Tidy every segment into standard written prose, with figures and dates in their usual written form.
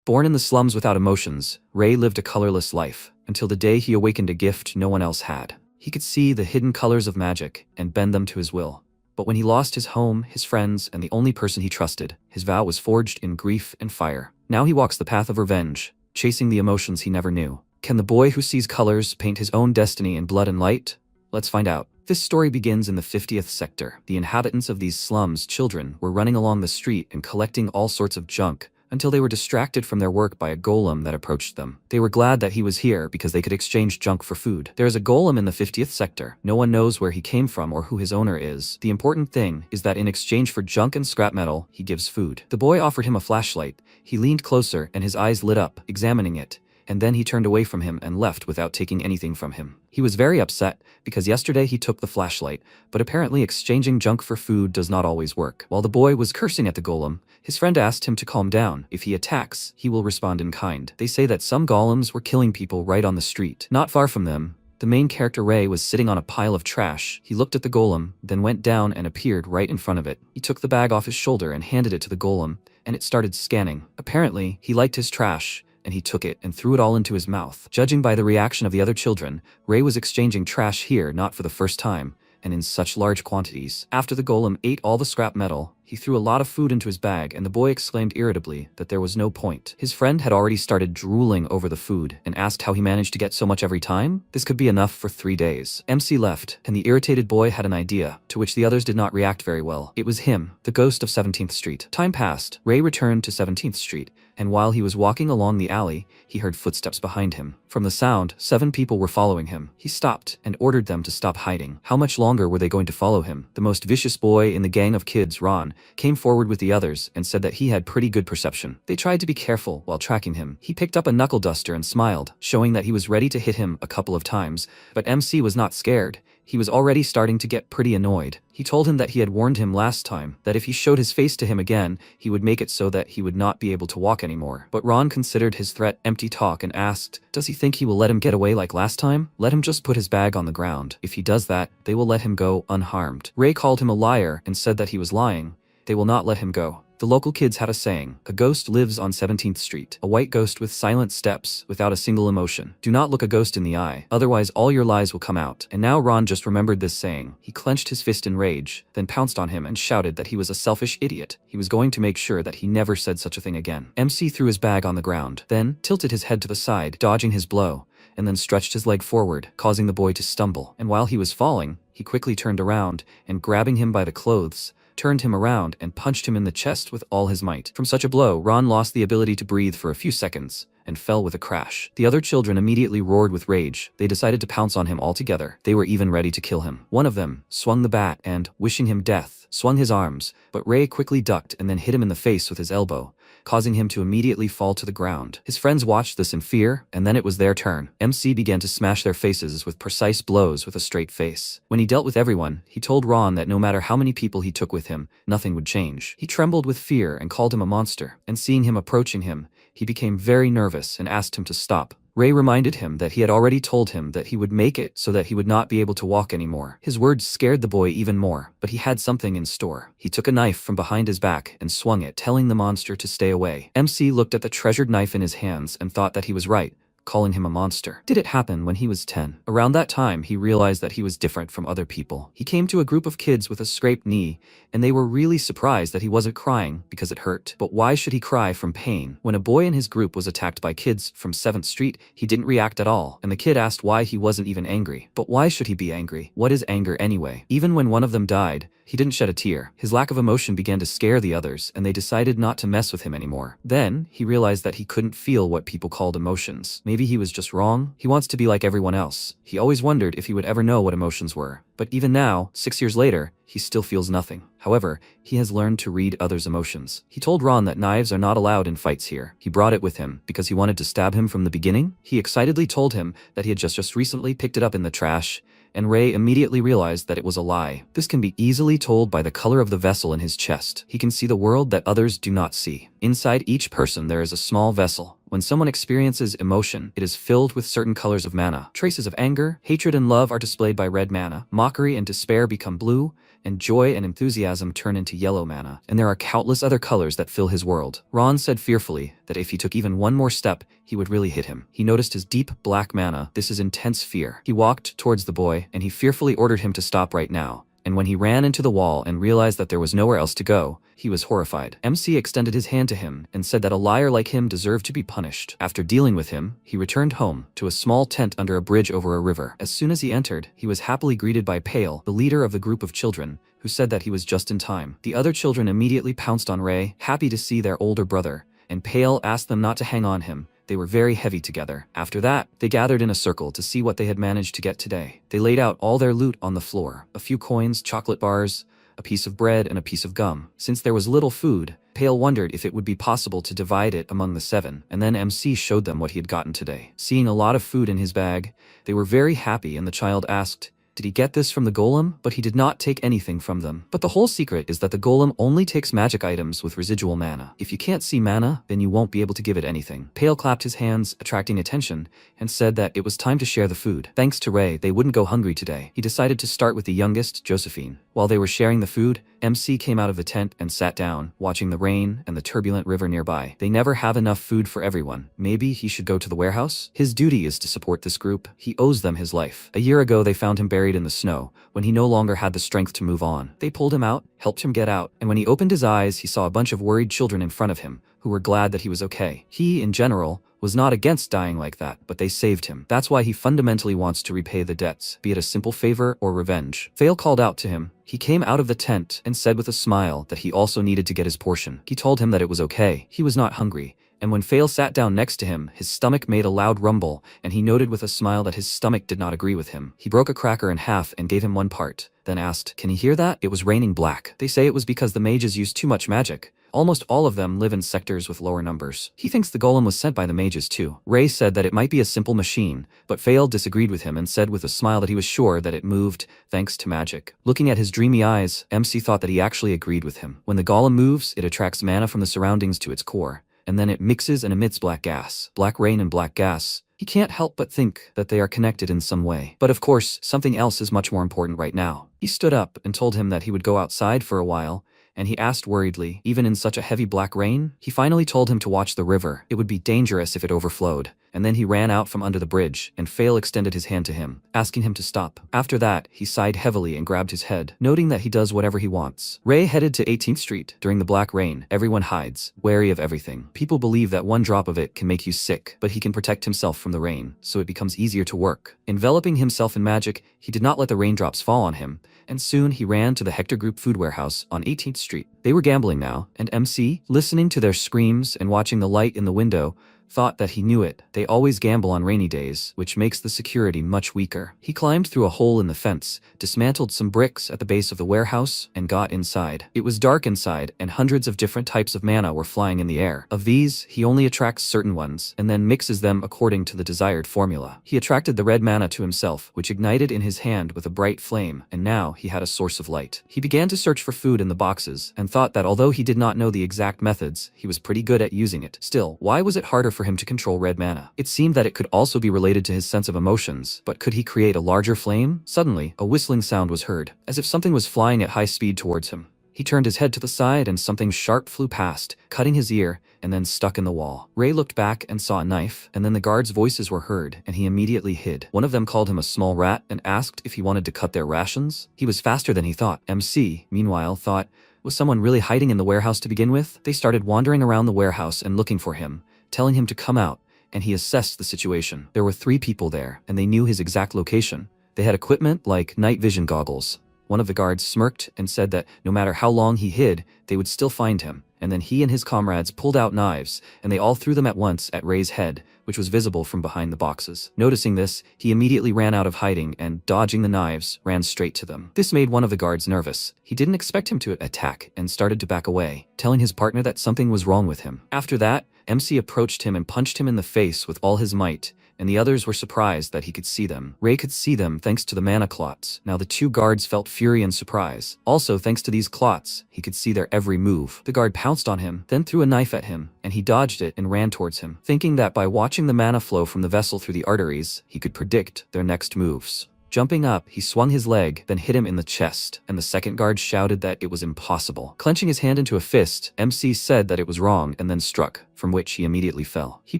Born in the slums without emotions, Ray lived a colorless life, until the day he awakened a gift no one else had. He could see the hidden colors of magic and bend them to his will. But when he lost his home, his friends, and the only person he trusted, his vow was forged in grief and fire. Now he walks the path of revenge, chasing the emotions he never knew. Can the boy who sees colors paint his own destiny in blood and light? Let's find out. This story begins in the 50th sector. The inhabitants of these slums, children, were running along the street and collecting all sorts of junk, until they were distracted from their work by a golem that approached them. They were glad that he was here because they could exchange junk for food. There is a golem in the 50th sector. No one knows where he came from or who his owner is. The important thing is that in exchange for junk and scrap metal, he gives food. The boy offered him a flashlight. He leaned closer and his eyes lit up, examining it. And then he turned away from him and left without taking anything from him. He was very upset, because yesterday he took the flashlight, but apparently exchanging junk for food does not always work. While the boy was cursing at the golem, his friend asked him to calm down. If he attacks, he will respond in kind. They say that some golems were killing people right on the street. Not far from them, the main character Ray was sitting on a pile of trash. He looked at the golem, then went down and appeared right in front of it. He took the bag off his shoulder and handed it to the golem, and it started scanning. Apparently, he liked his trash, and he took it and threw it all into his mouth. Judging by the reaction of the other children, Ray was exchanging trash here not for the first time, and in such large quantities. After the golem ate all the scrap metal, he threw a lot of food into his bag and the boy exclaimed irritably that there was no point. His friend had already started drooling over the food and asked how he managed to get so much every time. This could be enough for 3 days. MC left, and the irritated boy had an idea, to which the others did not react very well. It was him, the ghost of 17th Street. Time passed. Ray returned to 17th Street, and while he was walking along the alley, he heard footsteps behind him. From the sound, 7 people were following him. He stopped and ordered them to stop hiding. How much longer were they going to follow him? The most vicious boy in the gang of kids, Ron, came forward with the others and said that he had pretty good perception. They tried to be careful while tracking him. He picked up a knuckle duster and smiled, showing that he was ready to hit him a couple of times, but MC was not scared. He was already starting to get pretty annoyed. He told him that he had warned him last time, that if he showed his face to him again, he would make it so that he would not be able to walk anymore. But Ron considered his threat empty talk and asked, does he think he will let him get away like last time? Let him just put his bag on the ground. If he does that, they will let him go unharmed. Ray called him a liar and said that he was lying. They will not let him go. The local kids had a saying, a ghost lives on 17th Street, a white ghost with silent steps, without a single emotion. Do not look a ghost in the eye, otherwise all your lies will come out. And now Ron just remembered this saying. He clenched his fist in rage, then pounced on him and shouted that he was a selfish idiot. He was going to make sure that he never said such a thing again. MC threw his bag on the ground, then tilted his head to the side, dodging his blow, and then stretched his leg forward, causing the boy to stumble. And while he was falling, he quickly turned around, and grabbing him by the clothes, turned him around and punched him in the chest with all his might. From such a blow, Ron lost the ability to breathe for a few seconds and fell with a crash. The other children immediately roared with rage. They decided to pounce on him altogether. They were even ready to kill him. One of them swung the bat and, wishing him death, swung his arms, but Ray quickly ducked and then hit him in the face with his elbow, causing him to immediately fall to the ground. His friends watched this in fear, and then it was their turn. MC began to smash their faces with precise blows with a straight face. When he dealt with everyone, he told Ron that no matter how many people he took with him, nothing would change. He trembled with fear and called him a monster, and seeing him approaching him, he became very nervous and asked him to stop. Ray reminded him that he had already told him that he would make it so that he would not be able to walk anymore. His words scared the boy even more, but he had something in store. He took a knife from behind his back and swung it, telling the monster to stay away. MC looked at the treasured knife in his hands and thought that he was right, calling him a monster. Did it happen when he was 10? Around that time, he realized that he was different from other people. He came to a group of kids with a scraped knee, and they were really surprised that he wasn't crying because it hurt. But why should he cry from pain? When a boy in his group was attacked by kids from 7th Street, he didn't react at all, and the kid asked why he wasn't even angry. But why should he be angry? What is anger anyway? Even when one of them died, he didn't shed a tear. His lack of emotion began to scare the others, and they decided not to mess with him anymore. Then, he realized that he couldn't feel what people called emotions. Maybe he was just wrong. He wants to be like everyone else. He always wondered if he would ever know what emotions were. But even now, 6 years later, he still feels nothing. However, he has learned to read others' emotions. He told Ron that knives are not allowed in fights here. He brought it with him because he wanted to stab him from the beginning. He excitedly told him that he had just recently picked it up in the trash, and Ray immediately realized that it was a lie. This can be easily told by the color of the vessel in his chest. He can see the world that others do not see. Inside each person there is a small vessel. When someone experiences emotion, it is filled with certain colors of mana. Traces of anger, hatred and love are displayed by red mana. Mockery and despair become blue, and joy and enthusiasm turn into yellow mana. And there are countless other colors that fill his world. Ron said fearfully that if he took even one more step, he would really hit him. He noticed his deep black mana. This is intense fear. He walked towards the boy, and he fearfully ordered him to stop right now. And when he ran into the wall and realized that there was nowhere else to go, he was horrified. MC extended his hand to him and said that a liar like him deserved to be punished. After dealing with him, he returned home to a small tent under a bridge over a river. As soon as he entered, he was happily greeted by Pale, the leader of the group of children, who said that he was just in time. The other children immediately pounced on Ray, happy to see their older brother, and Pale asked them not to hang on him. They were very heavy together. After that, they gathered in a circle to see what they had managed to get today. They laid out all their loot on the floor. A few coins, chocolate bars, a piece of bread, and a piece of gum. Since there was little food, Pale wondered if it would be possible to divide it among the 7, and then MC showed them what he had gotten today. Seeing a lot of food in his bag, they were very happy, and the child asked, did he get this from the golem? But he did not take anything from them. But the whole secret is that the golem only takes magic items with residual mana. If you can't see mana, then you won't be able to give it anything. Pale clapped his hands, attracting attention, and said that it was time to share the food. Thanks to Ray, they wouldn't go hungry today. He decided to start with the youngest, Josephine. While they were sharing the food, MC came out of the tent and sat down, watching the rain and the turbulent river nearby. They never have enough food for everyone. Maybe he should go to the warehouse? His duty is to support this group. He owes them his life. A year ago, they found him buried in the snow, when he no longer had the strength to move on. They pulled him out, helped him get out, and when he opened his eyes, he saw a bunch of worried children in front of him, who were glad that he was okay. He, in general, was not against dying like that, but they saved him. That's why he fundamentally wants to repay the debts, be it a simple favor or revenge. Fail called out to him. He came out of the tent and said with a smile that he also needed to get his portion. He told him that it was okay. He was not hungry. And when Fail sat down next to him, his stomach made a loud rumble, and he noted with a smile that his stomach did not agree with him. He broke a cracker in half and gave him one part, then asked, can you hear that? It was raining black. They say it was because the mages used too much magic. Almost all of them live in sectors with lower numbers. He thinks the golem was sent by the mages too. Ray said that it might be a simple machine, but Fail disagreed with him and said with a smile that he was sure that it moved thanks to magic. Looking at his dreamy eyes, MC thought that he actually agreed with him. When the golem moves, it attracts mana from the surroundings to its core, and then it mixes and emits black gas. Black rain and black gas. He can't help but think that they are connected in some way. But of course, something else is much more important right now. He stood up and told him that he would go outside for a while, and he asked worriedly, even in such a heavy black rain? He finally told him to watch the river. It would be dangerous if it overflowed. And then he ran out from under the bridge, and Fail extended his hand to him, asking him to stop. After that, he sighed heavily and grabbed his head, noting that he does whatever he wants. Ray headed to 18th Street. During the black rain, everyone hides, wary of everything. People believe that one drop of it can make you sick, but he can protect himself from the rain, so it becomes easier to work. Enveloping himself in magic, he did not let the raindrops fall on him, and soon he ran to the Hector Group food warehouse on 18th Street. They were gambling now, and MC, listening to their screams and watching the light in the window, thought that he knew it. They always gamble on rainy days, which makes the security much weaker. He climbed through a hole in the fence, dismantled some bricks at the base of the warehouse, and got inside. It was dark inside, and hundreds of different types of mana were flying in the air. Of these, he only attracts certain ones, and then mixes them according to the desired formula. He attracted the red mana to himself, which ignited in his hand with a bright flame, and now he had a source of light. He began to search for food in the boxes, and thought that although he did not know the exact methods, he was pretty good at using it. Still, why was it harder for him to control red mana? It seemed that it could also be related to his sense of emotions, but could he create a larger flame? Suddenly, a whistling sound was heard, as if something was flying at high speed towards him. He turned his head to the side and something sharp flew past, cutting his ear, and then stuck in the wall. Ray looked back and saw a knife, and then the guards' voices were heard, and he immediately hid. One of them called him a small rat and asked if he wanted to cut their rations. He was faster than he thought. MC, meanwhile, thought, was someone really hiding in the warehouse to begin with? They started wandering around the warehouse and looking for him, telling him to come out, and he assessed the situation. There were 3 people there, and they knew his exact location. They had equipment like night vision goggles. One of the guards smirked and said that no matter how long he hid, they would still find him, and then he and his comrades pulled out knives, and they all threw them at once at Ray's head, which was visible from behind the boxes. Noticing this, he immediately ran out of hiding and, dodging the knives, ran straight to them. This made one of the guards nervous. He didn't expect him to attack and started to back away, telling his partner that something was wrong with him. After that, MC approached him and punched him in the face with all his might, and the others were surprised that he could see them. Ray could see them thanks to the mana clots. Now the two guards felt fury and surprise. Also, thanks to these clots, he could see their every move. The guard pounced on him, then threw a knife at him, and he dodged it and ran towards him, thinking that by watching the mana flow from the vessel through the arteries, he could predict their next moves. Jumping up, he swung his leg, then hit him in the chest, and the second guard shouted that it was impossible. Clenching his hand into a fist, MC said that it was wrong and then struck, from which he immediately fell. He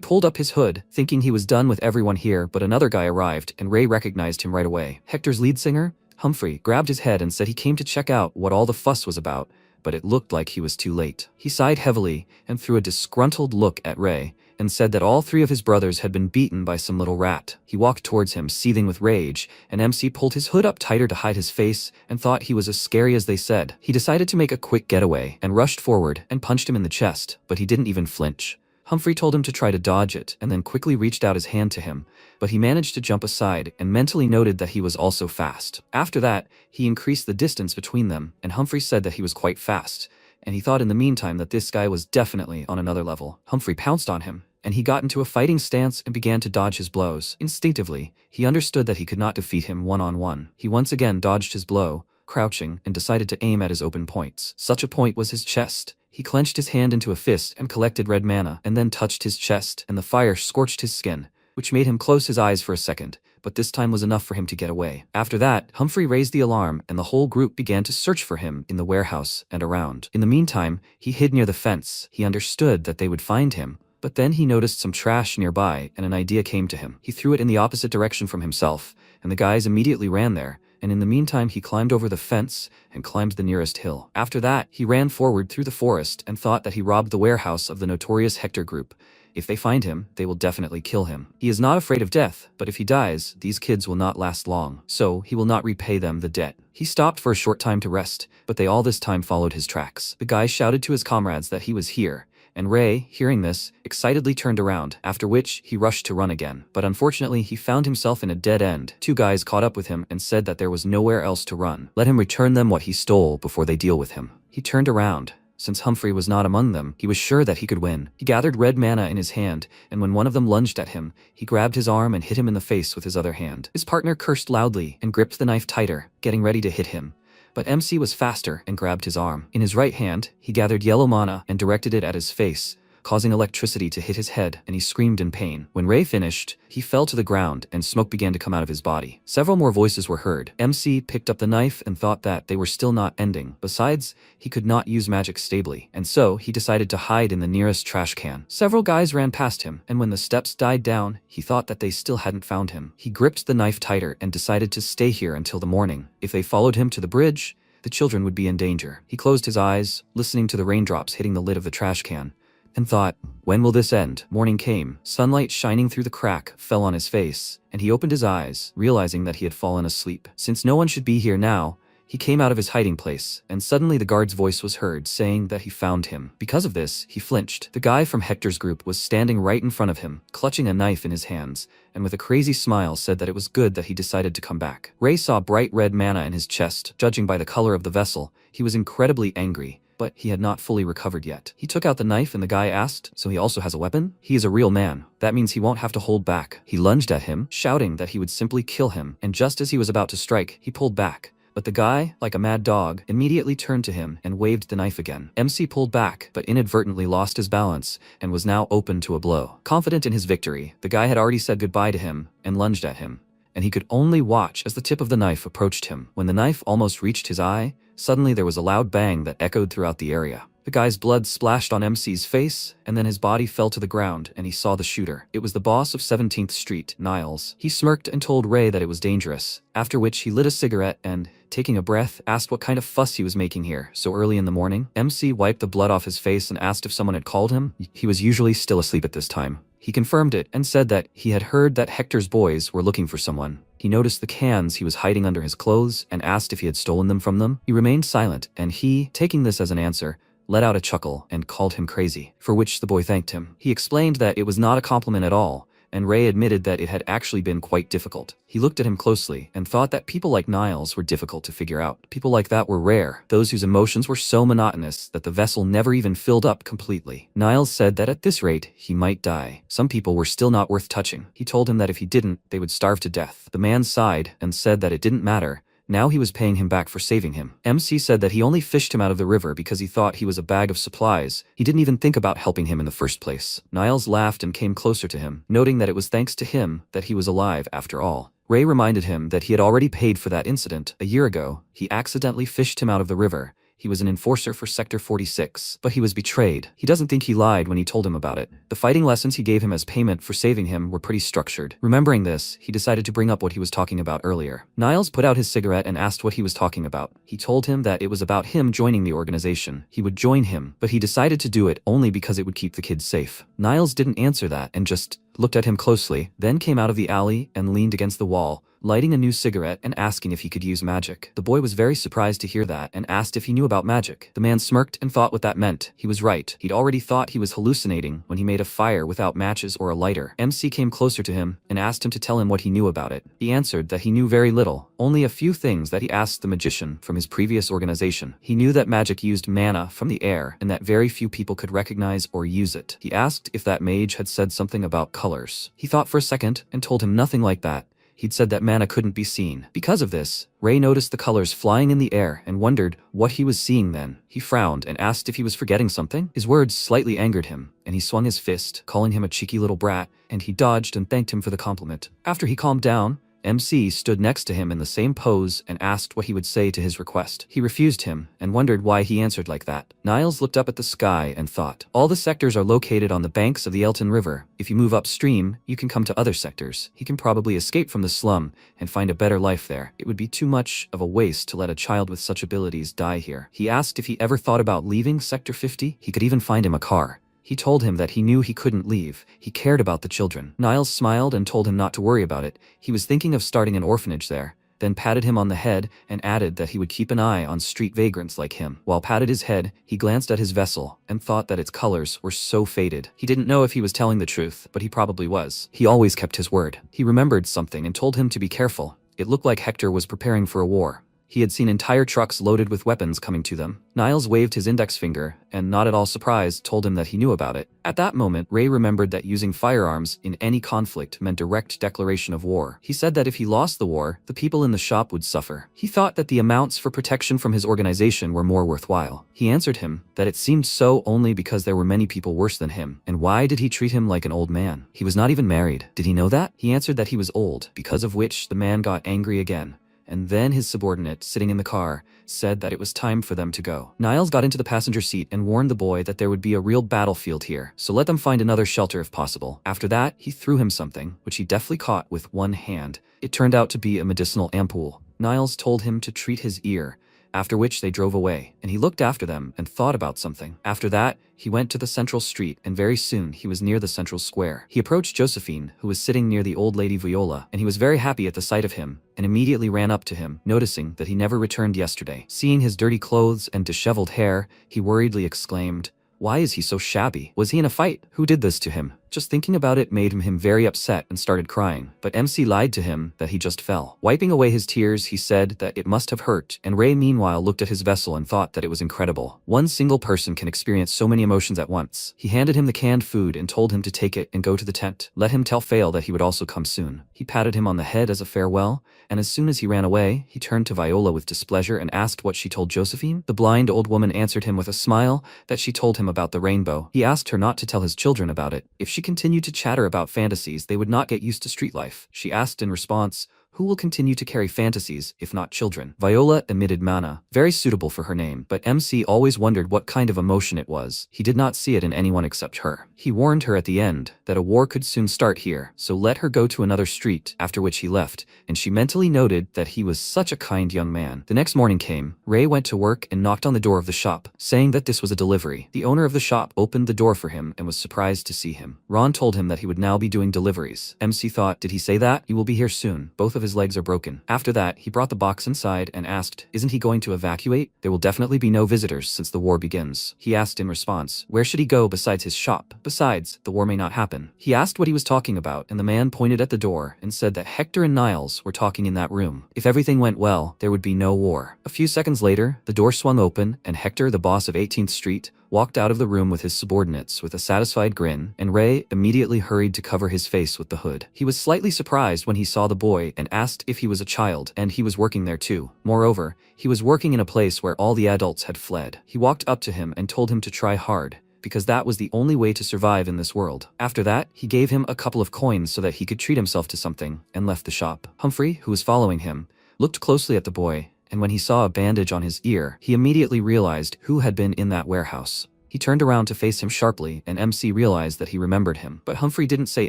pulled up his hood, thinking he was done with everyone here, but another guy arrived, and Ray recognized him right away. Hector's lead singer, Humphrey, grabbed his head and said he came to check out what all the fuss was about, but it looked like he was too late. He sighed heavily and threw a disgruntled look at Ray, and said that all three of his brothers had been beaten by some little rat. He walked towards him, seething with rage, and MC pulled his hood up tighter to hide his face and thought he was as scary as they said. He decided to make a quick getaway and rushed forward and punched him in the chest, but he didn't even flinch. Humphrey told him to try to dodge it and then quickly reached out his hand to him, but he managed to jump aside and mentally noted that he was also fast. After that, he increased the distance between them, and Humphrey said that he was quite fast, and he thought in the meantime that this guy was definitely on another level. Humphrey pounced on him, and he got into a fighting stance and began to dodge his blows. Instinctively, he understood that he could not defeat him one-on-one. He once again dodged his blow, crouching, and decided to aim at his open points. Such a point was his chest. He clenched his hand into a fist and collected red mana, and then touched his chest, and the fire scorched his skin, which made him close his eyes for a second, but this time was enough for him to get away. After that, Humphrey raised the alarm, and the whole group began to search for him in the warehouse and around. In the meantime, he hid near the fence. He understood that they would find him, but then he noticed some trash nearby, and an idea came to him. He threw it in the opposite direction from himself, and the guys immediately ran there, and in the meantime he climbed over the fence and climbed the nearest hill. After that, he ran forward through the forest and thought that he robbed the warehouse of the notorious Hector group. If they find him, they will definitely kill him. He is not afraid of death, but if he dies, these kids will not last long, so he will not repay them the debt. He stopped for a short time to rest, but they all this time followed his tracks. The guy shouted to his comrades that he was here, and Ray, hearing this, excitedly turned around, after which he rushed to run again. But unfortunately, he found himself in a dead end. Two guys caught up with him and said that there was nowhere else to run. Let him return them what he stole before they deal with him. He turned around. Since Humphrey was not among them, he was sure that he could win. He gathered red mana in his hand, and when one of them lunged at him, he grabbed his arm and hit him in the face with his other hand. His partner cursed loudly and gripped the knife tighter, getting ready to hit him. But MC was faster and grabbed his arm. In his right hand, he gathered yellow mana and directed it at his face, causing electricity to hit his head, and he screamed in pain. When Ray finished, he fell to the ground and smoke began to come out of his body. Several more voices were heard. MC picked up the knife and thought that they were still not ending. Besides, he could not use magic stably, and so he decided to hide in the nearest trash can. Several guys ran past him, and when the steps died down, he thought that they still hadn't found him. He gripped the knife tighter and decided to stay here until the morning. If they followed him to the bridge, the children would be in danger. He closed his eyes, listening to the raindrops hitting the lid of the trash can, and thought, when will this end? Morning came. Sunlight shining through the crack fell on his face, and he opened his eyes, realizing that he had fallen asleep. Since no one should be here now, he came out of his hiding place, and suddenly the guard's voice was heard saying that he found him. Because of this, he flinched. The guy from Hector's group was standing right in front of him, clutching a knife in his hands, and with a crazy smile said that it was good that he decided to come back. Ray saw bright red mana in his chest. Judging by the color of the vessel, he was incredibly angry, but he had not fully recovered yet. He took out the knife and the guy asked, so he also has a weapon? He is a real man. That means he won't have to hold back. He lunged at him, shouting that he would simply kill him, and just as he was about to strike, he pulled back. But the guy, like a mad dog, immediately turned to him and waved the knife again. MC pulled back, but inadvertently lost his balance and was now open to a blow. Confident in his victory, the guy had already said goodbye to him and lunged at him, and he could only watch as the tip of the knife approached him. When the knife almost reached his eye, suddenly there was a loud bang that echoed throughout the area. The guy's blood splashed on MC's face, and then his body fell to the ground, and he saw the shooter. It was the boss of 17th Street, Niles. He smirked and told Ray that it was dangerous, after which he lit a cigarette and, taking a breath, asked what kind of fuss he was making here so early in the morning. MC wiped the blood off his face and asked if someone had called him. He was usually still asleep at this time. He confirmed it and said that he had heard that Hector's boys were looking for someone. He noticed the cans he was hiding under his clothes and asked if he had stolen them from them. He remained silent, and he, taking this as an answer, let out a chuckle and called him crazy, for which the boy thanked him. He explained that it was not a compliment at all, and Ray admitted that it had actually been quite difficult. He looked at him closely and thought that people like Niles were difficult to figure out. People like that were rare, those whose emotions were so monotonous that the vessel never even filled up completely. Niles said that at this rate, he might die. Some people were still not worth touching. He told him that if he didn't, they would starve to death. The man sighed and said that it didn't matter. Now he was paying him back for saving him. MC said that he only fished him out of the river because he thought he was a bag of supplies. He didn't even think about helping him in the first place. Niles laughed and came closer to him, noting that it was thanks to him that he was alive after all. Ray reminded him that he had already paid for that incident. A year ago, he accidentally fished him out of the river. He was an enforcer for Sector 46, but he was betrayed. He doesn't think he lied when he told him about it. The fighting lessons he gave him as payment for saving him were pretty structured. Remembering this, he decided to bring up what he was talking about earlier. Niles put out his cigarette and asked what he was talking about. He told him that it was about him joining the organization. He would join him, but he decided to do it only because it would keep the kids safe. Niles didn't answer that and just looked at him closely, then came out of the alley and leaned against the wall, lighting a new cigarette and asking if he could use magic. The boy was very surprised to hear that and asked if he knew about magic. The man smirked and thought what that meant. He was right. He'd already thought he was hallucinating when he made a fire without matches or a lighter. MC came closer to him and asked him to tell him what he knew about it. He answered that he knew very little, only a few things that he asked the magician from his previous organization. He knew that magic used mana from the air and that very few people could recognize or use it. He asked if that mage had said something about colors. He thought for a second and told him nothing like that. He'd said that mana couldn't be seen. Because of this, Ray noticed the colors flying in the air and wondered what he was seeing then. He frowned and asked if he was forgetting something. His words slightly angered him, and he swung his fist, calling him a cheeky little brat, and he dodged and thanked him for the compliment. After he calmed down, MC stood next to him in the same pose and asked what he would say to his request. He refused him and wondered why he answered like that. Niles looked up at the sky and thought, all the sectors are located on the banks of the Elton River. If you move upstream, you can come to other sectors. He can probably escape from the slum and find a better life there. It would be too much of a waste to let a child with such abilities die here. He asked if he ever thought about leaving Sector 50. He could even find him a car. He told him that he knew he couldn't leave. He cared about the children. Niles smiled and told him not to worry about it. He was thinking of starting an orphanage there, then patted him on the head and added that he would keep an eye on street vagrants like him. While patted his head, he glanced at his vessel and thought that its colors were so faded. He didn't know if he was telling the truth, but he probably was. He always kept his word. He remembered something and told him to be careful. It looked like Hector was preparing for a war. He had seen entire trucks loaded with weapons coming to them. Niles waved his index finger and, not at all surprised, told him that he knew about it. At that moment, Ray remembered that using firearms in any conflict meant direct declaration of war. He said that if he lost the war, the people in the shop would suffer. He thought that the amounts for protection from his organization were more worthwhile. He answered him that it seemed so only because there were many people worse than him. And why did he treat him like an old man? He was not even married. Did he know that? He answered that he was old, because of which the man got angry again. And then his subordinate, sitting in the car, said that it was time for them to go. Niles got into the passenger seat and warned the boy that there would be a real battlefield here, so let them find another shelter if possible. After that, he threw him something, which he deftly caught with one hand. It turned out to be a medicinal ampoule. Niles told him to treat his ear, after which they drove away, and he looked after them and thought about something. After that, he went to the central street, and very soon he was near the central square. He approached Josephine, who was sitting near the old lady Viola, and he was very happy at the sight of him, and immediately ran up to him, noticing that he never returned yesterday. Seeing his dirty clothes and disheveled hair, he worriedly exclaimed, "Why is he so shabby? Was he in a fight? Who did this to him?" Just thinking about it made him very upset and started crying, but MC lied to him that he just fell. Wiping away his tears, he said that it must have hurt, and Ray meanwhile looked at his vessel and thought that it was incredible. One single person can experience so many emotions at once. He handed him the canned food and told him to take it and go to the tent. Let him tell Fail that he would also come soon. He patted him on the head as a farewell, and as soon as he ran away, he turned to Viola with displeasure and asked what she told Josephine. The blind old woman answered him with a smile that she told him about the rainbow. He asked her not to tell his children about it. If she continued to chatter about fantasies, they would not get used to street life. She asked in response, who will continue to carry fantasies, if not children? Viola emitted mana, very suitable for her name, but MC always wondered what kind of emotion it was. He did not see it in anyone except her. He warned her at the end that a war could soon start here, so let her go to another street, after which he left, and she mentally noted that he was such a kind young man. The next morning came. Ray went to work and knocked on the door of the shop, saying that this was a delivery. The owner of the shop opened the door for him and was surprised to see him. Ron told him that he would now be doing deliveries. MC thought, did he say that? He will be here soon. Both of of his legs are broken. After that, he brought the box inside and asked, isn't he going to evacuate? There will definitely be no visitors since the war begins. He asked in response, where should he go besides his shop? Besides, the war may not happen. He asked what he was talking about, and the man pointed at the door and said that Hector and Niles were talking in that room. If everything went well, there would be no war. A few seconds later, the door swung open, and Hector, the boss of 18th Street, walked out of the room with his subordinates with a satisfied grin, and Ray immediately hurried to cover his face with the hood. He was slightly surprised when he saw the boy and asked if he was a child, and he was working there too. Moreover, he was working in a place where all the adults had fled. He walked up to him and told him to try hard, because that was the only way to survive in this world. After that, he gave him a couple of coins so that he could treat himself to something, and left the shop. Humphrey, who was following him, looked closely at the boy, and when he saw a bandage on his ear, he immediately realized who had been in that warehouse. He turned around to face him sharply, and MC realized that he remembered him. But Humphrey didn't say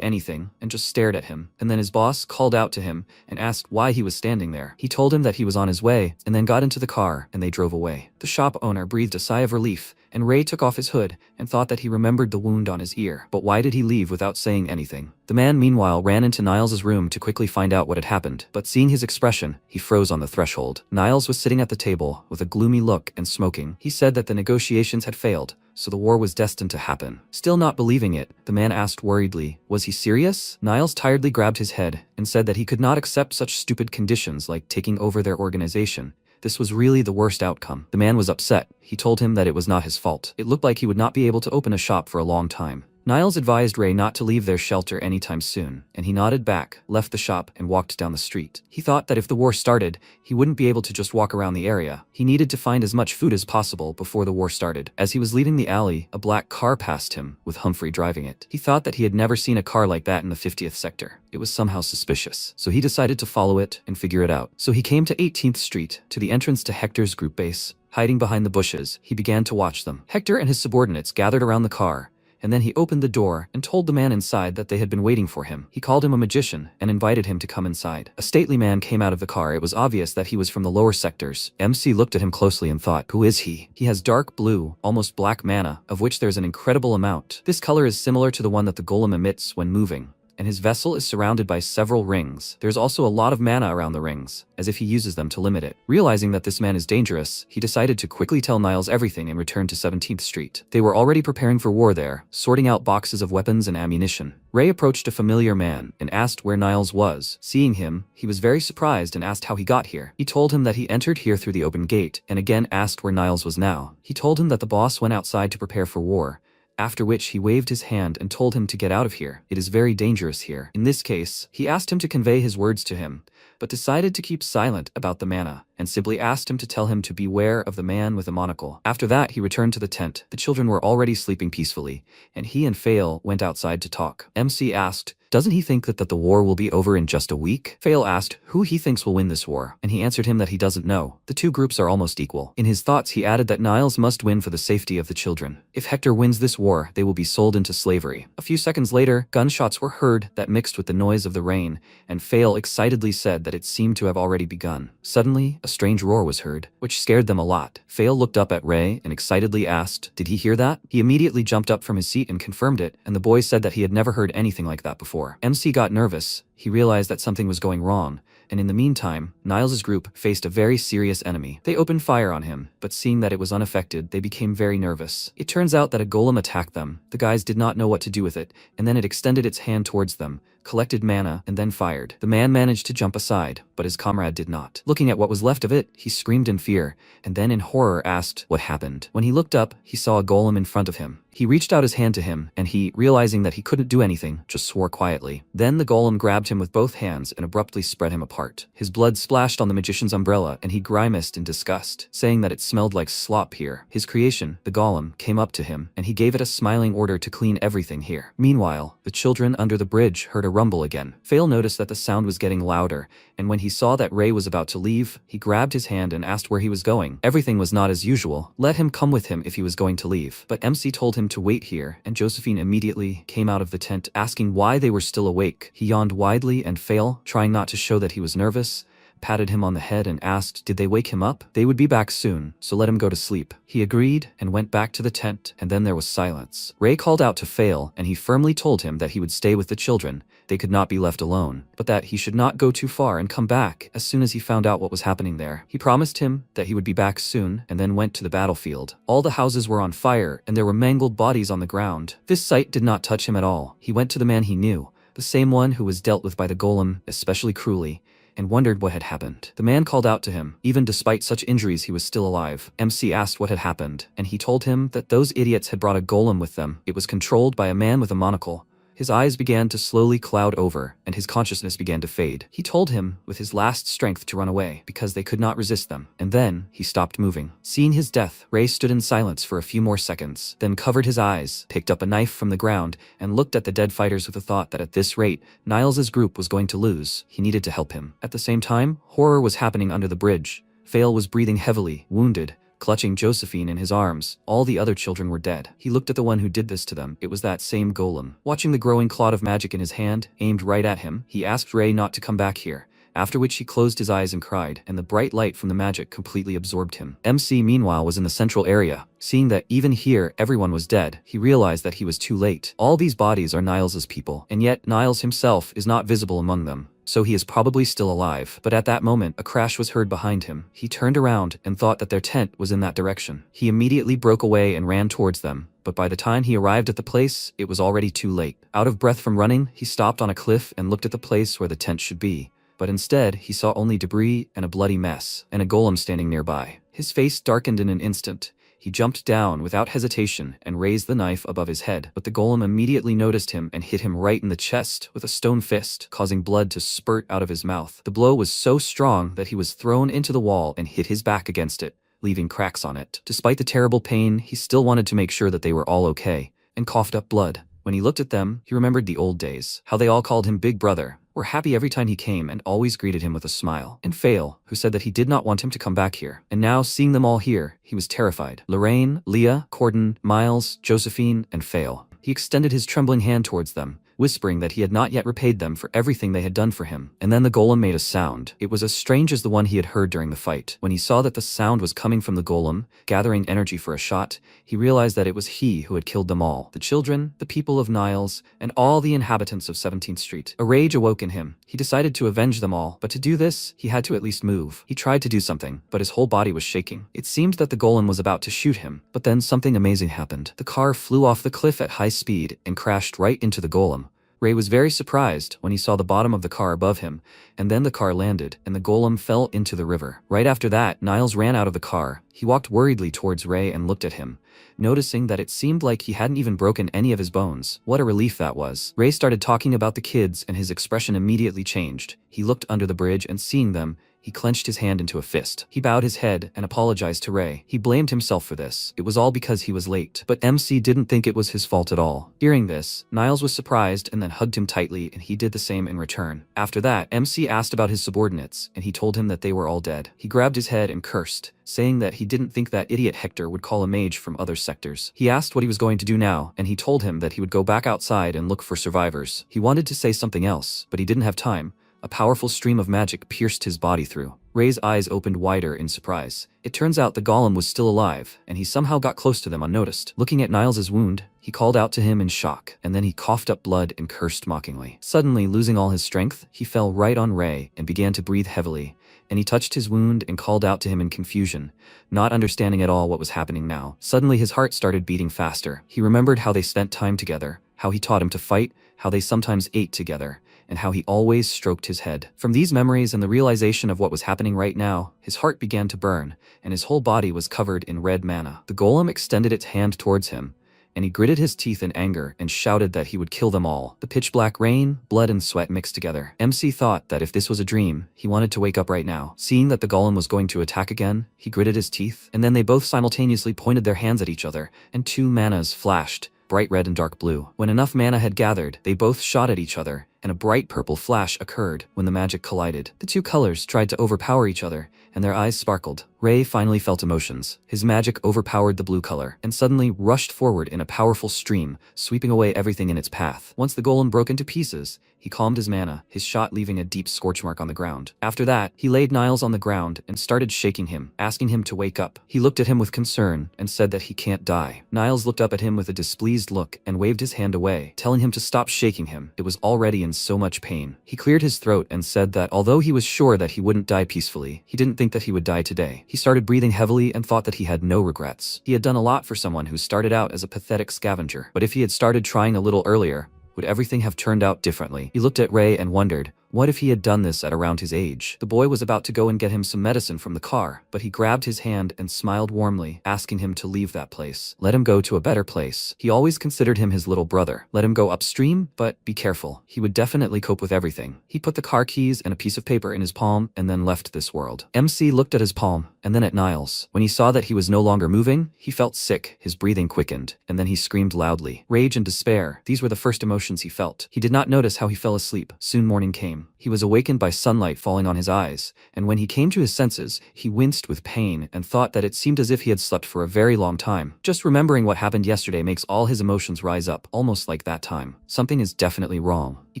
anything, and just stared at him. And then his boss called out to him and asked why he was standing there. He told him that he was on his way, and then got into the car, and they drove away. The shop owner breathed a sigh of relief, and Ray took off his hood and thought that he remembered the wound on his ear. But why did he leave without saying anything? The man meanwhile ran into Niles' room to quickly find out what had happened, but seeing his expression, he froze on the threshold. Niles was sitting at the table with a gloomy look and smoking. He said that the negotiations had failed, so the war was destined to happen. Still not believing it, the man asked worriedly, was he serious? Niles tiredly grabbed his head and said that he could not accept such stupid conditions like taking over their organization. This was really the worst outcome. The man was upset. He told him that it was not his fault. It looked like he would not be able to open a shop for a long time. Niles advised Ray not to leave their shelter anytime soon, and he nodded back, left the shop, and walked down the street. He thought that if the war started, he wouldn't be able to just walk around the area. He needed to find as much food as possible before the war started. As he was leaving the alley, a black car passed him, with Humphrey driving it. He thought that he had never seen a car like that in the 50th sector. It was somehow suspicious, so he decided to follow it and figure it out. So he came to 18th Street, to the entrance to Hector's group base. Hiding behind the bushes, he began to watch them. Hector and his subordinates gathered around the car, and then he opened the door and told the man inside that they had been waiting for him. He called him a magician and invited him to come inside. A stately man came out of the car. It was obvious that he was from the lower sectors. MC looked at him closely and thought, who is he? He has dark blue, almost black mana, of which there's an incredible amount. This color is similar to the one that the golem emits when moving, and his vessel is surrounded by several rings. There's also a lot of mana around the rings, as if he uses them to limit it. Realizing that this man is dangerous, he decided to quickly tell Niles everything and return to 17th Street. They were already preparing for war there, sorting out boxes of weapons and ammunition. Ray approached a familiar man and asked where Niles was. Seeing him, he was very surprised and asked how he got here. He told him that he entered here through the open gate, and again asked where Niles was now. He told him that the boss went outside to prepare for war, after which he waved his hand and told him to get out of here. It is very dangerous here. In this case, he asked him to convey his words to him, but decided to keep silent about the mana, and simply asked him to tell him to beware of the man with a monocle. After that, he returned to the tent. The children were already sleeping peacefully, and he and Fail went outside to talk. MC asked, doesn't he think that the war will be over in just a week? Fail asked who he thinks will win this war, and he answered him that he doesn't know. The two groups are almost equal. In his thoughts, he added that Niles must win for the safety of the children. If Hector wins this war, they will be sold into slavery. A few seconds later, gunshots were heard that mixed with the noise of the rain, and Fail excitedly said that it seemed to have already begun. Suddenly, a strange roar was heard, which scared them a lot. Fail looked up at Ray and excitedly asked, did he hear that? He immediately jumped up from his seat and confirmed it, and the boy said that he had never heard anything like that before. MC got nervous. He realized that something was going wrong, and in the meantime, Niles' group faced a very serious enemy. They opened fire on him, but seeing that it was unaffected, they became very nervous. It turns out that a golem attacked them. The guys did not know what to do with it, and then it extended its hand towards them, collected mana, and then fired. The man managed to jump aside, but his comrade did not. Looking at what was left of it, he screamed in fear, and then in horror asked what happened. When he looked up, he saw a golem in front of him. He reached out his hand to him, and he, realizing that he couldn't do anything, just swore quietly. Then the golem grabbed him with both hands and abruptly spread him apart. His blood splashed on the magician's umbrella, and he grimaced in disgust, saying that it smelled like slop here. His creation, the golem, came up to him, and he gave it a smiling order to clean everything here. Meanwhile, the children under the bridge heard a rumble again. Fail noticed that the sound was getting louder, and when he saw that Ray was about to leave, he grabbed his hand and asked where he was going. Everything was not as usual. Let him come with him if he was going to leave. But MC told him to wait here, and Josephine immediately came out of the tent asking why they were still awake. He yawned widely, and Fail, trying not to show that he was nervous, patted him on the head and asked did they wake him up. They would be back soon, so let him go to sleep. He agreed and went back to the tent, and then there was silence. Ray called out to Fail, and he firmly told him that he would stay with the children. They could not be left alone, but that he should not go too far and come back as soon as he found out what was happening there. He promised him that he would be back soon and then went to the battlefield. All the houses were on fire and there were mangled bodies on the ground. This sight did not touch him at all. He went to the man he knew, the same one who was dealt with by the golem especially cruelly, and wondered what had happened. The man called out to him. Even despite such injuries, he was still alive. MC asked what had happened, and he told him that those idiots had brought a golem with them. It was controlled by a man with a monocle. His eyes began to slowly cloud over, and his consciousness began to fade. He told him, with his last strength, to run away, because they could not resist them. And then, he stopped moving. Seeing his death, Ray stood in silence for a few more seconds, then covered his eyes, picked up a knife from the ground, and looked at the dead fighters with the thought that at this rate, Niles's group was going to lose. He needed to help him. At the same time, horror was happening under the bridge. Fail was breathing heavily, wounded, clutching Josephine in his arms. All the other children were dead. He looked at the one who did this to them. It was that same golem. Watching the growing clod of magic in his hand, aimed right at him, he asked Ray not to come back here, after which he closed his eyes and cried, and the bright light from the magic completely absorbed him. MC meanwhile was in the central area. Seeing that even here everyone was dead, he realized that he was too late. All these bodies are Niles's people, and yet Niles himself is not visible among them. So he is probably still alive. But at that moment, a crash was heard behind him. He turned around and thought that their tent was in that direction. He immediately broke away and ran towards them, but by the time he arrived at the place, it was already too late. Out of breath from running, he stopped on a cliff and looked at the place where the tent should be. But instead, he saw only debris and a bloody mess, and a golem standing nearby. His face darkened in an instant. He jumped down without hesitation and raised the knife above his head, but the golem immediately noticed him and hit him right in the chest with a stone fist, causing blood to spurt out of his mouth. The blow was so strong that he was thrown into the wall and hit his back against it, leaving cracks on it. Despite the terrible pain, he still wanted to make sure that they were all okay, and coughed up blood. When he looked at them, he remembered the old days, how they all called him Big Brother, were happy every time he came and always greeted him with a smile. And Fail, who said that he did not want him to come back here. And now, seeing them all here, he was terrified. Lorraine, Leah, Corden, Miles, Josephine, and Fail. He extended his trembling hand towards them, whispering that he had not yet repaid them for everything they had done for him. And then the golem made a sound. It was as strange as the one he had heard during the fight. When he saw that the sound was coming from the golem, gathering energy for a shot, he realized that it was he who had killed them all. The children, the people of Niles, and all the inhabitants of 17th Street. A rage awoke in him. He decided to avenge them all, but to do this, he had to at least move. He tried to do something, but his whole body was shaking. It seemed that the golem was about to shoot him, but then something amazing happened. The car flew off the cliff at high speed and crashed right into the golem. Ray was very surprised when he saw the bottom of the car above him, and then the car landed, and the golem fell into the river. Right after that, Niles ran out of the car. He walked worriedly towards Ray and looked at him, noticing that it seemed like he hadn't even broken any of his bones. What a relief that was. Ray started talking about the kids, and his expression immediately changed. He looked under the bridge, and seeing them, he clenched his hand into a fist. He bowed his head and apologized to Ray. He blamed himself for this. It was all because he was late. But MC didn't think it was his fault at all. Hearing this, Niles was surprised and then hugged him tightly, and he did the same in return. After that, MC asked about his subordinates, and he told him that they were all dead. He grabbed his head and cursed, saying that he didn't think that idiot Hector would call a mage from other sectors. He asked what he was going to do now, and he told him that he would go back outside and look for survivors. He wanted to say something else, but he didn't have time. A powerful stream of magic pierced his body through. Ray's eyes opened wider in surprise. It turns out the golem was still alive, and he somehow got close to them unnoticed. Looking at Niles's wound, he called out to him in shock, and then he coughed up blood and cursed mockingly. Suddenly, losing all his strength, he fell right on Ray and began to breathe heavily, and he touched his wound and called out to him in confusion, not understanding at all what was happening now. Suddenly his heart started beating faster. He remembered how they spent time together, how he taught him to fight, how they sometimes ate together, and how he always stroked his head. From these memories and the realization of what was happening right now, his heart began to burn, and his whole body was covered in red mana. The golem extended its hand towards him, and he gritted his teeth in anger and shouted that he would kill them all. The pitch-black rain, blood, and sweat mixed together. MC thought that if this was a dream, he wanted to wake up right now. Seeing that the golem was going to attack again, he gritted his teeth, and then they both simultaneously pointed their hands at each other, and two manas flashed, bright red and dark blue. When enough mana had gathered, they both shot at each other, and a bright purple flash occurred when the magic collided. The two colors tried to overpower each other, and their eyes sparkled. Ray finally felt emotions. His magic overpowered the blue color, and suddenly rushed forward in a powerful stream, sweeping away everything in its path. Once the golem broke into pieces, he calmed his mana, his shot leaving a deep scorch mark on the ground. After that, he laid Niles on the ground and started shaking him, asking him to wake up. He looked at him with concern and said that he can't die. Niles looked up at him with a displeased look and waved his hand away, telling him to stop shaking him. It was already in so much pain. He cleared his throat and said that although he was sure that he wouldn't die peacefully, he didn't think that he would die today. He started breathing heavily and thought that he had no regrets. He had done a lot for someone who started out as a pathetic scavenger, but if he had started trying a little earlier, would everything have turned out differently? He looked at Ray and wondered, what if he had done this at around his age? The boy was about to go and get him some medicine from the car, but he grabbed his hand and smiled warmly, asking him to leave that place. Let him go to a better place. He always considered him his little brother. Let him go upstream, but be careful. He would definitely cope with everything. He put the car keys and a piece of paper in his palm and then left this world. MC looked at his palm and then at Niles. When he saw that he was no longer moving, he felt sick, his breathing quickened, and then he screamed loudly. Rage and despair, these were the first emotions he felt. He did not notice how he fell asleep. Soon morning came. He was awakened by sunlight falling on his eyes, and when he came to his senses, he winced with pain and thought that it seemed as if he had slept for a very long time. Just remembering what happened yesterday makes all his emotions rise up, almost like that time. Something is definitely wrong. He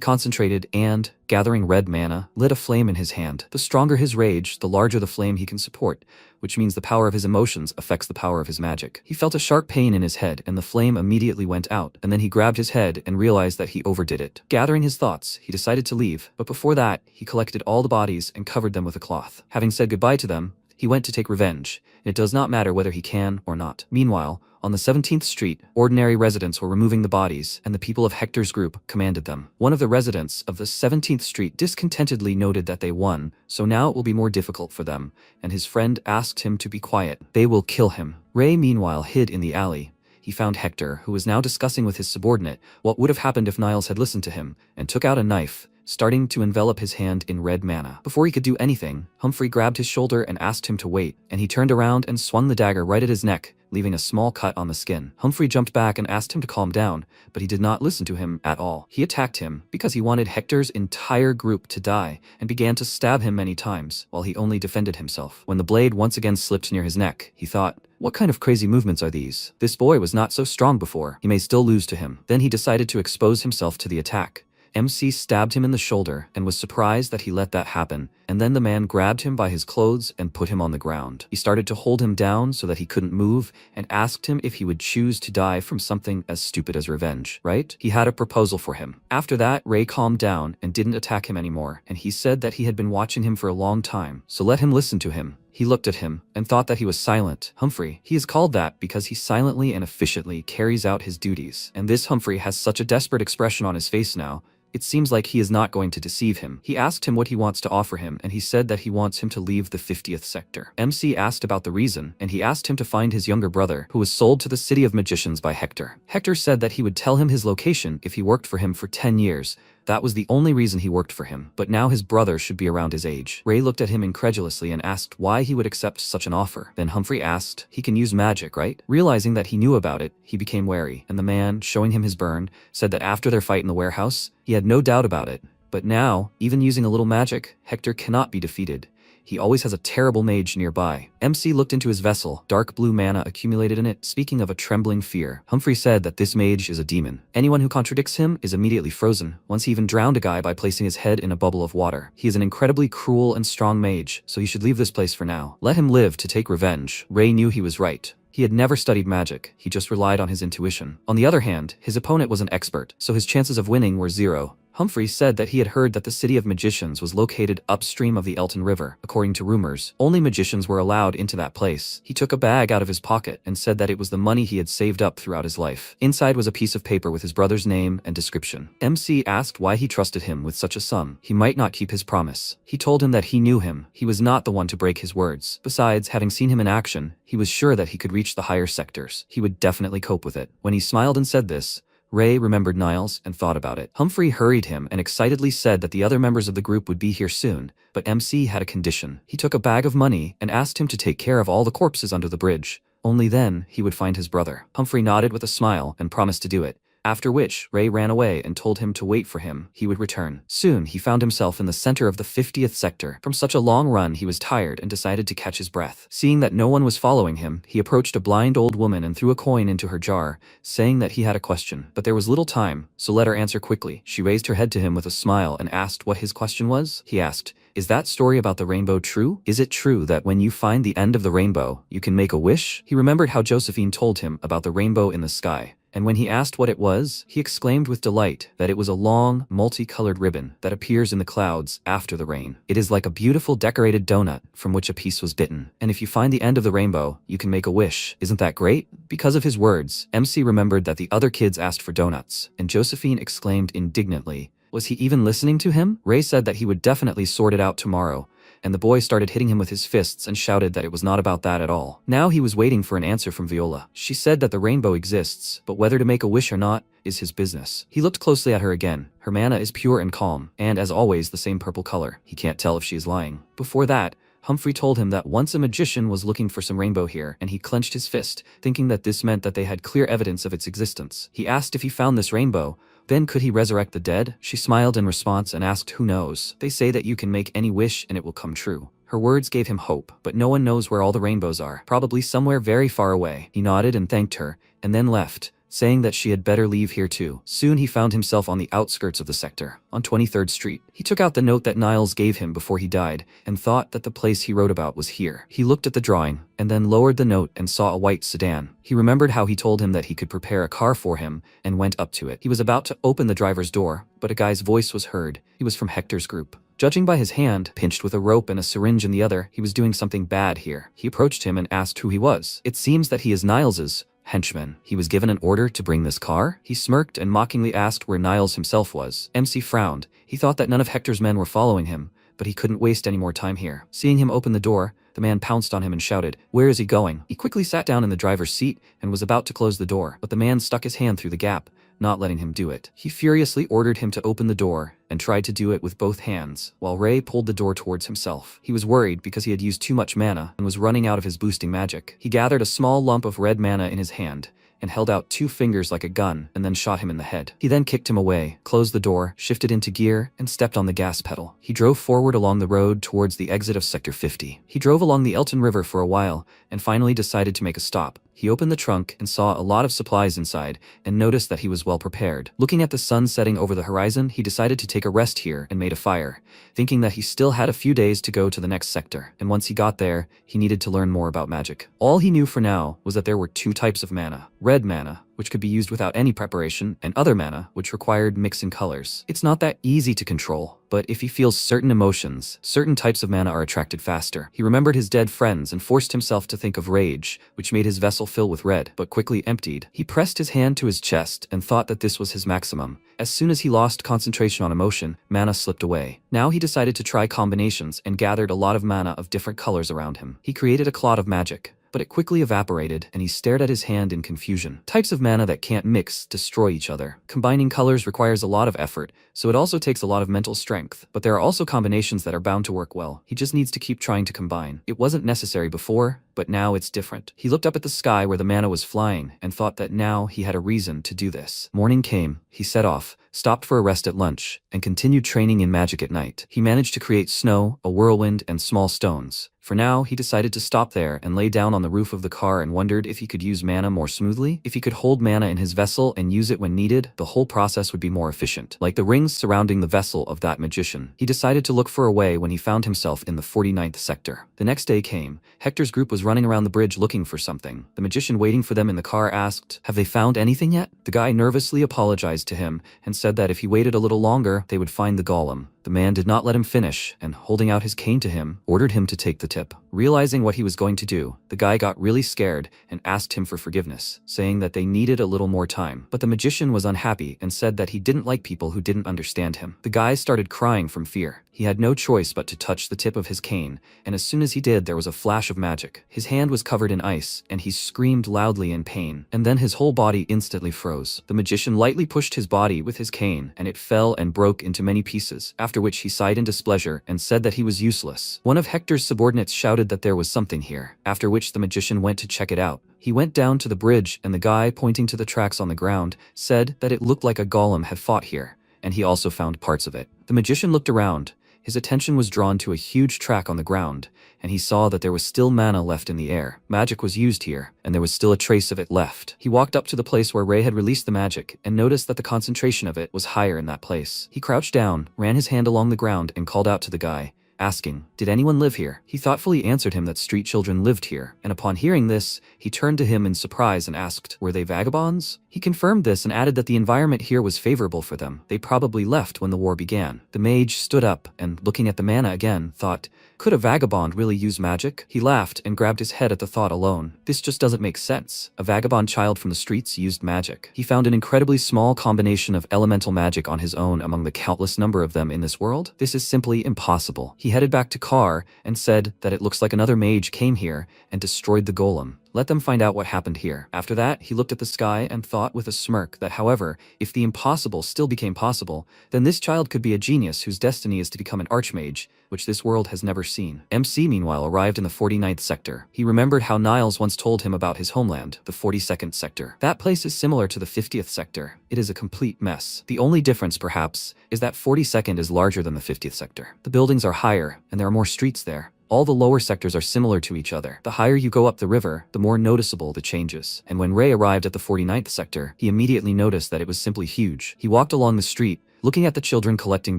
concentrated and, gathering red mana, lit a flame in his hand. The stronger his rage, the larger the flame he can support, which means the power of his emotions affects the power of his magic. He felt a sharp pain in his head and the flame immediately went out, and then he grabbed his head and realized that he overdid it. Gathering his thoughts, he decided to leave, but before that, he collected all the bodies and covered them with a cloth. Having said goodbye to them, he went to take revenge, and it does not matter whether he can or not. Meanwhile, on the 17th Street, ordinary residents were removing the bodies, and the people of Hector's group commanded them. One of the residents of the 17th Street discontentedly noted that they won, so now it will be more difficult for them, and his friend asked him to be quiet. They will kill him. Ray meanwhile hid in the alley. He found Hector, who was now discussing with his subordinate what would have happened if Niles had listened to him, and took out a knife, starting to envelop his hand in red mana. Before he could do anything, Humphrey grabbed his shoulder and asked him to wait, and he turned around and swung the dagger right at his neck, leaving a small cut on the skin. Humphrey jumped back and asked him to calm down, but he did not listen to him at all. He attacked him because he wanted Hector's entire group to die, and began to stab him many times, while he only defended himself. When the blade once again slipped near his neck, he thought, what kind of crazy movements are these? This boy was not so strong before. He may still lose to him. Then he decided to expose himself to the attack. MC stabbed him in the shoulder and was surprised that he let that happen, and then the man grabbed him by his clothes and put him on the ground. He started to hold him down so that he couldn't move and asked him if he would choose to die from something as stupid as revenge, right? He had a proposal for him. After that, Ray calmed down and didn't attack him anymore, and he said that he had been watching him for a long time, so let him listen to him. He looked at him and thought that he was silent. Humphrey. He is called that because he silently and efficiently carries out his duties. And this Humphrey has such a desperate expression on his face now. It seems like he is not going to deceive him. He asked him what he wants to offer him, and he said that he wants him to leave the 50th sector. MC asked about the reason, and he asked him to find his younger brother, who was sold to the City of Magicians by Hector. Hector said that he would tell him his location if he worked for him for 10 years. That was the only reason he worked for him, but now his brother should be around his age. Ray looked at him incredulously and asked why he would accept such an offer. Then Humphrey asked, he can use magic, right? Realizing that he knew about it, he became wary, and the man, showing him his burn, said that after their fight in the warehouse, he had no doubt about it. But now, even using a little magic, Hector cannot be defeated. He always has a terrible mage nearby. MC looked into his vessel. Dark blue mana accumulated in it, speaking of a trembling fear. Humphrey said that this mage is a demon. Anyone who contradicts him is immediately frozen. Once he even drowned a guy by placing his head in a bubble of water. He is an incredibly cruel and strong mage, so he should leave this place for now. Let him live to take revenge. Ray knew he was right. He had never studied magic, he just relied on his intuition. On the other hand, his opponent was an expert, so his chances of winning were 0. Humphrey said that he had heard that the City of Magicians was located upstream of the Elton River. According to rumors, only magicians were allowed into that place. He took a bag out of his pocket and said that it was the money he had saved up throughout his life. Inside was a piece of paper with his brother's name and description. MC asked why he trusted him with such a sum. He might not keep his promise. He told him that he knew him. He was not the one to break his words. Besides, having seen him in action, he was sure that he could reach the higher sectors. He would definitely cope with it. When he smiled and said this, Ray remembered Niles and thought about it. Humphrey hurried him and excitedly said that the other members of the group would be here soon, but MC had a condition. He took a bag of money and asked him to take care of all the corpses under the bridge. Only then he would find his brother. Humphrey nodded with a smile and promised to do it. after which Ray ran away and told him to wait for him. He would return. Soon, he found himself in the center of the 50th sector. From such a long run, he was tired and decided to catch his breath. Seeing that no one was following him, he approached a blind old woman and threw a coin into her jar, saying that he had a question. But there was little time, so let her answer quickly. She raised her head to him with a smile and asked what his question was. He asked, "Is that story about the rainbow true? Is it true that when you find the end of the rainbow, you can make a wish?" He remembered how Josephine told him about the rainbow in the sky, and when he asked what it was, he exclaimed with delight that it was a long, multicolored ribbon that appears in the clouds after the rain. "It is like a beautiful decorated donut from which a piece was bitten, and if you find the end of the rainbow, you can make a wish. Isn't that great?" Because of his words, MC remembered that the other kids asked for donuts, and Josephine exclaimed indignantly, "Was he even listening to him?" Ray said that he would definitely sort it out tomorrow, and the boy started hitting him with his fists and shouted that it was not about that at all. Now he was waiting for an answer from Viola. She said that the rainbow exists, but whether to make a wish or not is his business. He looked closely at her again. Her mana is pure and calm, and as always the same purple color. He can't tell if she is lying. Before that, Humphrey told him that once a magician was looking for some rainbow here, and he clenched his fist, thinking that this meant that they had clear evidence of its existence. He asked if he found this rainbow, then could he resurrect the dead? She smiled in response and asked, "Who knows? They say that you can make any wish and it will come true." Her words gave him hope, but no one knows where all the rainbows are, probably somewhere very far away. He nodded and thanked her, and then left, saying that she had better leave here too. Soon he found himself on the outskirts of the sector, on 23rd Street. He took out the note that Niles gave him before he died, and thought that the place he wrote about was here. He looked at the drawing, and then lowered the note and saw a white sedan. He remembered how he told him that he could prepare a car for him, and went up to it. He was about to open the driver's door, but a guy's voice was heard. He was from Hector's group. Judging by his hand, pinched with a rope and a syringe in the other, he was doing something bad here. He approached him and asked who he was. It seems that he is Niles's henchman. He was given an order to bring this car? He smirked and mockingly asked where Niles himself was. MC frowned. He thought that none of Hector's men were following him, but he couldn't waste any more time here. Seeing him open the door, the man pounced on him and shouted, "Where is he going?" He quickly sat down in the driver's seat and was about to close the door, but the man stuck his hand through the gap, not letting him do it. He furiously ordered him to open the door and tried to do it with both hands, while Ray pulled the door towards himself. He was worried because he had used too much mana and was running out of his boosting magic. He gathered a small lump of red mana in his hand and held out 2 fingers like a gun and then shot him in the head. He then kicked him away, closed the door, shifted into gear, and stepped on the gas pedal. He drove forward along the road towards the exit of Sector 50. He drove along the Elton River for a while and finally decided to make a stop. He opened the trunk and saw a lot of supplies inside and noticed that he was well prepared. Looking at the sun setting over the horizon, he decided to take a rest here and made a fire, thinking that he still had a few days to go to the next sector, and once he got there, he needed to learn more about magic. All he knew for now was that there were 2 types of mana: red mana, which could be used without any preparation, and other mana, which required mixing colors. It's not that easy to control, but if he feels certain emotions, certain types of mana are attracted faster. He remembered his dead friends and forced himself to think of rage, which made his vessel fill with red, but quickly emptied. He pressed his hand to his chest and thought that this was his maximum. As soon as he lost concentration on emotion, mana slipped away. Now he decided to try combinations and gathered a lot of mana of different colors around him. He created a cloud of magic, but it quickly evaporated and he stared at his hand in confusion. Types of mana that can't mix destroy each other. Combining colors requires a lot of effort, so it also takes a lot of mental strength, but there are also combinations that are bound to work well. He just needs to keep trying to combine. It wasn't necessary before, but now it's different. He looked up at the sky where the mana was flying and thought that now he had a reason to do this. Morning came, he set off, stopped for a rest at lunch, and continued training in magic at night. He managed to create snow, a whirlwind, and small stones. For now, he decided to stop there and lay down on the roof of the car and wondered if he could use mana more smoothly. If he could hold mana in his vessel and use it when needed, the whole process would be more efficient, like the rings surrounding the vessel of that magician. He decided to look for a way when he found himself in the 49th sector. The next day came. Hector's group was running around the bridge looking for something. The magician waiting for them in the car asked, "Have they found anything yet?" The guy nervously apologized to him and said that if he waited a little longer, they would find the golem. The man did not let him finish, and holding out his cane to him, ordered him to take the tip. Realizing what he was going to do, the guy got really scared and asked him for forgiveness, saying that they needed a little more time. But the magician was unhappy and said that he didn't like people who didn't understand him. The guy started crying from fear. He had no choice but to touch the tip of his cane, and as soon as he did, there was a flash of magic. His hand was covered in ice, and he screamed loudly in pain, and then his whole body instantly froze. The magician lightly pushed his body with his cane, and it fell and broke into many pieces. After after which he sighed in displeasure and said that he was useless. One of Hector's subordinates shouted that there was something here, after which the magician went to check it out. He went down to the bridge, and the guy, pointing to the tracks on the ground, said that it looked like a golem had fought here, and he also found parts of it. The magician looked around. His attention was drawn to a huge track on the ground, and he saw that there was still mana left in the air. Magic was used here, and there was still a trace of it left. He walked up to the place where Ray had released the magic, and noticed that the concentration of it was higher in that place. He crouched down, ran his hand along the ground, and called out to the guy, asking, "Did anyone live here?" He thoughtfully answered him that street children lived here, and upon hearing this, he turned to him in surprise and asked, "Were they vagabonds?" He confirmed this and added that the environment here was favorable for them. They probably left when the war began. The mage stood up and, looking at the mana again, thought, "Could a vagabond really use magic?" He laughed and grabbed his head at the thought alone. This just doesn't make sense. A vagabond child from the streets used magic. He found an incredibly small combination of elemental magic on his own among the countless number of them in this world. This is simply impossible. He headed back to Car and said that it looks like another mage came here and destroyed the golem. Let them find out what happened here. After that, he looked at the sky and thought with a smirk that, however, if the impossible still became possible, then this child could be a genius whose destiny is to become an archmage, which this world has never seen. MC, meanwhile, arrived in the 49th sector. He remembered how Niles once told him about his homeland, the 42nd sector. That place is similar to the 50th sector. It is a complete mess. The only difference, perhaps, is that 42nd is larger than the 50th sector. The buildings are higher, and there are more streets there. All the lower sectors are similar to each other. The higher you go up the river, the more noticeable the changes. And when Ray arrived at the 49th sector, he immediately noticed that it was simply huge. He walked along the street, looking at the children collecting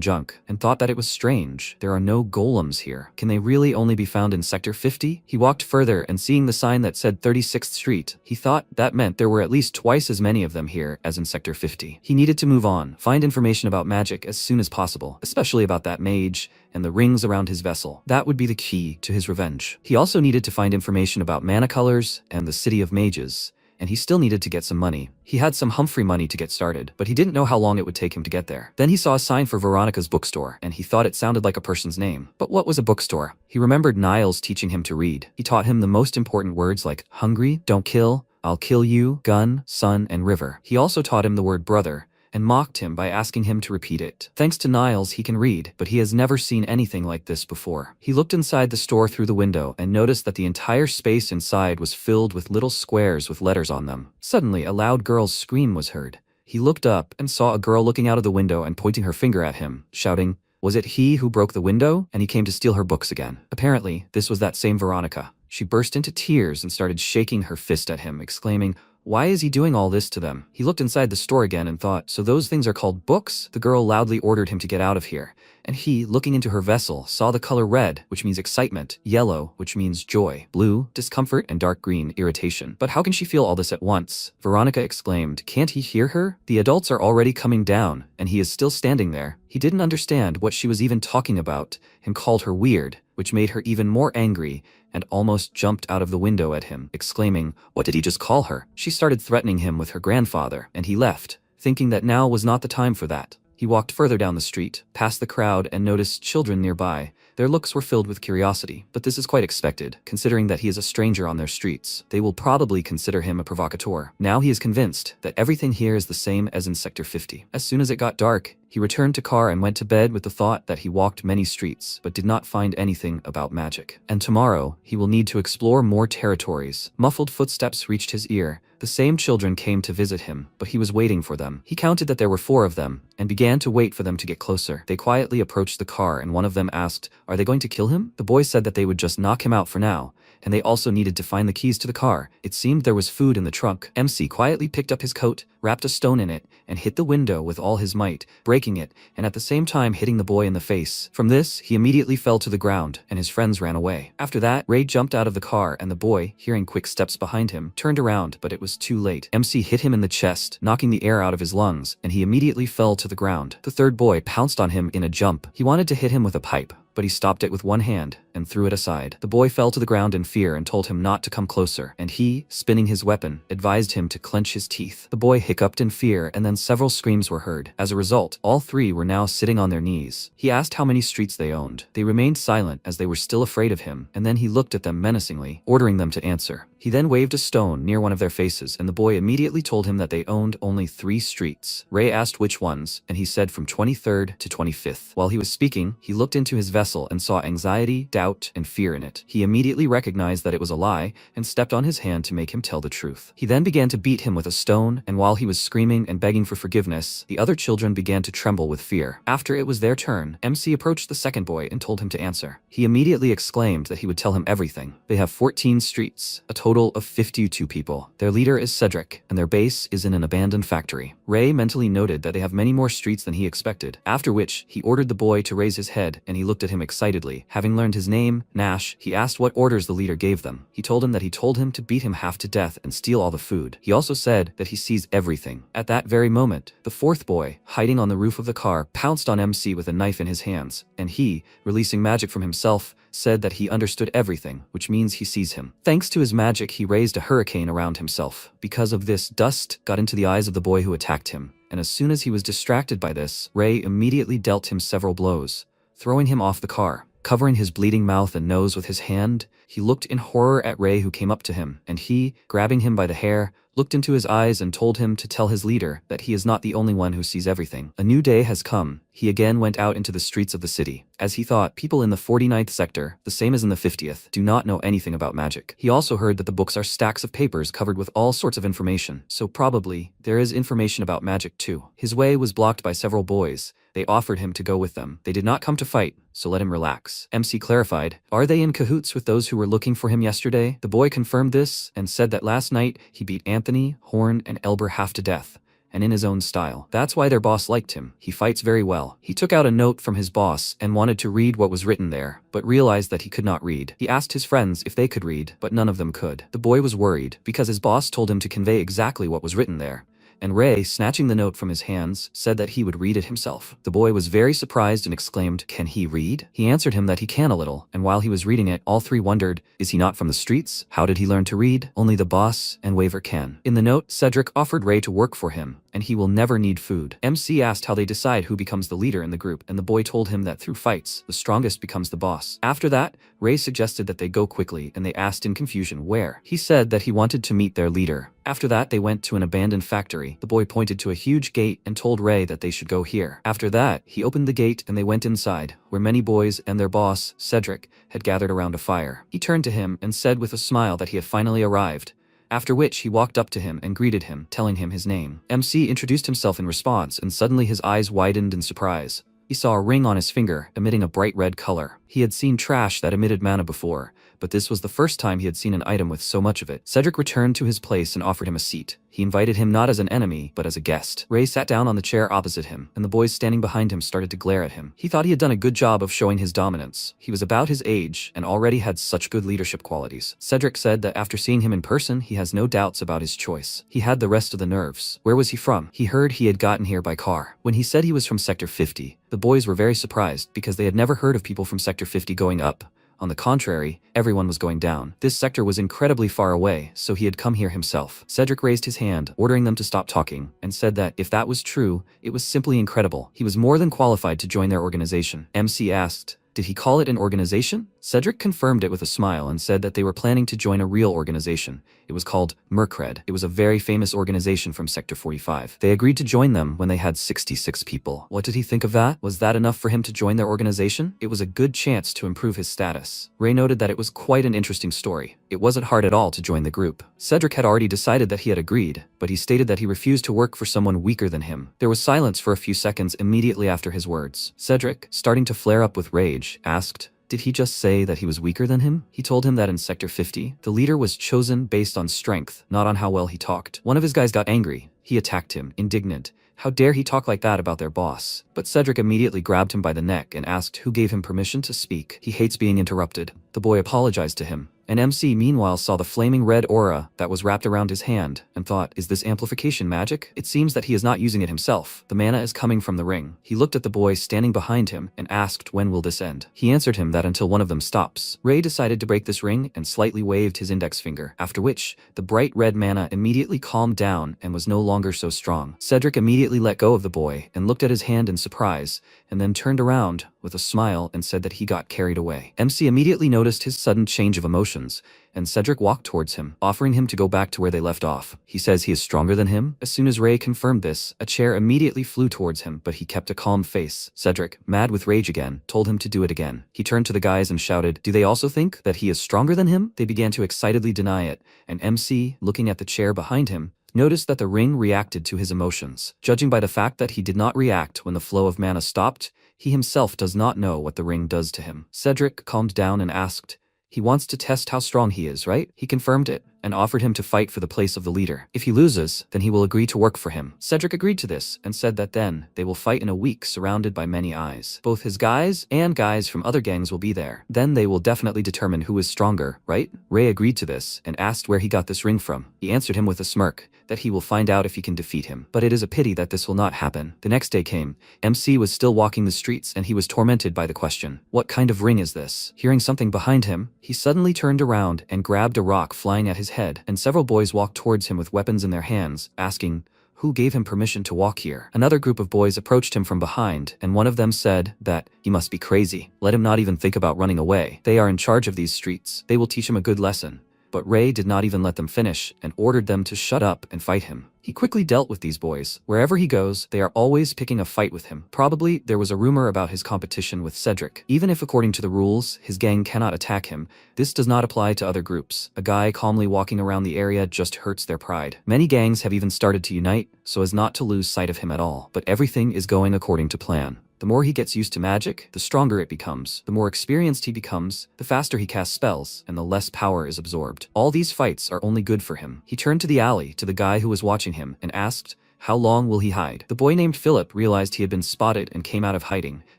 junk, and thought that it was strange. There are no golems here. Can they really only be found in Sector 50? He walked further, and seeing the sign that said 36th Street, he thought that meant there were at least twice as many of them here as in Sector 50. He needed to move on, find information about magic as soon as possible, especially about that mage and the rings around his vessel. That would be the key to his revenge. He also needed to find information about mana colors and the city of mages, and he still needed to get some money. He had some Humphrey money to get started, but he didn't know how long it would take him to get there. Then he saw a sign for Veronica's bookstore, and he thought it sounded like a person's name. But what was a bookstore? He remembered Niles teaching him to read. He taught him the most important words like hungry, don't kill, I'll kill you, gun, sun, and river. He also taught him the word brother, and mocked him by asking him to repeat it. Thanks to Niles, he can read, but he has never seen anything like this before. He looked inside the store through the window and noticed that the entire space inside was filled with little squares with letters on them. Suddenly, a loud girl's scream was heard. He looked up and saw a girl looking out of the window and pointing her finger at him, shouting, "Was it he who broke the window?" And he came to steal her books again. Apparently, this was that same Veronica. She burst into tears and started shaking her fist at him, exclaiming, "Why is he doing all this to them?" He looked inside the store again and thought, so those things are called books? The girl loudly ordered him to get out of here, and he, looking into her vessel, saw the color red, which means excitement, yellow, which means joy, blue, discomfort, and dark green, irritation. But how can she feel all this at once? Veronica exclaimed, "Can't he hear her? The adults are already coming down, and he is still standing there." He didn't understand what she was even talking about, and called her weird, which made her even more angry, and almost jumped out of the window at him, exclaiming, "What did he just call her?" She started threatening him with her grandfather, and he left, thinking that now was not the time for that. He walked further down the street, past the crowd, and noticed children nearby. Their looks were filled with curiosity, but this is quite expected, considering that he is a stranger on their streets. They will probably consider him a provocateur. Now he is convinced that everything here is the same as in Sector 50. As soon as it got dark, he returned to Car and went to bed with the thought that he walked many streets, but did not find anything about magic. And tomorrow, he will need to explore more territories. Muffled footsteps reached his ear. The same children came to visit him, but he was waiting for them. He counted that there were 4 of them, and began to wait for them to get closer. They quietly approached the car, and one of them asked, "Are they going to kill him?" The boys said that they would just knock him out for now, and they also needed to find the keys to the car. It seemed there was food in the trunk. MC quietly picked up his coat, wrapped a stone in it, and hit the window with all his might, breaking it, and at the same time hitting the boy in the face. From this, he immediately fell to the ground, and his friends ran away. After that, Ray jumped out of the car, and the boy, hearing quick steps behind him, turned around, but it was too late. MC hit him in the chest, knocking the air out of his lungs, and he immediately fell to the ground. The third boy pounced on him in a jump. He wanted to hit him with a pipe, but he stopped it with one hand and threw it aside. The boy fell to the ground in fear and told him not to come closer, and he, spinning his weapon, advised him to clench his teeth. The boy hiccuped in fear, and then several screams were heard. As a result, all three were now sitting on their knees. He asked how many streets they owned. They remained silent as they were still afraid of him, and then he looked at them menacingly, ordering them to answer. He then waved a stone near one of their faces, and the boy immediately told him that they owned only 3 streets. Ray asked which ones, and he said from 23rd to 25th. While he was speaking, he looked into his vessel and saw anxiety, doubt, and fear in it. He immediately recognized that it was a lie and stepped on his hand to make him tell the truth. He then began to beat him with a stone, and while he was screaming and begging for forgiveness, the other children began to tremble with fear. After it was their turn, MC approached the second boy and told him to answer. He immediately exclaimed that he would tell him everything. They have 14 streets, a total of 52 people. Their leader is Cedric, and their base is in an abandoned factory. Ray mentally noted that they have many more streets than he expected, after which he ordered the boy to raise his head, and he looked at him excitedly. Having learned his name, Nash, he asked what orders the leader gave them. He told him that he told him to beat him half to death and steal all the food. He also said that he sees everything. At that very moment, the fourth boy, hiding on the roof of the car, pounced on MC with a knife in his hands, and he, releasing magic from himself, said that he understood everything, which means he sees him. Thanks to his magic, he raised a hurricane around himself. Because of this, dust got into the eyes of the boy who attacked him, and as soon as he was distracted by this, Ray immediately dealt him several blows, throwing him off the car. Covering his bleeding mouth and nose with his hand, he looked in horror at Ray, who came up to him, and he, grabbing him by the hair, looked into his eyes and told him to tell his leader that he is not the only one who sees everything. A new day has come. He again went out into the streets of the city. As he thought, people in the 49th sector, the same as in the 50th, do not know anything about magic. He also heard that the books are stacks of papers covered with all sorts of information, so probably there is information about magic too. His way was blocked by several boys. They offered him to go with them. They did not come to fight, so let him relax. MC clarified, "Are they in cahoots with those who were looking for him yesterday?" The boy confirmed this and said that last night he beat Anthony, Horn, and Elber half to death, and in his own style. That's why their boss liked him. He fights very well. He took out a note from his boss and wanted to read what was written there, but realized that he could not read. He asked his friends if they could read, but none of them could. The boy was worried because his boss told him to convey exactly what was written there, and Ray, snatching the note from his hands, said that he would read it himself. The boy was very surprised and exclaimed, "Can he read?" He answered him that he can a little, and while he was reading it, all three wondered, is he not from the streets? How did he learn to read? Only the boss and Waver can. In the note, Cedric offered Ray to work for him, and he will never need food. MC asked how they decide who becomes the leader in the group, and the boy told him that through fights, the strongest becomes the boss. After that, Ray suggested that they go quickly, and they asked in confusion where. He said that he wanted to meet their leader. After that, they went to an abandoned factory. The boy pointed to a huge gate and told Ray that they should go here. After that, he opened the gate and they went inside, where many boys and their boss, Cedric, had gathered around a fire. He turned to him and said with a smile that he had finally arrived, after which he walked up to him and greeted him, telling him his name. MC introduced himself in response, and suddenly his eyes widened in surprise. He saw a ring on his finger, emitting a bright red color. He had seen trash that emitted mana before, but this was the first time he had seen an item with so much of it. Cedric returned to his place and offered him a seat. He invited him not as an enemy, but as a guest. Ray sat down on the chair opposite him, and the boys standing behind him started to glare at him. He thought he had done a good job of showing his dominance. He was about his age, and already had such good leadership qualities. Cedric said that after seeing him in person, he has no doubts about his choice. He had the rest of the nerves. Where was he from? He heard he had gotten here by car. When he said he was from Sector 50, the boys were very surprised, because they had never heard of people from Sector 50 going up. On the contrary, everyone was going down. This sector was incredibly far away, so he had come here himself. Cedric raised his hand, ordering them to stop talking, and said that if that was true, it was simply incredible. He was more than qualified to join their organization. MC asked, did he call it an organization? Cedric confirmed it with a smile and said that they were planning to join a real organization. It was called Mercred. It was a very famous organization from Sector 45. They agreed to join them when they had 66 people. What did he think of that? Was that enough for him to join their organization? It was a good chance to improve his status. Ray noted that it was quite an interesting story. It wasn't hard at all to join the group. Cedric had already decided that he had agreed, but he stated that he refused to work for someone weaker than him. There was silence for a few seconds immediately after his words. Cedric, starting to flare up with rage, asked, did he just say that he was weaker than him? He told him that in Sector 50, the leader was chosen based on strength, not on how well he talked. One of his guys got angry. He attacked him, indignant. How dare he talk like that about their boss? But Cedric immediately grabbed him by the neck and asked who gave him permission to speak. He hates being interrupted. The boy apologized to him, And MC meanwhile saw the flaming red aura that was wrapped around his hand and thought, is this amplification magic? It seems that he is not using it himself. The mana is coming from the ring. He looked at the boy standing behind him and asked, when will this end? He answered him that until one of them stops. Ray decided to break this ring and slightly waved his index finger, after which the bright red mana immediately calmed down and was no longer so strong. Cedric immediately let go of the boy and looked at his hand in surprise, and then turned around with a smile and said that he got carried away. MC immediately noticed his sudden change of emotions, and Cedric walked towards him, offering him to go back to where they left off. He says he is stronger than him. As soon as Ray confirmed this, a chair immediately flew towards him, but he kept a calm face. Cedric, mad with rage again, told him to do it again. He turned to the guys and shouted, do they also think that he is stronger than him? They began to excitedly deny it, and MC, looking at the chair behind him, noticed that the ring reacted to his emotions. Judging by the fact that he did not react when the flow of mana stopped, he himself does not know what the ring does to him. Cedric calmed down and asked, he wants to test how strong he is, right? He confirmed it and offered him to fight for the place of the leader. If he loses, then he will agree to work for him. Cedric agreed to this and said that then they will fight in a week surrounded by many eyes. Both his guys and guys from other gangs will be there. Then they will definitely determine who is stronger, right? Ray agreed to this and asked where he got this ring from. He answered him with a smirk that he will find out if he can defeat him. But it is a pity that this will not happen. The next day came. MC was still walking the streets and he was tormented by the question, what kind of ring is this? Hearing something behind him, he suddenly turned around and grabbed a rock flying at his head, and several boys walked towards him with weapons in their hands, asking, who gave him permission to walk here? Another group of boys approached him from behind, and one of them said that he must be crazy. Let him not even think about running away. They are in charge of these streets. They will teach him a good lesson. But Ray did not even let them finish and ordered them to shut up and fight him. He quickly dealt with these boys. Wherever he goes, they are always picking a fight with him. Probably there was a rumor about his competition with Cedric. Even if according to the rules, his gang cannot attack him, this does not apply to other groups. A guy calmly walking around the area just hurts their pride. Many gangs have even started to unite so as not to lose sight of him at all. But everything is going according to plan. The more he gets used to magic, the stronger it becomes. The more experienced he becomes, the faster he casts spells, and the less power is absorbed. All these fights are only good for him. He turned to the alley to the guy who was watching him and asked, how long will he hide? The boy named Philip realized he had been spotted and came out of hiding,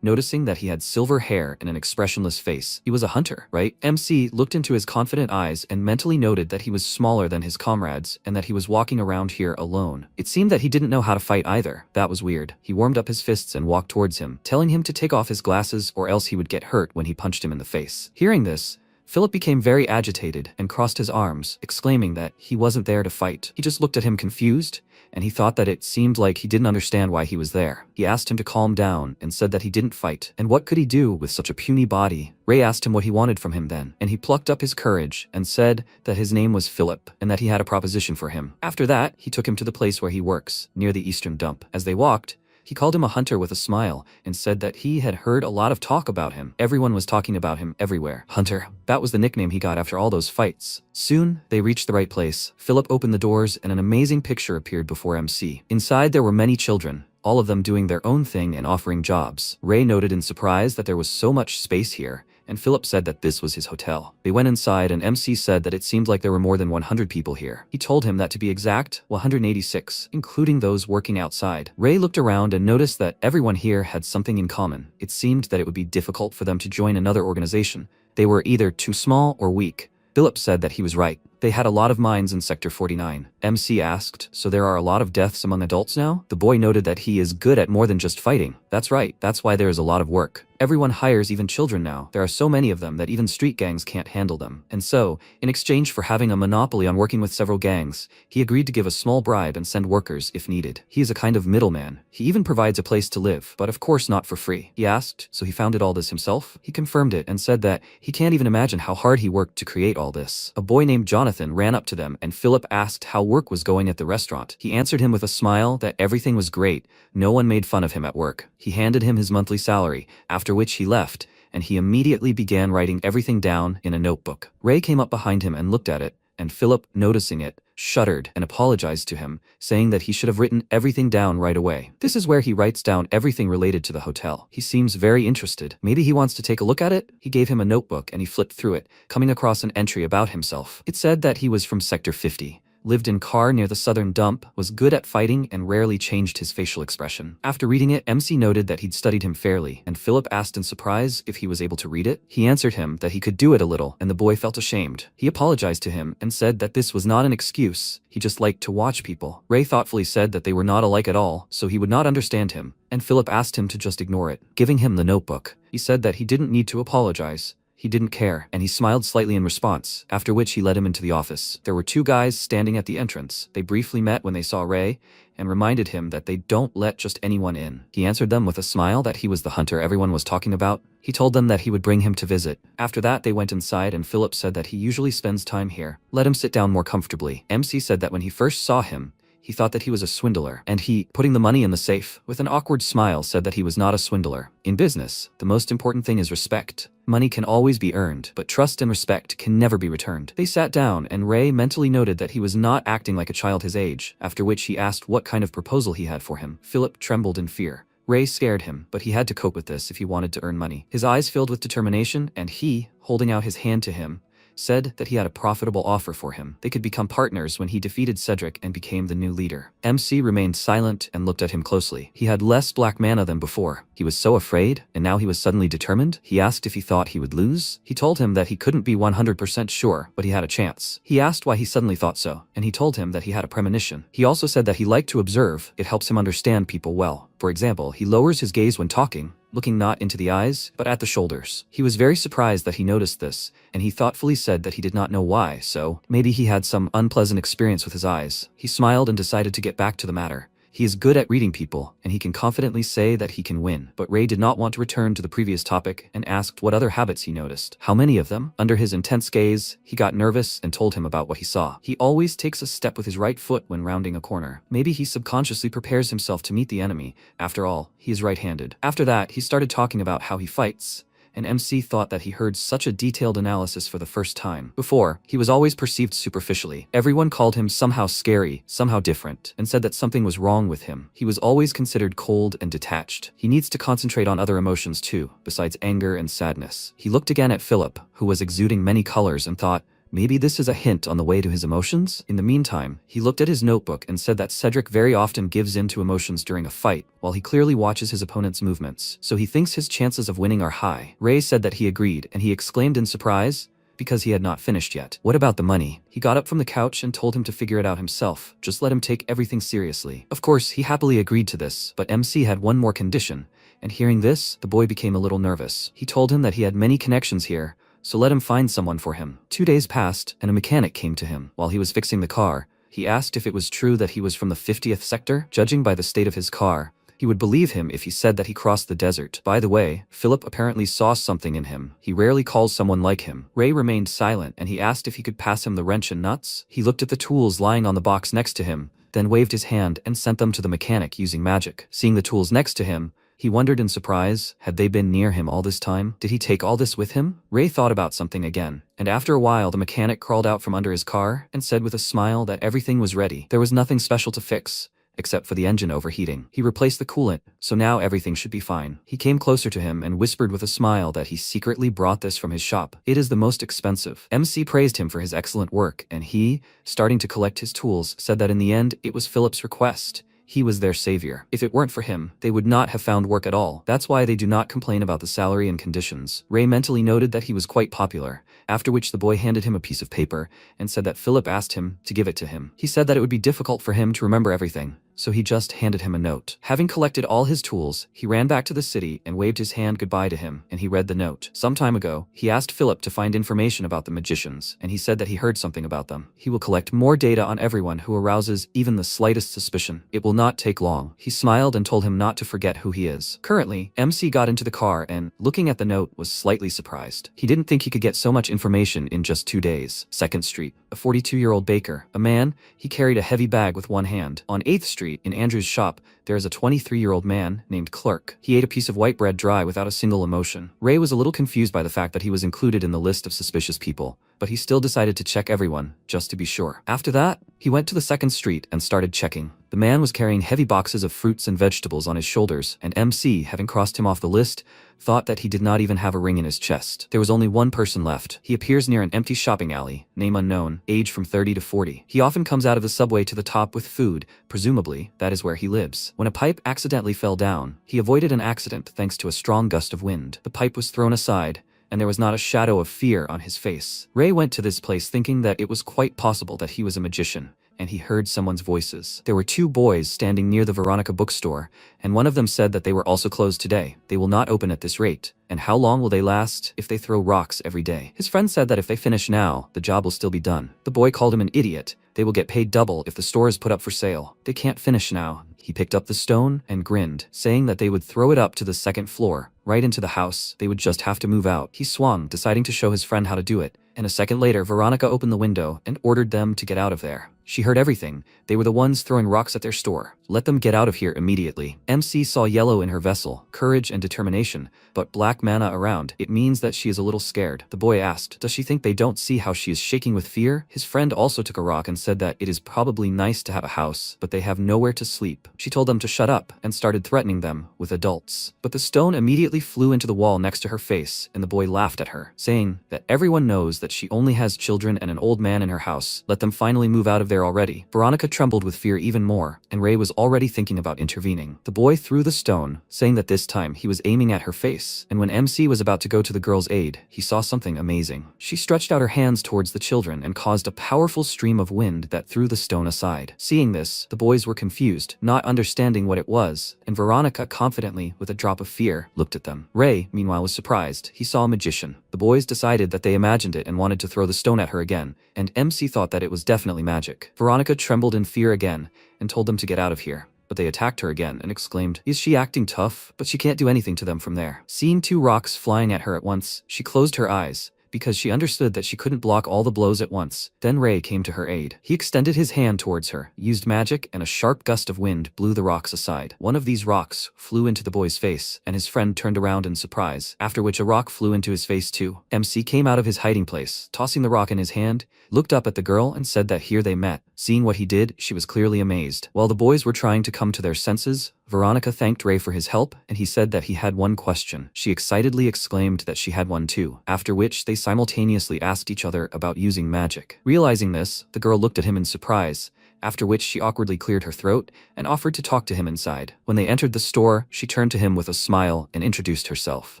noticing that he had silver hair and an expressionless face. He was a hunter, right? MC looked into his confident eyes and mentally noted that he was smaller than his comrades and that he was walking around here alone. It seemed that he didn't know how to fight either. That was weird. He warmed up his fists and walked towards him, telling him to take off his glasses or else he would get hurt when he punched him in the face. Hearing this, Philip became very agitated and crossed his arms, exclaiming that he wasn't there to fight. He just looked at him confused, and he thought that it seemed like he didn't understand why he was there. He asked him to calm down and said that he didn't fight. And what could he do with such a puny body? Ray asked him what he wanted from him then, and he plucked up his courage and said that his name was Philip and that he had a proposition for him. After that, he took him to the place where he works, near the eastern dump. As they walked, he called him a hunter with a smile and said that he had heard a lot of talk about him. Everyone was talking about him everywhere. Hunter. That was the nickname he got after all those fights. Soon, they reached the right place. Philip opened the doors and an amazing picture appeared before MC. Inside there were many children, all of them doing their own thing and offering jobs. Ray noted in surprise that there was so much space here, and Philip said that this was his hotel. They went inside and MC said that it seemed like there were more than 100 people here. He told him that to be exact, 186, including those working outside. Ray looked around and noticed that everyone here had something in common. It seemed that it would be difficult for them to join another organization. They were either too small or weak. Philip said that he was right. They had a lot of mines in Sector 49. MC asked, so there are a lot of deaths among adults now? The boy noted that he is good at more than just fighting. That's right, that's why there is a lot of work. Everyone hires even children now. There are so many of them that even street gangs can't handle them. And so, in exchange for having a monopoly on working with several gangs, he agreed to give a small bribe and send workers if needed. He is a kind of middleman. He even provides a place to live, but of course not for free. He asked, so he founded all this himself? He confirmed it and said that he can't even imagine how hard he worked to create all this. A boy named Jonathan ran up to them and Philip asked how work was going at the restaurant. He answered him with a smile that everything was great. No one made fun of him at work. He handed him his monthly salary, after which he left, and he immediately began writing everything down in a notebook. Ray came up behind him and looked at it, and Philip, noticing it, shuddered and apologized to him, saying that he should have written everything down right away. This is where he writes down everything related to the hotel. He seems very interested. Maybe he wants to take a look at it? He gave him a notebook and he flipped through it, coming across an entry about himself. It said that he was from Sector 50. lived in car near the southern dump, was good at fighting and rarely changed his facial expression. After reading it, MC noted that he'd studied him fairly, and Philip asked in surprise if he was able to read it. He answered him that he could do it a little, and the boy felt ashamed. He apologized to him and said that this was not an excuse, he just liked to watch people. Ray thoughtfully said that they were not alike at all, so he would not understand him, and Philip asked him to just ignore it, giving him the notebook. He said that he didn't need to apologize. He didn't care, and he smiled slightly in response, after which he led him into the office. There were two guys standing at the entrance. They briefly met when they saw Ray, and reminded him that they don't let just anyone in. He answered them with a smile that he was the hunter everyone was talking about. He told them that he would bring him to visit. After that, they went inside, and Philip said that he usually spends time here. Let him sit down more comfortably. MC said that when he first saw him, he thought that he was a swindler, and he, putting the money in the safe, with an awkward smile said that he was not a swindler. In business, the most important thing is respect. Money can always be earned, but trust and respect can never be returned. They sat down, and Ray mentally noted that he was not acting like a child his age, after which he asked what kind of proposal he had for him. Philip trembled in fear. Ray scared him, but he had to cope with this if he wanted to earn money. His eyes filled with determination, and he, holding out his hand to him, said that he had a profitable offer for him. They could become partners when he defeated Cedric and became the new leader. MC remained silent and looked at him closely. He had less black mana than before. He was so afraid, and now he was suddenly determined. He asked if he thought he would lose. He told him that he couldn't be 100% sure, but he had a chance. He asked why he suddenly thought so, and he told him that he had a premonition. He also said that he liked to observe. It helps him understand people well. For example, he lowers his gaze when talking, looking not into the eyes, but at the shoulders. He was very surprised that he noticed this, and he thoughtfully said that he did not know why, so maybe he had some unpleasant experience with his eyes. He smiled and decided to get back to the matter. He is good at reading people, and he can confidently say that he can win. But Ray did not want to return to the previous topic and asked what other habits he noticed. How many of them? Under his intense gaze, he got nervous and told him about what he saw. He always takes a step with his right foot when rounding a corner. Maybe he subconsciously prepares himself to meet the enemy. After all, he is right-handed. After that, he started talking about how he fights, and MC thought that he heard such a detailed analysis for the first time. Before, he was always perceived superficially. Everyone called him somehow scary, somehow different, and said that something was wrong with him. He was always considered cold and detached. He needs to concentrate on other emotions too, besides anger and sadness. He looked again at Philip, who was exuding many colors, and thought, maybe this is a hint on the way to his emotions? In the meantime, he looked at his notebook and said that Cedric very often gives in to emotions during a fight, while he clearly watches his opponent's movements, so he thinks his chances of winning are high. Ray said that he agreed, and he exclaimed in surprise, because he had not finished yet. What about the money? He got up from the couch and told him to figure it out himself. Just let him take everything seriously. Of course, he happily agreed to this, but MC had one more condition, and hearing this, the boy became a little nervous. He told him that he had many connections here, so let him find someone for him. 2 days passed, and a mechanic came to him. While he was fixing the car, he asked if it was true that he was from the 50th sector. Judging by the state of his car, he would believe him if he said that he crossed the desert. By the way, Philip apparently saw something in him. He rarely calls someone like him. Ray remained silent, and he asked if he could pass him the wrench and nuts. He looked at the tools lying on the box next to him, then waved his hand and sent them to the mechanic using magic. Seeing the tools next to him, he wondered in surprise, had they been near him all this time? Did he take all this with him? Ray thought about something again, and after a while the mechanic crawled out from under his car and said with a smile that everything was ready. There was nothing special to fix, except for the engine overheating. He replaced the coolant, so now everything should be fine. He came closer to him and whispered with a smile that he secretly brought this from his shop. It is the most expensive. MC praised him for his excellent work, and he, starting to collect his tools, said that in the end it was Philip's request. He was their savior. If it weren't for him, they would not have found work at all. That's why they do not complain about the salary and conditions. Ray mentally noted that he was quite popular, after which the boy handed him a piece of paper and said that Philip asked him to give it to him. He said that it would be difficult for him to remember everything, so he just handed him a note. Having collected all his tools, he ran back to the city and waved his hand goodbye to him, and he read the note. Some time ago, he asked Philip to find information about the magicians, and he said that he heard something about them. He will collect more data on everyone who arouses even the slightest suspicion. It will not take long. He smiled and told him not to forget who he is. Currently, MC got into the car and, looking at the note, was slightly surprised. He didn't think he could get so much information in just 2 days. 2nd Street, a 42-year-old baker. A man, he carried a heavy bag with one hand. On 8th Street, in Andrew's shop, there is a 23-year-old man named Clerk. He ate a piece of white bread dry without a single emotion. Ray was a little confused by the fact that he was included in the list of suspicious people, but he still decided to check everyone, just to be sure. After that, he went to the 2nd Street and started checking. The man was carrying heavy boxes of fruits and vegetables on his shoulders, and MC, having crossed him off the list, thought that he did not even have a ring in his chest. There was only one person left. He appears near an empty shopping alley, name unknown, age from 30 to 40. He often comes out of the subway to the top with food, presumably, that is where he lives. When a pipe accidentally fell down, he avoided an accident thanks to a strong gust of wind. The pipe was thrown aside, and there was not a shadow of fear on his face. Ray went to this place thinking that it was quite possible that he was a magician, and he heard someone's voices. There were two boys standing near the Veronica bookstore, and one of them said that they were also closed today. They will not open at this rate. And how long will they last if they throw rocks every day? His friend said that if they finish now, the job will still be done. The boy called him an idiot. They will get paid double if the store is put up for sale. They can't finish now. He picked up the stone and grinned, saying that they would throw it up to the second floor, right into the house. They would just have to move out. He swung, deciding to show his friend how to do it. And a second later, Veronica opened the window and ordered them to get out of there. She heard everything. They were the ones throwing rocks at their store. Let them get out of here immediately. MC saw yellow in her vessel, courage and determination, but black mana around. It means that she is a little scared. The boy asked, does she think they don't see how she is shaking with fear? His friend also took a rock and said that it is probably nice to have a house, but they have nowhere to sleep. She told them to shut up and started threatening them with adults. But the stone immediately flew into the wall next to her face, and the boy laughed at her, saying that everyone knows that she only has children and an old man in her house. Let them finally move out of there already. Veronica trembled with fear even more, and Ray was already thinking about intervening. The boy threw the stone, saying that this time he was aiming at her face, and when MC was about to go to the girl's aid, he saw something amazing. She stretched out her hands towards the children and caused a powerful stream of wind that threw the stone aside. Seeing this, the boys were confused, not understanding what it was, and Veronica confidently, with a drop of fear, looked at them. Ray, meanwhile, was surprised. He saw a magician. The boys decided that they imagined it and wanted to throw the stone at her again, and MC thought that it was definitely magic. Veronica trembled in fear again and told them to get out of here. But they attacked her again and exclaimed, is she acting tough? But she can't do anything to them from there. Seeing two rocks flying at her at once, she closed her eyes, because she understood that she couldn't block all the blows at once. Then Ray came to her aid. He extended his hand towards her, used magic, and a sharp gust of wind blew the rocks aside. One of these rocks flew into the boy's face, and his friend turned around in surprise, after which a rock flew into his face too. MC came out of his hiding place, tossing the rock in his hand, looked up at the girl and said that here they met. Seeing what he did, she was clearly amazed. While the boys were trying to come to their senses, Veronica thanked Ray for his help, and he said that he had one question. She excitedly exclaimed that she had one too, after which they simultaneously asked each other about using magic. Realizing this, the girl looked at him in surprise, after which she awkwardly cleared her throat and offered to talk to him inside. When they entered the store, she turned to him with a smile and introduced herself.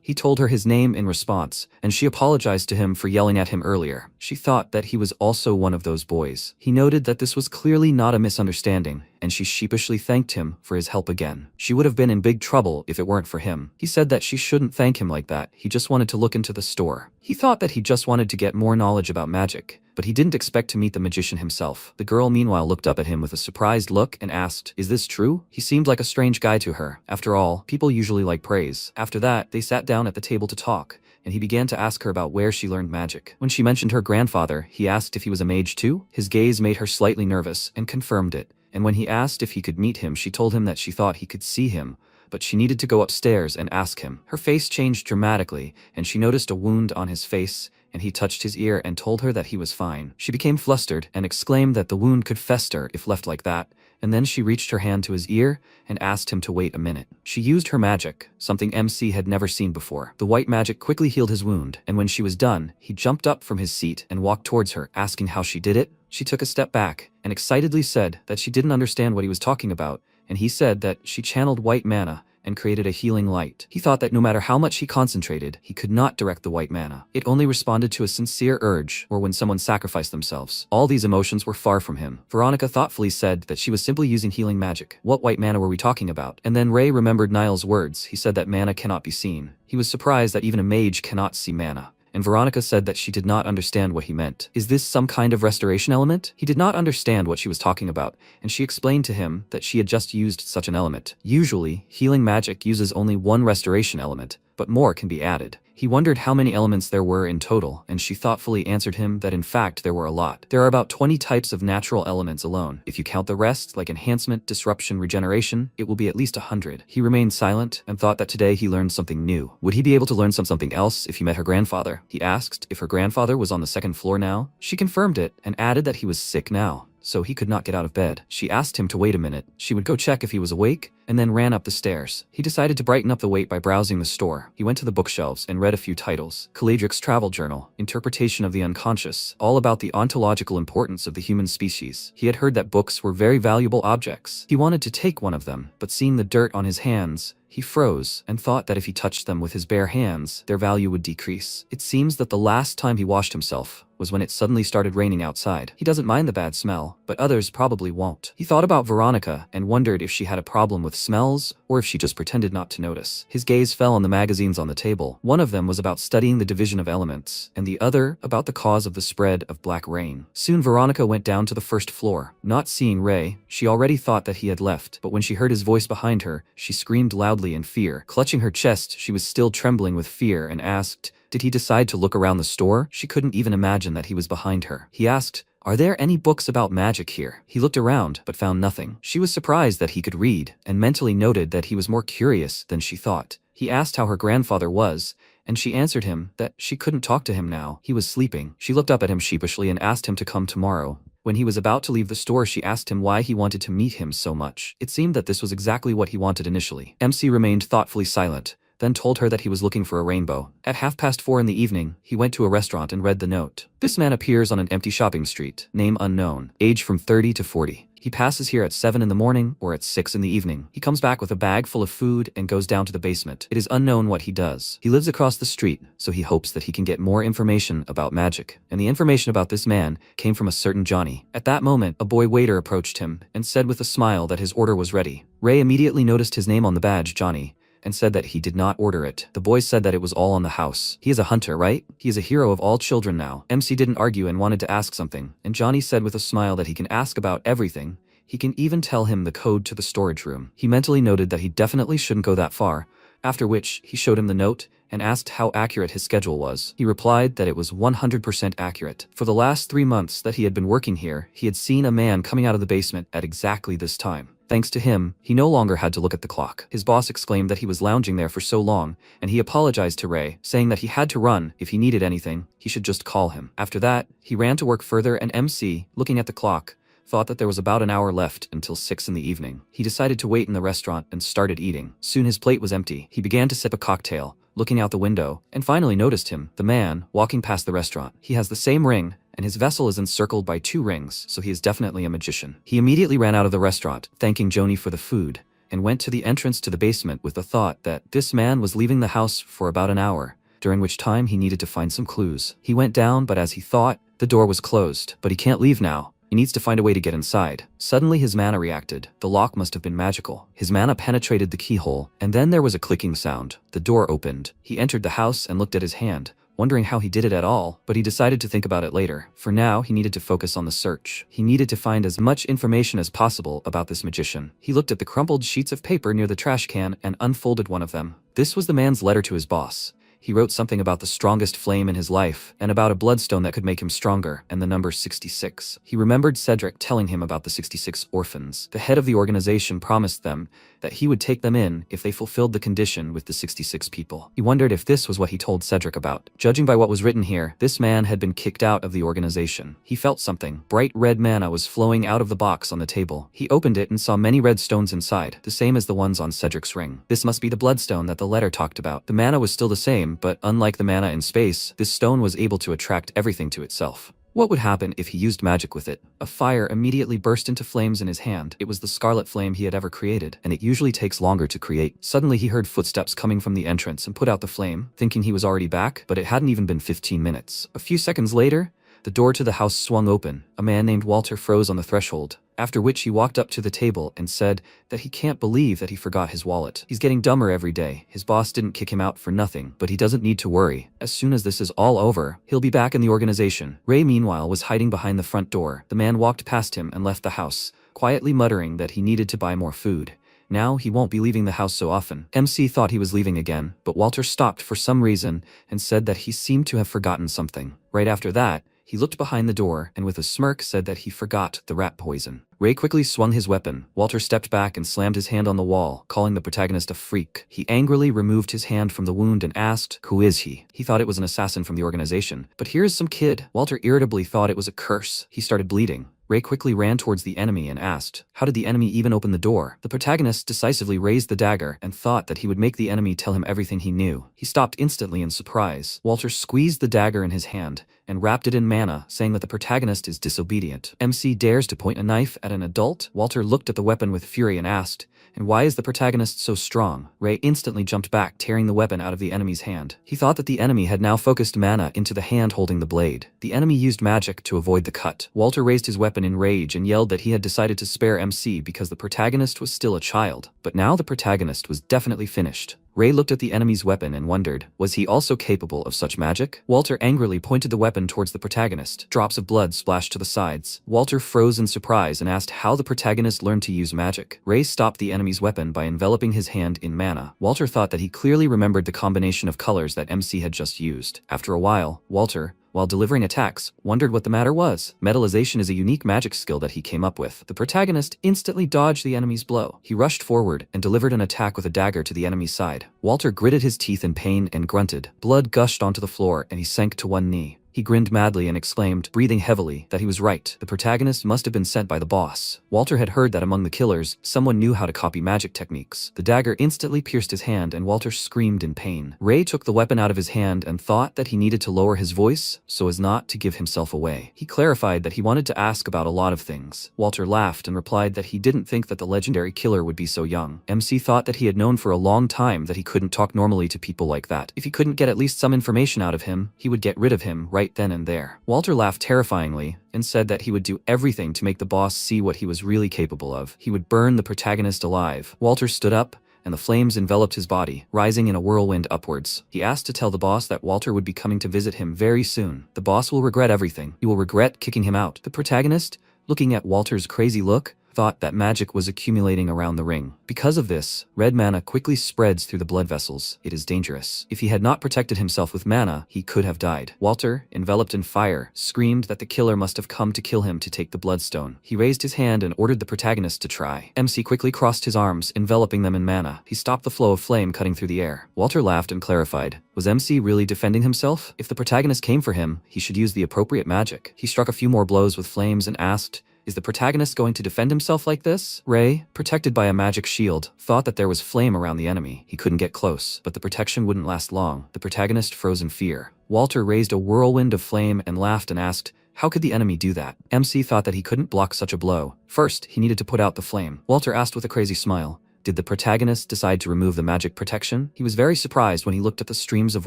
He told her his name in response, and she apologized to him for yelling at him earlier. She thought that he was also one of those boys. He noted that this was clearly not a misunderstanding, and she sheepishly thanked him for his help again. She would have been in big trouble if it weren't for him. He said that she shouldn't thank him like that. He just wanted to look into the store. He thought that he just wanted to get more knowledge about magic, but he didn't expect to meet the magician himself. The girl meanwhile looked up at him with a surprised look and asked, is this true? He seemed like a strange guy to her. After all, people usually like praise. After that, they sat down at the table to talk, and he began to ask her about where she learned magic. When she mentioned her grandfather, he asked if he was a mage too. His gaze made her slightly nervous and confirmed it. And when he asked if he could meet him, she told him that she thought he could see him, but she needed to go upstairs and ask him. Her face changed dramatically, and she noticed a wound on his face, and he touched his ear and told her that he was fine. She became flustered and exclaimed that the wound could fester if left like that, and then she reached her hand to his ear and asked him to wait a minute. She used her magic, something MC had never seen before. The white magic quickly healed his wound, and when she was done, he jumped up from his seat and walked towards her, asking how she did it. She took a step back and excitedly said that she didn't understand what he was talking about, and he said that she channeled white mana and created a healing light. He thought that no matter how much he concentrated, he could not direct the white mana. It only responded to a sincere urge, or when someone sacrificed themselves. All these emotions were far from him. Veronica thoughtfully said that she was simply using healing magic. What white mana were we talking about? And then Ray remembered Niall's words. He said that mana cannot be seen. He was surprised that even a mage cannot see mana. And Veronica said that she did not understand what he meant. Is this some kind of restoration element? He did not understand what she was talking about, and she explained to him that she had just used such an element. Usually, healing magic uses only one restoration element, but more can be added. He wondered how many elements there were in total, and she thoughtfully answered him that in fact there were a lot. There are about 20 types of natural elements alone. If you count the rest, like enhancement, disruption, regeneration, it will be at least 100. He remained silent and thought that today he learned something new. Would he be able to learn something else if he met her grandfather? He asked if her grandfather was on the second floor now. She confirmed it and added that he was sick now, so he could not get out of bed. She asked him to wait a minute. She would go check if he was awake, and then ran up the stairs. He decided to brighten up the wait by browsing the store. He went to the bookshelves and read a few titles. Caladric's Travel Journal, Interpretation of the Unconscious, all about the ontological importance of the human species. He had heard that books were very valuable objects. He wanted to take one of them, but seeing the dirt on his hands, he froze and thought that if he touched them with his bare hands, their value would decrease. It seems that the last time he washed himself was when it suddenly started raining outside. He doesn't mind the bad smell, but others probably won't. He thought about Veronica and wondered if she had a problem with smells or if she just pretended not to notice. His gaze fell on the magazines on the table. One of them was about studying the division of elements, and the other about the cause of the spread of black rain. Soon Veronica went down to the first floor. Not seeing Ray, she already thought that he had left, but when she heard his voice behind her, she screamed loudly in fear. Clutching her chest, she was still trembling with fear and asked, "Did he decide to look around the store?" She couldn't even imagine that he was behind her. He asked, "Are there any books about magic here?" He looked around, but found nothing. She was surprised that he could read, and mentally noted that he was more curious than she thought. He asked how her grandfather was, and she answered him that she couldn't talk to him now. He was sleeping. She looked up at him sheepishly and asked him to come tomorrow. When he was about to leave the store, she asked him why he wanted to meet him so much. It seemed that this was exactly what he wanted initially. MC remained thoughtfully silent, then told her that he was looking for a rainbow. At 4:30 in the evening, he went to a restaurant and read the note. This man appears on an empty shopping street, name unknown, age from 30 to 40. He passes here at 7 in the morning or at 6 in the evening. He comes back with a bag full of food and goes down to the basement. It is unknown what he does. He lives across the street, so he hopes that he can get more information about magic. And the information about this man came from a certain Johnny. At that moment, a boy waiter approached him and said with a smile that his order was ready. Ray immediately noticed his name on the badge, Johnny, and said that he did not order it. The boy said that it was all on the house. He is a hunter, right? He is a hero of all children now. MC didn't argue and wanted to ask something, and Johnny said with a smile that he can ask about everything. He can even tell him the code to the storage room. He mentally noted that he definitely shouldn't go that far, after which he showed him the note and asked how accurate his schedule was. He replied that it was 100% accurate. For the last 3 months that he had been working here, he had seen a man coming out of the basement at exactly this time. Thanks to him, he no longer had to look at the clock. His boss exclaimed that he was lounging there for so long, and he apologized to Ray, saying that he had to run. If he needed anything, he should just call him. After that, he ran to work further, and MC, looking at the clock, thought that there was about an hour left until 6 in the evening. He decided to wait in the restaurant and started eating. Soon his plate was empty. He began to sip a cocktail, looking out the window, and finally noticed him, the man, walking past the restaurant. He has the same ring, and his vessel is encircled by 2 rings, so he is definitely a magician. He immediately ran out of the restaurant, thanking Joni for the food, and went to the entrance to the basement with the thought that this man was leaving the house for about an hour, during which time he needed to find some clues. He went down, but as he thought, the door was closed. But he can't leave now. He needs to find a way to get inside. Suddenly his mana reacted. The lock must have been magical. His mana penetrated the keyhole, and then there was a clicking sound. The door opened. He entered the house and looked at his hand, wondering how he did it at all, but he decided to think about it later. For now, he needed to focus on the search. He needed to find as much information as possible about this magician. He looked at the crumpled sheets of paper near the trash can and unfolded one of them. This was the man's letter to his boss. He wrote something about the strongest flame in his life, and about a bloodstone that could make him stronger, and the number 66. He remembered Cedric telling him about the 66 orphans. The head of the organization promised them that he would take them in if they fulfilled the condition with the 66 people. He wondered if this was what he told Cedric about. Judging by what was written here, this man had been kicked out of the organization. He felt something. Bright red mana was flowing out of the box on the table. He opened it and saw many red stones inside, the same as the ones on Cedric's ring. This must be the bloodstone that the letter talked about. The mana was still the same, but unlike the mana in space, this stone was able to attract everything to itself. What would happen if he used magic with it? A fire immediately burst into flames in his hand. It was the scarlet flame he had ever created, and it usually takes longer to create. Suddenly he heard footsteps coming from the entrance and put out the flame, thinking he was already back, but it hadn't even been 15 minutes. A few seconds later, the door to the house swung open. A man named Walter froze on the threshold, after which he walked up to the table and said that he can't believe that he forgot his wallet. He's getting dumber every day. His boss didn't kick him out for nothing, but he doesn't need to worry. As soon as this is all over, he'll be back in the organization. Ray, meanwhile, was hiding behind the front door. The man walked past him and left the house, quietly muttering that he needed to buy more food. Now he won't be leaving the house so often. MC thought he was leaving again, but Walter stopped for some reason and said that he seemed to have forgotten something. Right after that, he looked behind the door and with a smirk said that he forgot the rat poison. Ray quickly swung his weapon. Walter stepped back and slammed his hand on the wall, calling the protagonist a freak. He angrily removed his hand from the wound and asked, "Who is he?" He thought it was an assassin from the organization. But here's some kid. Walter irritably thought it was a curse. He started bleeding. Ray quickly ran towards the enemy and asked, how did the enemy even open the door? The protagonist decisively raised the dagger and thought that he would make the enemy tell him everything he knew. He stopped instantly in surprise. Walter squeezed the dagger in his hand and wrapped it in mana, saying that the protagonist is disobedient. MC dares to point a knife at an adult? Walter looked at the weapon with fury and asked, and why is the protagonist so strong? Ray instantly jumped back, tearing the weapon out of the enemy's hand. He thought that the enemy had now focused mana into the hand holding the blade. The enemy used magic to avoid the cut. Walter raised his weapon in rage and yelled that he had decided to spare MC because the protagonist was still a child. But now the protagonist was definitely finished. Ray looked at the enemy's weapon and wondered, was he also capable of such magic? Walter angrily pointed the weapon towards the protagonist. Drops of blood splashed to the sides. Walter froze in surprise and asked how the protagonist learned to use magic. Ray stopped the enemy's weapon by enveloping his hand in mana. Walter thought that he clearly remembered the combination of colors that MC had just used. After a while, Walter, while delivering attacks, wondered what the matter was. Metallization is a unique magic skill that he came up with. The protagonist instantly dodged the enemy's blow. He rushed forward and delivered an attack with a dagger to the enemy's side. Walter gritted his teeth in pain and grunted. Blood gushed onto the floor and he sank to one knee. He grinned madly and exclaimed, breathing heavily, that he was right. The protagonist must have been sent by the boss. Walter had heard that among the killers, someone knew how to copy magic techniques. The dagger instantly pierced his hand and Walter screamed in pain. Ray took the weapon out of his hand and thought that he needed to lower his voice so as not to give himself away. He clarified that he wanted to ask about a lot of things. Walter laughed and replied that he didn't think that the legendary killer would be so young. MC thought that he had known for a long time that he couldn't talk normally to people like that. If he couldn't get at least some information out of him, he would get rid of him right then and there. Walter laughed terrifyingly and said that he would do everything to make the boss see what he was really capable of. He would burn the protagonist alive. Walter stood up and the flames enveloped his body, rising in a whirlwind upwards. He asked to tell the boss that Walter would be coming to visit him very soon. The boss will regret everything. He will regret kicking him out. The protagonist, looking at Walter's crazy look, thought that magic was accumulating around the ring. Because of this, red mana quickly spreads through the blood vessels. It is dangerous. If he had not protected himself with mana, he could have died. Walter, enveloped in fire, screamed that the killer must have come to kill him to take the bloodstone. He raised his hand and ordered the protagonist to try. MC quickly crossed his arms, enveloping them in mana. He stopped the flow of flame cutting through the air. Walter laughed and clarified. Was MC really defending himself? If the protagonist came for him, he should use the appropriate magic. He struck a few more blows with flames and asked, is the protagonist going to defend himself like this? Ray, protected by a magic shield, thought that there was flame around the enemy. He couldn't get close, but the protection wouldn't last long. The protagonist froze in fear. Walter raised a whirlwind of flame and laughed and asked, how could the enemy do that? MC thought that he couldn't block such a blow. First, he needed to put out the flame. Walter asked with a crazy smile, did the protagonist decide to remove the magic protection? He was very surprised when he looked at the streams of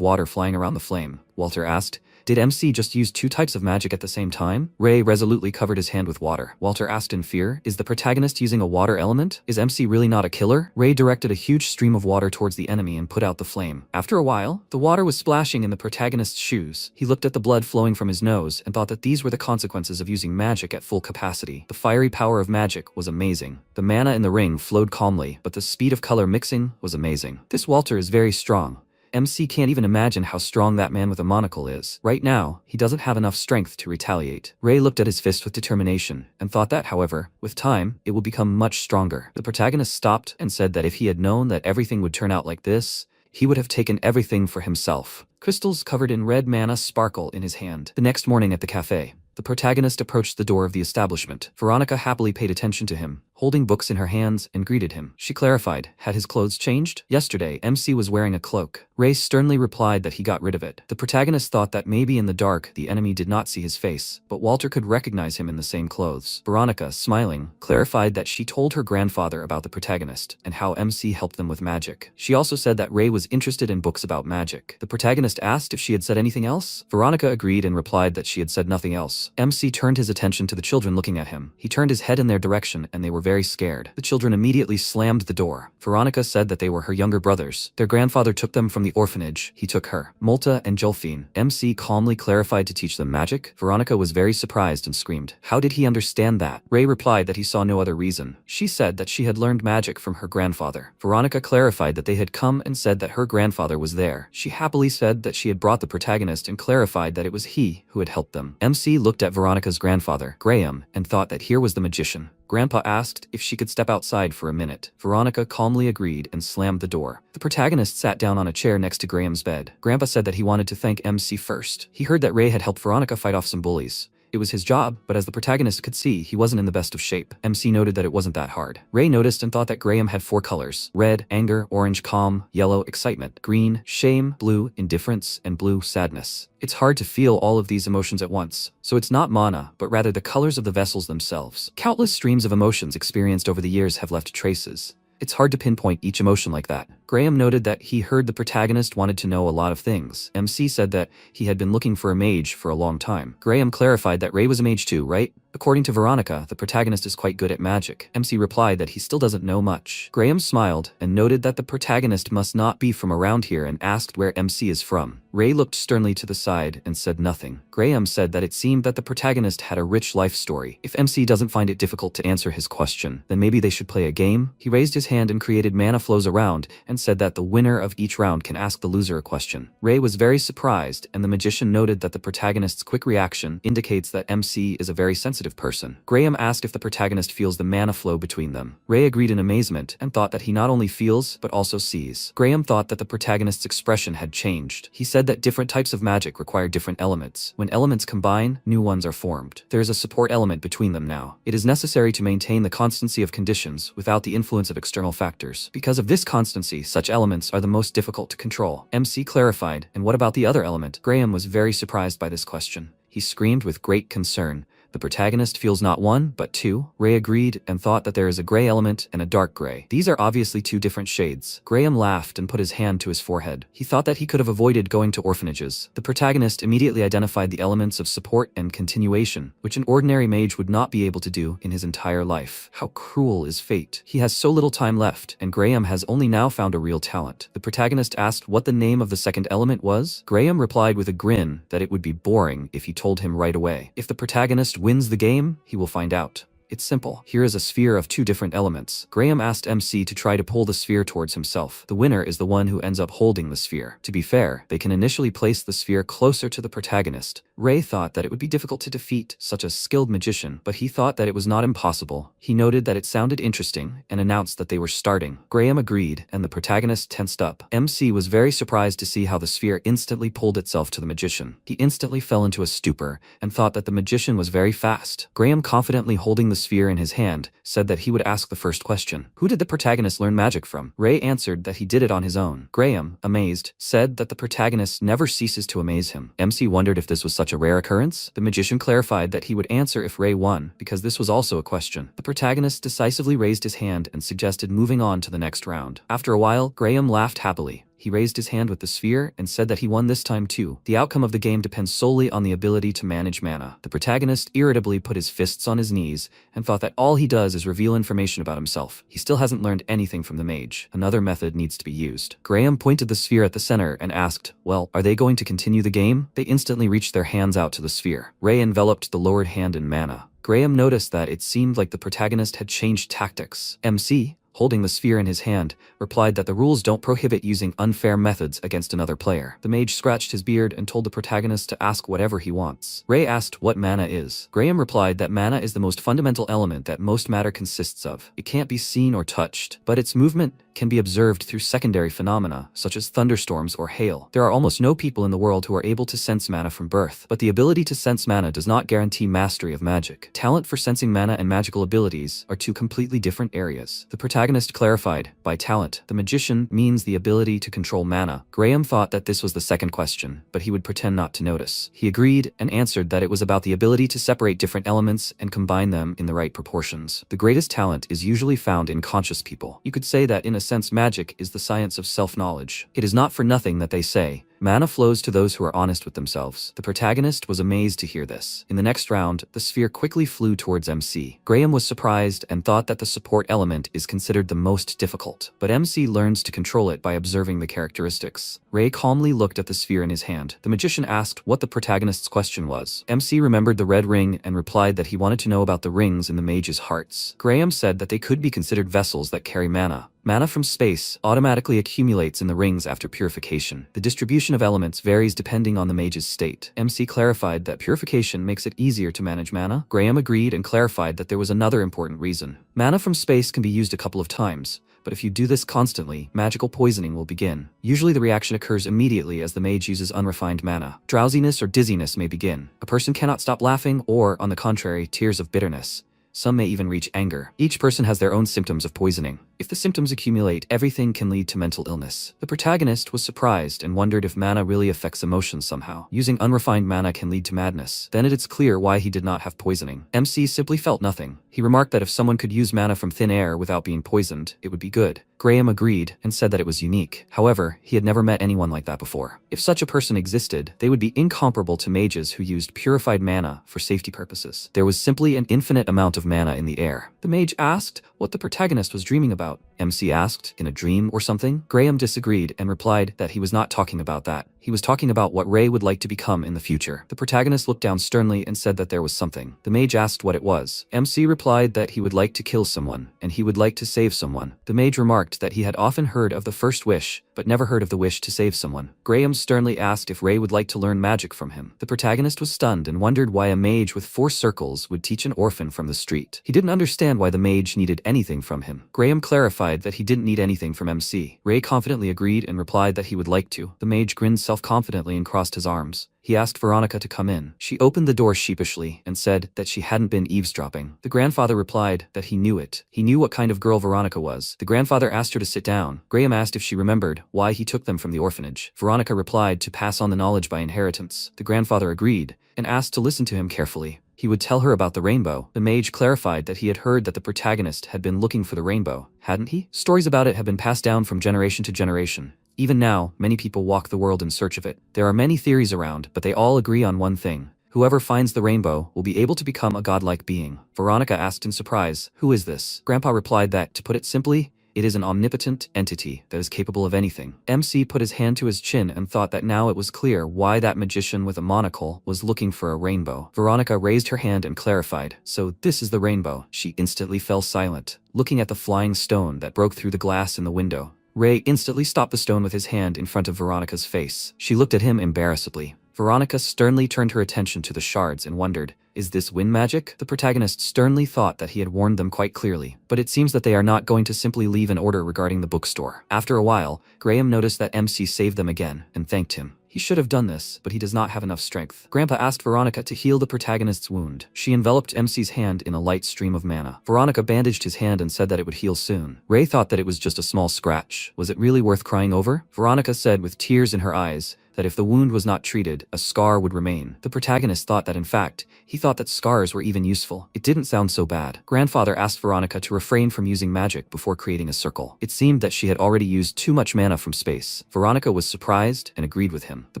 water flying around the flame. Walter asked, did MC just use two types of magic at the same time? Ray resolutely covered his hand with water. Walter asked in fear, is the protagonist using a water element? Is MC really not a killer? Ray directed a huge stream of water towards the enemy and put out the flame. After a while, the water was splashing in the protagonist's shoes. He looked at the blood flowing from his nose and thought that these were the consequences of using magic at full capacity. The fiery power of magic was amazing. The mana in the ring flowed calmly, but the speed of color mixing was amazing. This Walter is very strong. MC can't even imagine how strong that man with a monocle is. Right now, he doesn't have enough strength to retaliate. Ray looked at his fist with determination, and thought that, however, with time, it will become much stronger. The protagonist stopped and said that if he had known that everything would turn out like this, he would have taken everything for himself. Crystals covered in red mana sparkle in his hand. The next morning at the cafe, the protagonist approached the door of the establishment. Veronica happily paid attention to him, holding books in her hands, and greeted him. She clarified, had his clothes changed? Yesterday, MC was wearing a cloak. Ray sternly replied that he got rid of it. The protagonist thought that maybe in the dark the enemy did not see his face, but Walter could recognize him in the same clothes. Veronica, smiling, clarified that she told her grandfather about the protagonist, and how MC helped them with magic. She also said that Ray was interested in books about magic. The protagonist asked if she had said anything else. Veronica agreed and replied that she had said nothing else. MC turned his attention to the children looking at him. He turned his head in their direction and they were very scared. The children immediately slammed the door. Veronica said that they were her younger brothers. Their grandfather took them from the orphanage. He took her, Multa and Jolfine. MC calmly clarified to teach them magic. Veronica was very surprised and screamed, how did he understand that? Ray replied that he saw no other reason. She said that she had learned magic from her grandfather. Veronica clarified that they had come and said that her grandfather was there. She happily said that she had brought the protagonist and clarified that it was he who had helped them. MC looked at Veronica's grandfather, Graham, and thought that here was the magician. Grandpa asked if she could step outside for a minute. Veronica calmly agreed and slammed the door. The protagonist sat down on a chair next to Graham's bed. Grandpa said that he wanted to thank MC first. He heard that Ray had helped Veronica fight off some bullies. It was his job, but as the protagonist could see, he wasn't in the best of shape. MC noted that it wasn't that hard. Ray noticed and thought that Graham had 4 colors: red, anger; orange, calm; yellow, excitement; green, shame; blue, indifference; and blue, sadness. It's hard to feel all of these emotions at once, so it's not mana, but rather the colors of the vessels themselves. Countless streams of emotions experienced over the years have left traces. It's hard to pinpoint each emotion like that. Graham noted that he heard the protagonist wanted to know a lot of things. MC said that he had been looking for a mage for a long time. Graham clarified that Ray was a mage too, right? According to Veronica, the protagonist is quite good at magic. MC replied that he still doesn't know much. Graham smiled and noted that the protagonist must not be from around here and asked where MC is from. Ray looked sternly to the side and said nothing. Graham said that it seemed that the protagonist had a rich life story. If MC doesn't find it difficult to answer his question, then maybe they should play a game. He raised his hand and created mana flows around and said that the winner of each round can ask the loser a question. Ray was very surprised, and the magician noted that the protagonist's quick reaction indicates that MC is a very sensitive person. Graham asked if the protagonist feels the mana flow between them. Ray agreed in amazement and thought that he not only feels but also sees. Graham thought that the protagonist's expression had changed. He said that different types of magic require different elements. When elements combine, new ones are formed. There is a support element between them now. It is necessary to maintain the constancy of conditions without the influence of external factors. Because of this constancy, such elements are the most difficult to control. MC clarified, and what about the other element? Graham was very surprised by this question. He screamed with great concern. The protagonist feels not 1, but 2. Ray agreed and thought that there is a gray element and a dark gray. These are obviously 2 different shades. Graham laughed and put his hand to his forehead. He thought that he could have avoided going to orphanages. The protagonist immediately identified the elements of support and continuation, which an ordinary mage would not be able to do in his entire life. How cruel is fate. He has so little time left, and Graham has only now found a real talent. The protagonist asked what the name of the second element was. Graham replied with a grin that it would be boring if he told him right away. If the protagonist wins the game, he will find out. It's simple. Here is a sphere of 2 different elements. Graham asked MC to try to pull the sphere towards himself. The winner is the one who ends up holding the sphere. To be fair, they can initially place the sphere closer to the protagonist. Ray thought that it would be difficult to defeat such a skilled magician, but he thought that it was not impossible. He noted that it sounded interesting and announced that they were starting. Graham agreed, and the protagonist tensed up. MC was very surprised to see how the sphere instantly pulled itself to the magician. He instantly fell into a stupor and thought that the magician was very fast. Graham, confidently holding the sphere in his hand, said that he would ask the first question. Who did the protagonist learn magic from? Ray answered that he did it on his own. Graham, amazed, said that the protagonist never ceases to amaze him. MC wondered if this was such a rare occurrence. The magician clarified that he would answer if Ray won, because this was also a question. The protagonist decisively raised his hand and suggested moving on to the next round. After a while, Graham laughed happily. He raised his hand with the sphere and said that he won this time too. The outcome of the game depends solely on the ability to manage mana. The protagonist irritably put his fists on his knees and thought that all he does is reveal information about himself. He still hasn't learned anything from the mage. Another method needs to be used. Graham pointed the sphere at the center and asked, well, are they going to continue the game? They instantly reached their hands out to the sphere. Ray enveloped the lowered hand in mana. Graham noticed that it seemed like the protagonist had changed tactics. MC, holding the sphere in his hand, replied that the rules don't prohibit using unfair methods against another player. The mage scratched his beard and told the protagonist to ask whatever he wants. Ray asked what mana is. Graham replied that mana is the most fundamental element that most matter consists of. It can't be seen or touched, but its movement can be observed through secondary phenomena, such as thunderstorms or hail. There are almost no people in the world who are able to sense mana from birth, but the ability to sense mana does not guarantee mastery of magic. Talent for sensing mana and magical abilities are 2 completely different areas. The protagonist clarified, by talent, the magician means the ability to control mana. Graham thought that this was the second question, but he would pretend not to notice. He agreed and answered that it was about the ability to separate different elements and combine them in the right proportions. The greatest talent is usually found in conscious people. You could say that in a sense magic is the science of self-knowledge. It is not for nothing that they say, mana flows to those who are honest with themselves. The protagonist was amazed to hear this. In the next round, the sphere quickly flew towards MC. Graham was surprised and thought that the support element is considered the most difficult, but MC learns to control it by observing the characteristics. Ray calmly looked at the sphere in his hand. The magician asked what the protagonist's question was. MC remembered the red ring and replied that he wanted to know about the rings in the mage's hearts. Graham said that they could be considered vessels that carry mana. Mana from space automatically accumulates in the rings after purification. The distribution of elements varies depending on the mage's state. MC clarified that purification makes it easier to manage mana. Graham agreed and clarified that there was another important reason. Mana from space can be used a couple of times, but if you do this constantly, magical poisoning will begin. Usually the reaction occurs immediately as the mage uses unrefined mana. Drowsiness or dizziness may begin. A person cannot stop laughing or, on the contrary, tears of bitterness. Some may even reach anger. Each person has their own symptoms of poisoning. If the symptoms accumulate, everything can lead to mental illness. The protagonist was surprised and wondered if mana really affects emotions somehow. Using unrefined mana can lead to madness. Then it's clear why he did not have poisoning. MC simply felt nothing. He remarked that if someone could use mana from thin air without being poisoned, it would be good. Graham agreed and said that it was unique. However, he had never met anyone like that before. If such a person existed, they would be incomparable to mages who used purified mana for safety purposes. There was simply an infinite amount of mana in the air. The mage asked what the protagonist was dreaming about. MC asked, in a dream or something? Graham disagreed and replied that he was not talking about that. He was talking about what Ray would like to become in the future. The protagonist looked down sternly and said that there was something. The mage asked what it was. MC replied that he would like to kill someone, and he would like to save someone. The mage remarked that he had often heard of the first wish, but never heard of the wish to save someone. Graham sternly asked if Ray would like to learn magic from him. The protagonist was stunned and wondered why a mage with 4 circles would teach an orphan from the street. He didn't understand why the mage needed anything from him. Graham clarified that he didn't need anything from MC. Ray confidently agreed and replied that he would like to. The mage grinned self-confidently and crossed his arms. He asked Veronica to come in. She opened the door sheepishly and said that she hadn't been eavesdropping. The grandfather replied that he knew it. He knew what kind of girl Veronica was. The grandfather asked her to sit down. Graham asked if she remembered why he took them from the orphanage. Veronica replied to pass on the knowledge by inheritance. The grandfather agreed and asked to listen to him carefully. He would tell her about the rainbow. The mage clarified that he had heard that the protagonist had been looking for the rainbow, hadn't he? Stories about it have been passed down from generation to generation. Even now, many people walk the world in search of it. There are many theories around, but they all agree on one thing. Whoever finds the rainbow will be able to become a godlike being. Veronica asked in surprise, "Who is this?" Grandpa replied that, to put it simply, it is an omnipotent entity that is capable of anything. MC put his hand to his chin and thought that now it was clear why that magician with a monocle was looking for a rainbow. Veronica raised her hand and clarified, "So this is the rainbow." She instantly fell silent, looking at the flying stone that broke through the glass in the window. Ray instantly stopped the stone with his hand in front of Veronica's face. She looked at him embarrassedly. Veronica sternly turned her attention to the shards and wondered, is this wind magic? The protagonist sternly thought that he had warned them quite clearly, but it seems that they are not going to simply leave an order regarding the bookstore. After a while, Graham noticed that MC saved them again and thanked him. He should have done this, but he does not have enough strength. Grandpa asked Veronica to heal the protagonist's wound. She enveloped MC's hand in a light stream of mana. Veronica bandaged his hand and said that it would heal soon. Ray thought that it was just a small scratch. Was it really worth crying over? Veronica said with tears in her eyes that if the wound was not treated, a scar would remain. The protagonist thought that in fact, he thought that scars were even useful. It didn't sound so bad. Grandfather asked Veronica to refrain from using magic before creating a circle. It seemed that she had already used too much mana from space. Veronica was surprised and agreed with him. The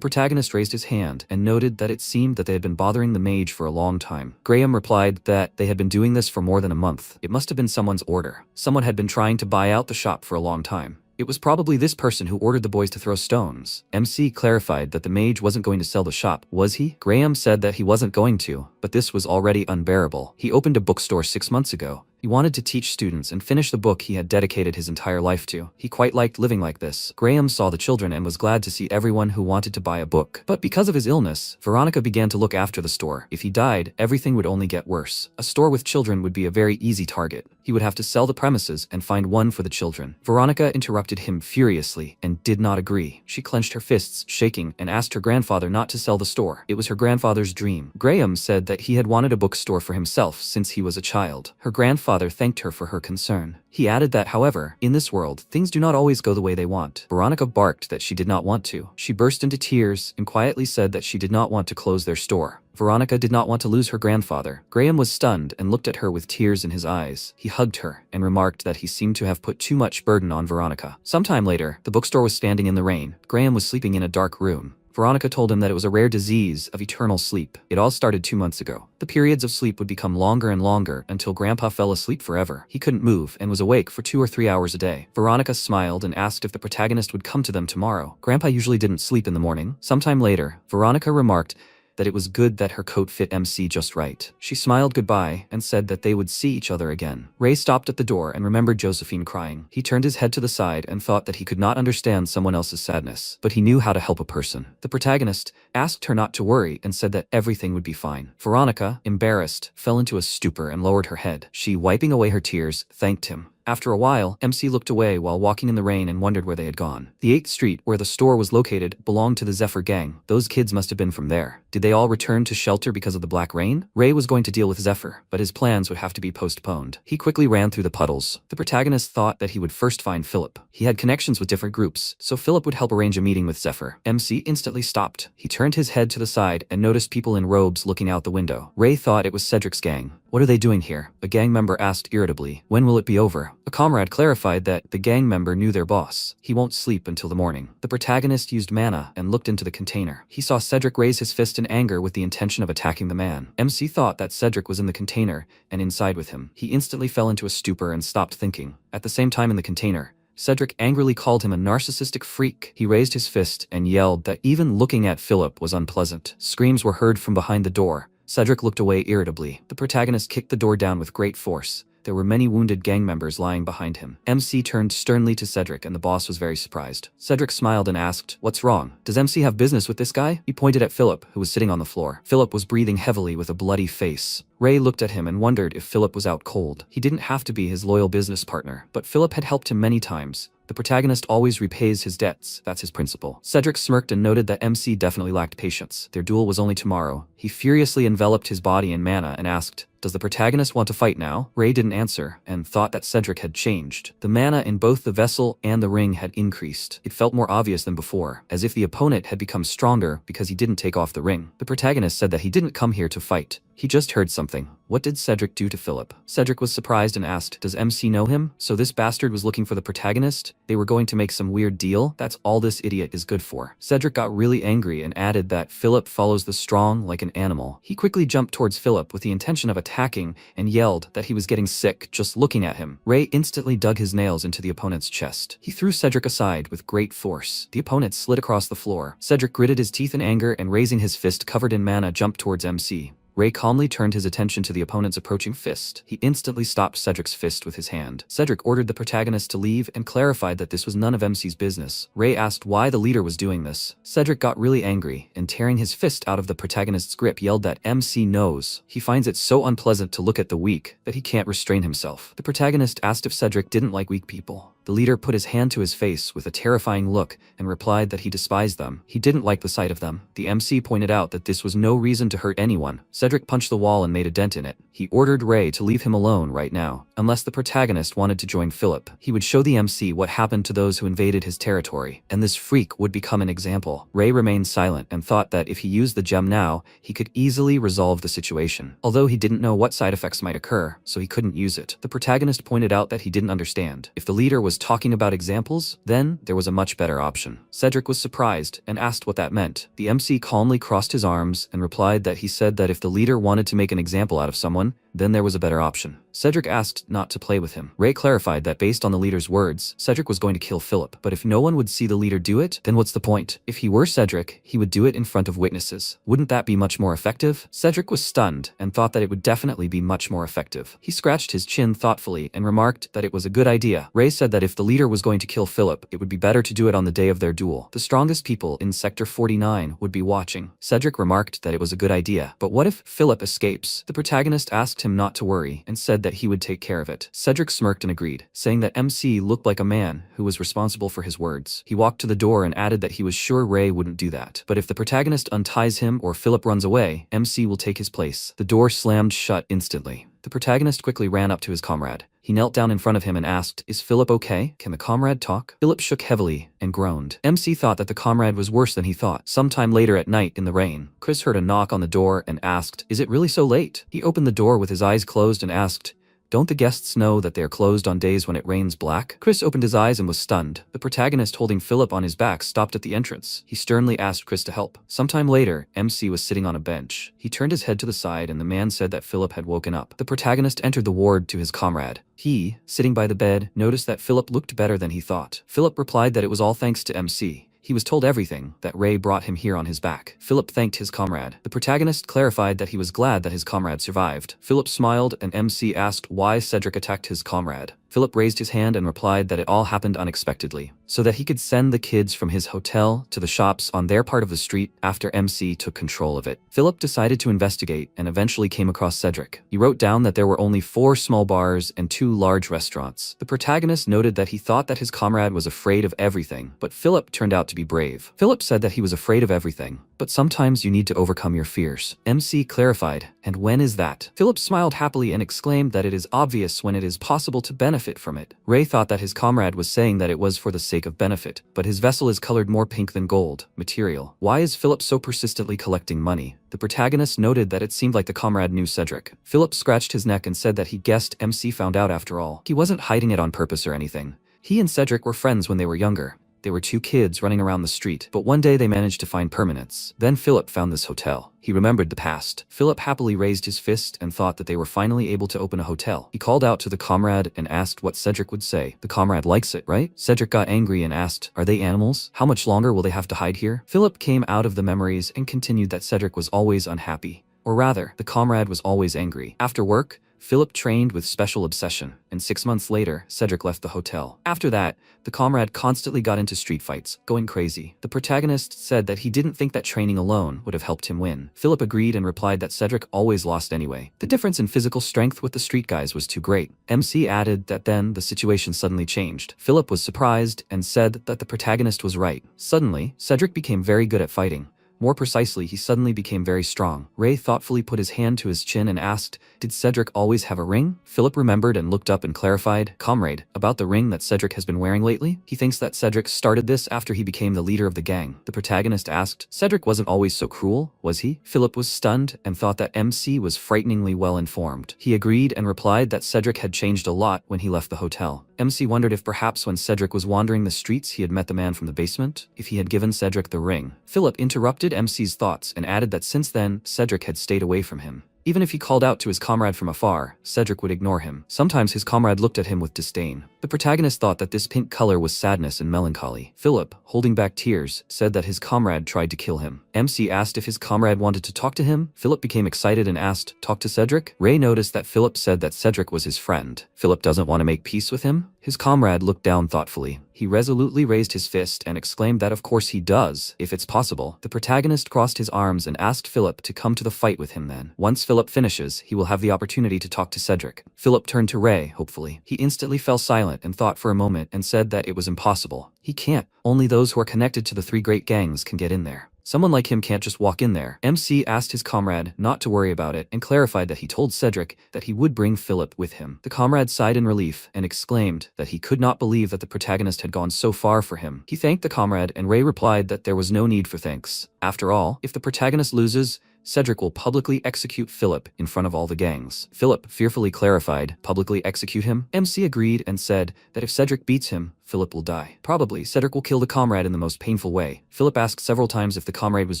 protagonist raised his hand and noted that it seemed that they had been bothering the mage for a long time. Graham replied that they had been doing this for more than a month. It must have been someone's order. Someone had been trying to buy out the shop for a long time. It was probably this person who ordered the boys to throw stones. MC clarified that the mage wasn't going to sell the shop, was he? Graham said that he wasn't going to, but this was already unbearable. He opened a bookstore 6 months ago. He wanted to teach students and finish the book he had dedicated his entire life to. He quite liked living like this. Graham saw the children and was glad to see everyone who wanted to buy a book. But because of his illness, Veronica began to look after the store. If he died, everything would only get worse. A store with children would be a very easy target. He would have to sell the premises and find one for the children. Veronica interrupted him furiously and did not agree. She clenched her fists, shaking, and asked her grandfather not to sell the store. It was her grandfather's dream. Graham said that he had wanted a bookstore for himself since he was a child. Her grandfather thanked her for her concern. He added that, however, in this world, things do not always go the way they want. Veronica barked that she did not want to. She burst into tears and quietly said that she did not want to close their store. Veronica did not want to lose her grandfather. Graham was stunned and looked at her with tears in his eyes. He hugged her and remarked that he seemed to have put too much burden on Veronica. Sometime later, the bookstore was standing in the rain. Graham was sleeping in a dark room. Veronica told him that it was a rare disease of eternal sleep. It all started 2 months ago. The periods of sleep would become longer and longer until Grandpa fell asleep forever. He couldn't move and was awake for 2 or 3 hours a day. Veronica smiled and asked if the protagonist would come to them tomorrow. Grandpa usually didn't sleep in the morning. Sometime later, Veronica remarked that it was good that her coat fit MC just right. She smiled goodbye and said that they would see each other again. Ray stopped at the door and remembered Josephine crying. He turned his head to the side and thought that he could not understand someone else's sadness, but he knew how to help a person. The protagonist asked her not to worry and said that everything would be fine. Veronica, embarrassed, fell into a stupor and lowered her head. She, wiping away her tears, thanked him. After a while, MC looked away while walking in the rain and wondered where they had gone. The 8th Street, where the store was located, belonged to the Zephyr gang. Those kids must have been from there. Did they all return to shelter because of the black rain? Ray was going to deal with Zephyr, but his plans would have to be postponed. He quickly ran through the puddles. The protagonist thought that he would first find Philip. He had connections with different groups, so Philip would help arrange a meeting with Zephyr. MC instantly stopped. He turned his head to the side and noticed people in robes looking out the window. Ray thought it was Cedric's gang. What are they doing here? A gang member asked irritably. When will it be over? A comrade clarified that the gang member knew their boss. He won't sleep until the morning. The protagonist used mana and looked into the container. He saw Cedric raise his fist in anger with the intention of attacking the man. MC thought that Cedric was in the container and inside with him. He instantly fell into a stupor and stopped thinking. At the same time in the container, Cedric angrily called him a narcissistic freak. He raised his fist and yelled that even looking at Philip was unpleasant. Screams were heard from behind the door. Cedric looked away irritably. The protagonist kicked the door down with great force. There were many wounded gang members lying behind him. MC turned sternly to Cedric and the boss was very surprised. Cedric smiled and asked, "What's wrong? Does MC have business with this guy?" He pointed at Philip, who was sitting on the floor. Philip was breathing heavily with a bloody face. Ray looked at him and wondered if Philip was out cold. He didn't have to be his loyal business partner, but Philip had helped him many times. The protagonist always repays his debts. That's his principle. Cedric smirked and noted that MC definitely lacked patience. Their duel was only tomorrow. He furiously enveloped his body in mana and asked, "Does the protagonist want to fight now?" Ray didn't answer and thought that Cedric had changed. The mana in both the vessel and the ring had increased. It felt more obvious than before, as if the opponent had become stronger because he didn't take off the ring. The protagonist said that he didn't come here to fight. He just heard something. What did Cedric do to Philip? Cedric was surprised and asked, "Does MC know him?" So this bastard was looking for the protagonist? They were going to make some weird deal? That's all this idiot is good for. Cedric got really angry and added that Philip follows the strong like an animal. He quickly jumped towards Philip with the intention of attacking and yelled that he was getting sick just looking at him. Ray instantly dug his nails into the opponent's chest. He threw Cedric aside with great force. The opponent slid across the floor. Cedric gritted his teeth in anger and raising his fist covered in mana jumped towards MC. Ray calmly turned his attention to the opponent's approaching fist. He instantly stopped Cedric's fist with his hand. Cedric ordered the protagonist to leave and clarified that this was none of MC's business. Ray asked why the leader was doing this. Cedric got really angry and tearing his fist out of the protagonist's grip yelled that MC knows. He finds it so unpleasant to look at the weak that he can't restrain himself. The protagonist asked if Cedric didn't like weak people. The leader put his hand to his face with a terrifying look and replied that he despised them. He didn't like the sight of them. The MC pointed out that this was no reason to hurt anyone. Cedric punched the wall and made a dent in it. He ordered Ray to leave him alone right now. Unless the protagonist wanted to join Philip, he would show the MC what happened to those who invaded his territory, and this freak would become an example. Ray remained silent and thought that if he used the gem now, he could easily resolve the situation. Although he didn't know what side effects might occur, so he couldn't use it. The protagonist pointed out that he didn't understand. If the leader was talking about examples, then there was a much better option. Cedric was surprised and asked what that meant. The MC calmly crossed his arms and replied that he said that if the leader wanted to make an example out of someone, then there was a better option. Cedric asked not to play with him. Ray clarified that based on the leader's words, Cedric was going to kill Philip, but if no one would see the leader do it, then what's the point? If he were Cedric, he would do it in front of witnesses. Wouldn't that be much more effective? Cedric was stunned and thought that it would definitely be much more effective. He scratched his chin thoughtfully and remarked that it was a good idea. Ray said that if the leader was going to kill Philip, it would be better to do it on the day of their duel. The strongest people in Sector 49 would be watching. Cedric remarked that it was a good idea, but what if Philip escapes? The protagonist asked him not to worry and said that he would take care of it. Cedric smirked and agreed, saying that MC looked like a man who was responsible for his words. He walked to the door and added that he was sure Ray wouldn't do that. But if the protagonist unties him or Philip runs away, MC will take his place. The door slammed shut instantly. The protagonist quickly ran up to his comrade. He knelt down in front of him and asked, "Is Philip okay? Can the comrade talk?" Philip shook heavily and groaned. MC thought that the comrade was worse than he thought. Sometime later at night in the rain, Chris heard a knock on the door and asked, "Is it really so late?" He opened the door with his eyes closed and asked, "Don't the guests know that they are closed on days when it rains black?" Chris opened his eyes and was stunned. The protagonist holding Philip on his back stopped at the entrance. He sternly asked Chris to help. Sometime later, MC was sitting on a bench. He turned his head to the side and the man said that Philip had woken up. The protagonist entered the ward to his comrade. He, sitting by the bed, noticed that Philip looked better than he thought. Philip replied that it was all thanks to MC. He was told everything, that Ray brought him here on his back. Philip thanked his comrade. The protagonist clarified that he was glad that his comrade survived. Philip smiled and MC asked why Cedric attacked his comrade. Philip raised his hand and replied that it all happened unexpectedly, so that he could send the kids from his hotel to the shops on their part of the street after MC took control of it. Philip decided to investigate and eventually came across Cedric. He wrote down that there were only 4 small bars and 2 large restaurants. The protagonist noted that he thought that his comrade was afraid of everything, but Philip turned out to be brave. Philip said that he was afraid of everything, but sometimes you need to overcome your fears. MC clarified, and when is that? Philip smiled happily and exclaimed that it is obvious when it is possible to benefit from it. Ray thought that his comrade was saying that it was for the sake of benefit, but his vessel is colored more pink than gold, material. Why is Philip so persistently collecting money? The protagonist noted that it seemed like the comrade knew Cedric. Philip scratched his neck and said that he guessed MC found out after all. He wasn't hiding it on purpose or anything. He and Cedric were friends when they were younger. They were 2 kids running around the street, but one day they managed to find permanence. Then Philip found this hotel. He remembered the past. Philip happily raised his fist and thought that they were finally able to open a hotel. He called out to the comrade and asked what Cedric would say. The comrade likes it, right? Cedric got angry and asked, are they animals? How much longer will they have to hide here? Philip came out of the memories and continued that Cedric was always unhappy. Or rather, the comrade was always angry. After work, Philip trained with special obsession, and 6 months later, Cedric left the hotel. After that, the comrade constantly got into street fights, going crazy. The protagonist said that he didn't think that training alone would have helped him win. Philip agreed and replied that Cedric always lost anyway. The difference in physical strength with the street guys was too great. MC added that then the situation suddenly changed. Philip was surprised and said that the protagonist was right. Suddenly, Cedric became very good at fighting. More precisely, he suddenly became very strong. Ray thoughtfully put his hand to his chin and asked, did Cedric always have a ring? Philip remembered and looked up and clarified, comrade, about the ring that Cedric has been wearing lately? He thinks that Cedric started this after he became the leader of the gang. The protagonist asked, Cedric wasn't always so cruel, was he? Philip was stunned and thought that MC was frighteningly well informed. He agreed and replied that Cedric had changed a lot when he left the hotel. MC wondered if perhaps when Cedric was wandering the streets he had met the man from the basement, if he had given Cedric the ring. Philip interrupted MC's thoughts and added that since then, Cedric had stayed away from him. Even if he called out to his comrade from afar, Cedric would ignore him. Sometimes his comrade looked at him with disdain. The protagonist thought that this pink color was sadness and melancholy. Philip, holding back tears, said that his comrade tried to kill him. MC asked if his comrade wanted to talk to him. Philip became excited and asked, talk to Cedric? Ray noticed that Philip said that Cedric was his friend. Philip doesn't want to make peace with him? His comrade looked down thoughtfully. He resolutely raised his fist and exclaimed that of course he does, if it's possible. The protagonist crossed his arms and asked Philip to come to the fight with him then. Once Philip finishes, he will have the opportunity to talk to Cedric. Philip turned to Ray, hopefully. He instantly fell silent and thought for a moment and said that it was impossible. He can't. Only those who are connected to the 3 great gangs can get in there. Someone like him can't just walk in there. MC asked his comrade not to worry about it and clarified that he told Cedric that he would bring Philip with him. The comrade sighed in relief and exclaimed that he could not believe that the protagonist had gone so far for him. He thanked the comrade and Ray replied that there was no need for thanks. After all, if the protagonist loses, Cedric will publicly execute Philip in front of all the gangs. Philip fearfully clarified, publicly execute him? MC agreed and said that if Cedric beats him, Philip will die. Probably, Cedric will kill the comrade in the most painful way. Philip asked several times if the comrade was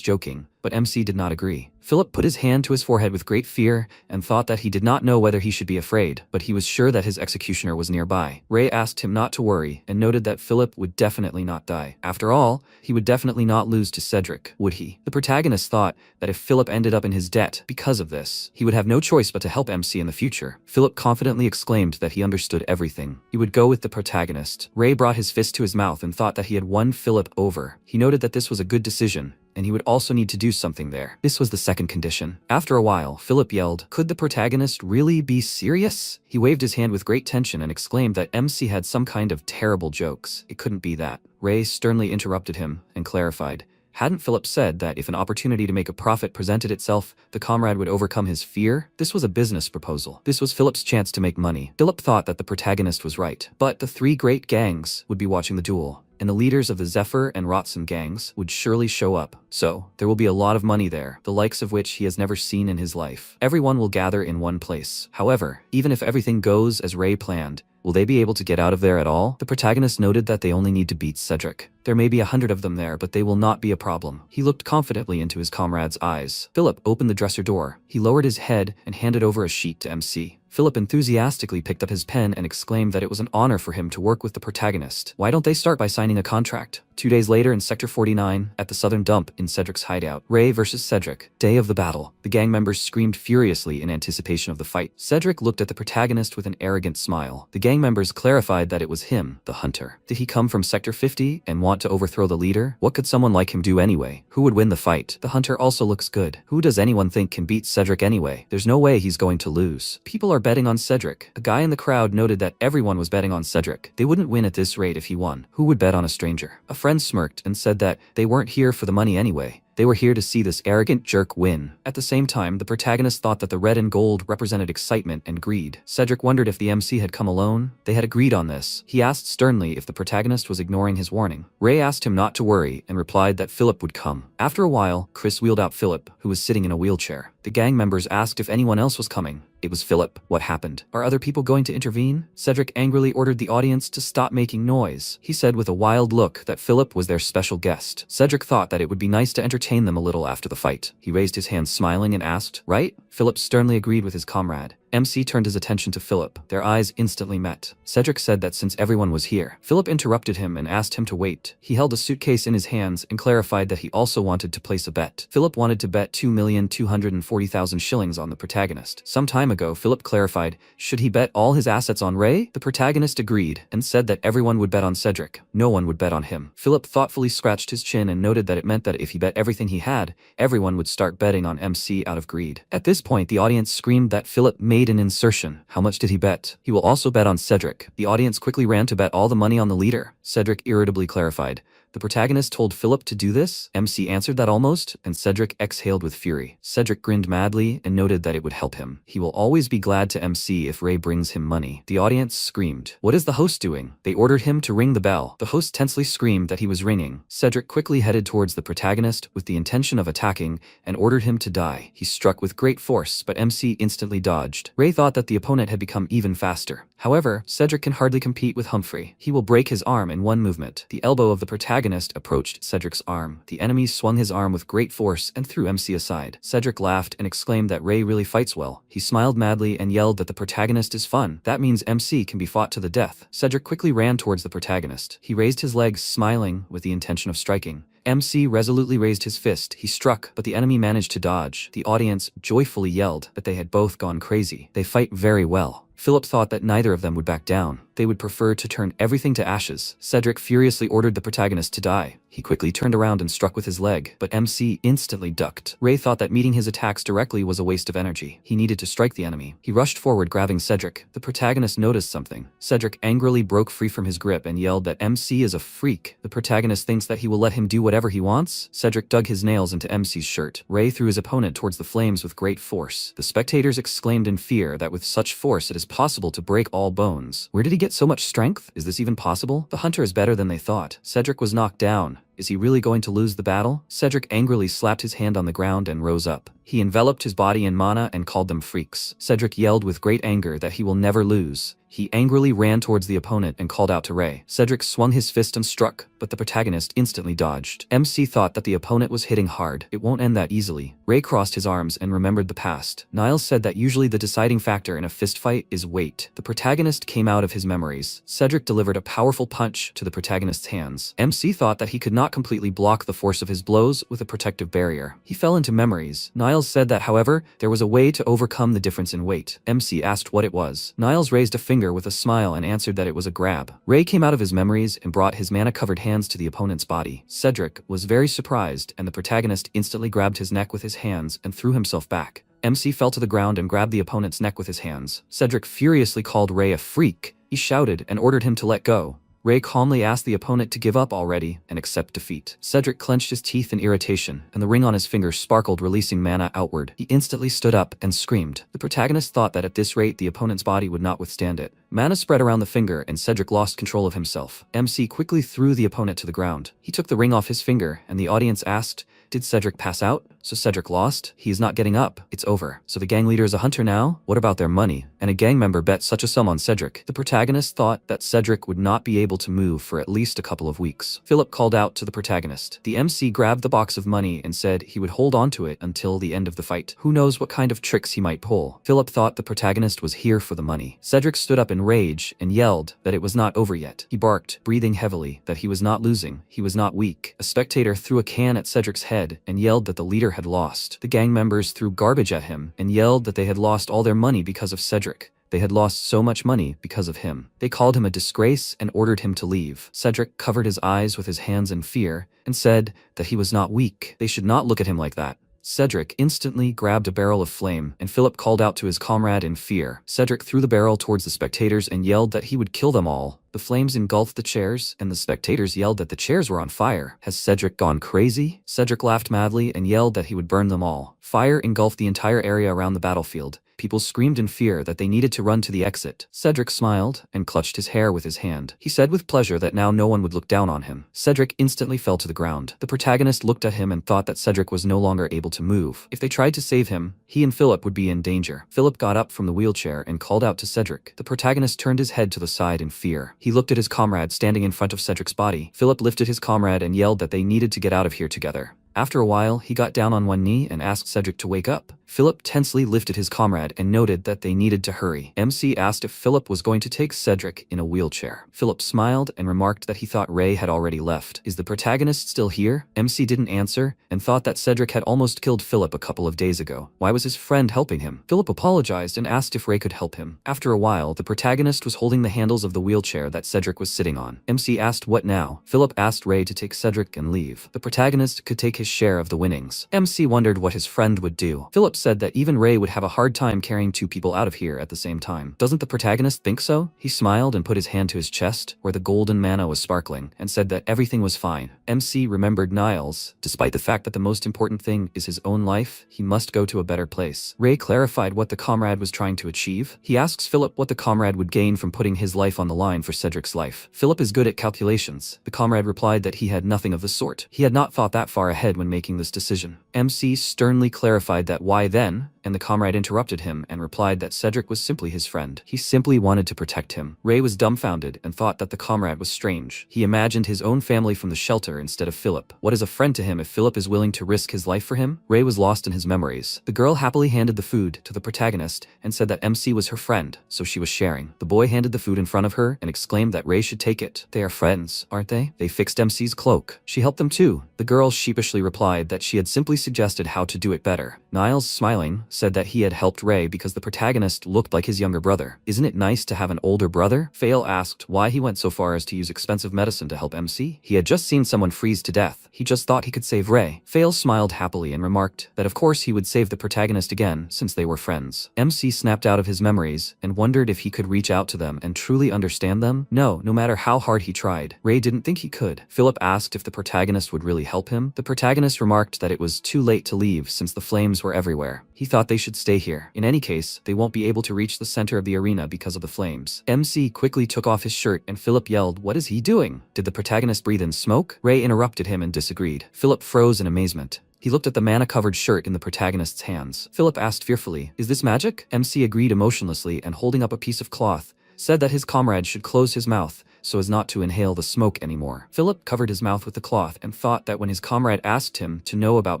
joking, but MC did not agree. Philip put his hand to his forehead with great fear and thought that he did not know whether he should be afraid, but he was sure that his executioner was nearby. Ray asked him not to worry and noted that Philip would definitely not die. After all, he would definitely not lose to Cedric, would he? The protagonist thought that if Philip ended up in his debt because of this, he would have no choice but to help MC in the future. Philip confidently exclaimed that he understood everything. He would go with the protagonist. Ray brought his fist to his mouth and thought that he had won Philip over. He noted that this was a good decision, and he would also need to do something there. This was the second condition. After a while, Philip yelled, could the protagonist really be serious? He waved his hand with great tension and exclaimed that MC had some kind of terrible jokes. It couldn't be that. Ray sternly interrupted him and clarified, hadn't Philip said that if an opportunity to make a profit presented itself, the comrade would overcome his fear? This was a business proposal. This was Philip's chance to make money. Philip thought that the protagonist was right, but the 3 great gangs would be watching the duel, and the leaders of the Zephyr and Rotson gangs would surely show up. So, there will be a lot of money there, the likes of which he has never seen in his life. Everyone will gather in one place. However, even if everything goes as Ray planned, will they be able to get out of there at all? The protagonist noted that they only need to beat Cedric. There may be 100 of them there, but they will not be a problem. He looked confidently into his comrade's eyes. Philip opened the dresser door. He lowered his head and handed over a sheet to MC. Philip enthusiastically picked up his pen and exclaimed that it was an honor for him to work with the protagonist. Why don't they start by signing a contract? 2 days later in Sector 49, at the southern dump in Cedric's hideout, Ray versus Cedric. Day of the battle. The gang members screamed furiously in anticipation of the fight. Cedric looked at the protagonist with an arrogant smile. The gang members clarified that it was him, the hunter. Did he come from Sector 50 and want to overthrow the leader? What could someone like him do anyway? Who would win the fight? The hunter also looks good. Who does anyone think can beat Cedric anyway? There's no way he's going to lose. People are betting on Cedric. A guy in the crowd noted that everyone was betting on Cedric. They wouldn't win at this rate if he won. Who would bet on a stranger? A friend smirked and said that they weren't here for the money anyway. They were here to see this arrogant jerk win. At the same time, the protagonist thought that the red and gold represented excitement and greed. Cedric wondered if the MC had come alone. They had agreed on this. He asked sternly if the protagonist was ignoring his warning. Ray asked him not to worry and replied that Philip would come. After a while, Chris wheeled out Philip, who was sitting in a wheelchair. The gang members asked if anyone else was coming. It was Philip. What happened? Are other people going to intervene? Cedric angrily ordered the audience to stop making noise. He said with a wild look that Philip was their special guest. Cedric thought that it would be nice to entertain them a little after the fight. He raised his hand smiling and asked, "Right?" Philip sternly agreed with his comrade. MC turned his attention to Philip. Their eyes instantly met. Cedric said that since everyone was here, Philip interrupted him and asked him to wait. He held a suitcase in his hands and clarified that he also wanted to place a bet. Philip wanted to bet 2,240,000 shillings on the protagonist. Some time ago, Philip clarified, should he bet all his assets on Ray? The protagonist agreed and said that everyone would bet on Cedric. No one would bet on him. Philip thoughtfully scratched his chin and noted that it meant that if he bet everything he had, everyone would start betting on MC out of greed. At this point, the audience screamed that Philip made an insertion. How much did he bet? He will also bet on Cedric. The audience quickly ran to bet all the money on the leader. Cedric irritably clarified, the protagonist told Philip to do this? MC answered that almost, and Cedric exhaled with fury. Cedric grinned madly and noted that it would help him. He will always be glad to MC if Ray brings him money. The audience screamed. What is the host doing? They ordered him to ring the bell. The host tensely screamed that he was ringing. Cedric quickly headed towards the protagonist with the intention of attacking and ordered him to die. He struck with great force, but MC instantly dodged. Ray thought that the opponent had become even faster. However, Cedric can hardly compete with Humphrey. He will break his arm in one movement. The elbow of the protagonist approached Cedric's arm. The enemy swung his arm with great force and threw MC aside. Cedric laughed and exclaimed that Ray really fights well. He smiled madly and yelled that the protagonist is fun. That means MC can be fought to the death. Cedric quickly ran towards the protagonist. He raised his legs, smiling, with the intention of striking. MC resolutely raised his fist. He struck, but the enemy managed to dodge. The audience joyfully yelled that they had both gone crazy. They fight very well. Philip thought that neither of them would back down. They would prefer to turn everything to ashes. Cedric furiously ordered the protagonist to die. He quickly turned around and struck with his leg, but MC instantly ducked. Ray thought that meeting his attacks directly was a waste of energy. He needed to strike the enemy. He rushed forward, grabbing Cedric. The protagonist noticed something. Cedric angrily broke free from his grip and yelled that MC is a freak. The protagonist thinks that he will let him do whatever he wants. Cedric dug his nails into MC's shirt. Ray threw his opponent towards the flames with great force. The spectators exclaimed in fear that with such force it is possible to break all bones. Where did he get so much strength? Is this even possible? The hunter is better than they thought. Cedric was knocked down. Is he really going to lose the battle? Cedric angrily slapped his hand on the ground and rose up. He enveloped his body in mana and called them freaks. Cedric yelled with great anger that he will never lose. He angrily ran towards the opponent and called out to Ray. Cedric swung his fist and struck, but the protagonist instantly dodged. MC thought that the opponent was hitting hard. It won't end that easily. Ray crossed his arms and remembered the past. Niles said that usually the deciding factor in a fistfight is weight. The protagonist came out of his memories. Cedric delivered a powerful punch to the protagonist's hands. MC thought that he could not completely block the force of his blows with a protective barrier. He fell into memories. Niles said that, however, there was a way to overcome the difference in weight. MC asked what it was. Niles raised a finger with a smile and answered that it was a grab. Ray came out of his memories and brought his mana-covered hands to the opponent's body. Cedric was very surprised, and the protagonist instantly grabbed his neck with his hands and threw himself back. MC fell to the ground and grabbed the opponent's neck with his hands. Cedric furiously called Ray a freak. He shouted and ordered him to let go. Ray calmly asked the opponent to give up already and accept defeat. Cedric clenched his teeth in irritation, and the ring on his finger sparkled, releasing mana outward. He instantly stood up and screamed. The protagonist thought that at this rate the opponent's body would not withstand it. Mana spread around the finger, and Cedric lost control of himself. MC quickly threw the opponent to the ground. He took the ring off his finger, and the audience asked, did Cedric pass out? So Cedric lost? He's not getting up. It's over. So the gang leader is a hunter now? What about their money? And a gang member bet such a sum on Cedric. The protagonist thought that Cedric would not be able to move for at least a couple of weeks. Philip called out to the protagonist. The MC grabbed the box of money and said he would hold on to it until the end of the fight. Who knows what kind of tricks he might pull. Philip thought the protagonist was here for the money. Cedric stood up in rage and yelled that it was not over yet. He barked, breathing heavily, that he was not losing. He was not weak. A spectator threw a can at Cedric's head and yelled that the leader had lost. The gang members threw garbage at him and yelled that they had lost all their money because of Cedric. They had lost so much money because of him. They called him a disgrace and ordered him to leave. Cedric covered his eyes with his hands in fear and said that he was not weak. They should not look at him like that. Cedric instantly grabbed a barrel of flame, and Philip called out to his comrade in fear. Cedric threw the barrel towards the spectators and yelled that he would kill them all. The flames engulfed the chairs, and the spectators yelled that the chairs were on fire. Has Cedric gone crazy? Cedric laughed madly and yelled that he would burn them all. Fire engulfed the entire area around the battlefield. People screamed in fear that they needed to run to the exit. Cedric smiled and clutched his hair with his hand. He said with pleasure that now no one would look down on him. Cedric instantly fell to the ground. The protagonist looked at him and thought that Cedric was no longer able to move. If they tried to save him, he and Philip would be in danger. Philip got up from the wheelchair and called out to Cedric. The protagonist turned his head to the side in fear. He looked at his comrade standing in front of Cedric's body. Philip lifted his comrade and yelled that they needed to get out of here together. After a while, he got down on one knee and asked Cedric to wake up. Philip tensely lifted his comrade and noted that they needed to hurry. MC asked if Philip was going to take Cedric in a wheelchair. Philip smiled and remarked that he thought Ray had already left. Is the protagonist still here? MC didn't answer and thought that Cedric had almost killed Philip a couple of days ago. Why was his friend helping him? Philip apologized and asked if Ray could help him. After a while, the protagonist was holding the handles of the wheelchair that Cedric was sitting on. MC asked what now? Philip asked Ray to take Cedric and leave. The protagonist could take his share of the winnings. MC wondered what his friend would do. Philip said that even Ray would have a hard time carrying two people out of here at the same time. Doesn't the protagonist think so? He smiled and put his hand to his chest, where the golden mana was sparkling, and said that everything was fine. MC remembered Niles. Despite the fact that the most important thing is his own life, he must go to a better place. Ray clarified what the comrade was trying to achieve. He asks Philip what the comrade would gain from putting his life on the line for Cedric's life. Philip is good at calculations. The comrade replied that he had nothing of the sort. He had not thought that far ahead when making this decision. MC sternly clarified that why then, and the comrade interrupted him and replied that Cedric was simply his friend. He simply wanted to protect him. Ray was dumbfounded and thought that the comrade was strange. He imagined his own family from the shelter instead of Philip. What is a friend to him if Philip is willing to risk his life for him? Ray was lost in his memories. The girl happily handed the food to the protagonist and said that MC was her friend, so she was sharing. The boy handed the food in front of her and exclaimed that Ray should take it. They are friends, aren't they? They fixed MC's cloak. She helped them too. The girl sheepishly replied that she had simply suggested how to do it better. Niles, smiling, said that he had helped Ray because the protagonist looked like his younger brother. Isn't it nice to have an older brother? Fail asked why he went so far as to use expensive medicine to help MC. He had just seen someone freeze to death. He just thought he could save Ray. Fail smiled happily and remarked that of course he would save the protagonist again since they were friends. MC snapped out of his memories and wondered if he could reach out to them and truly understand them. No matter how hard he tried, Ray didn't think he could. Philip asked if the protagonist would really help him. The protagonist remarked that it was too late to leave since the flames were everywhere. He thought they should stay here. In any case, they won't be able to reach the center of the arena because of the flames. MC quickly took off his shirt and Philip yelled, "What is he doing? Did the protagonist breathe in smoke?" Ray interrupted him and disagreed. Philip froze in amazement. He looked at the mana-covered shirt in the protagonist's hands. Philip asked fearfully, "Is this magic?" MC agreed emotionlessly and holding up a piece of cloth, said that his comrade should close his mouth so as not to inhale the smoke anymore. Philip covered his mouth with the cloth and thought that when his comrade asked him to know about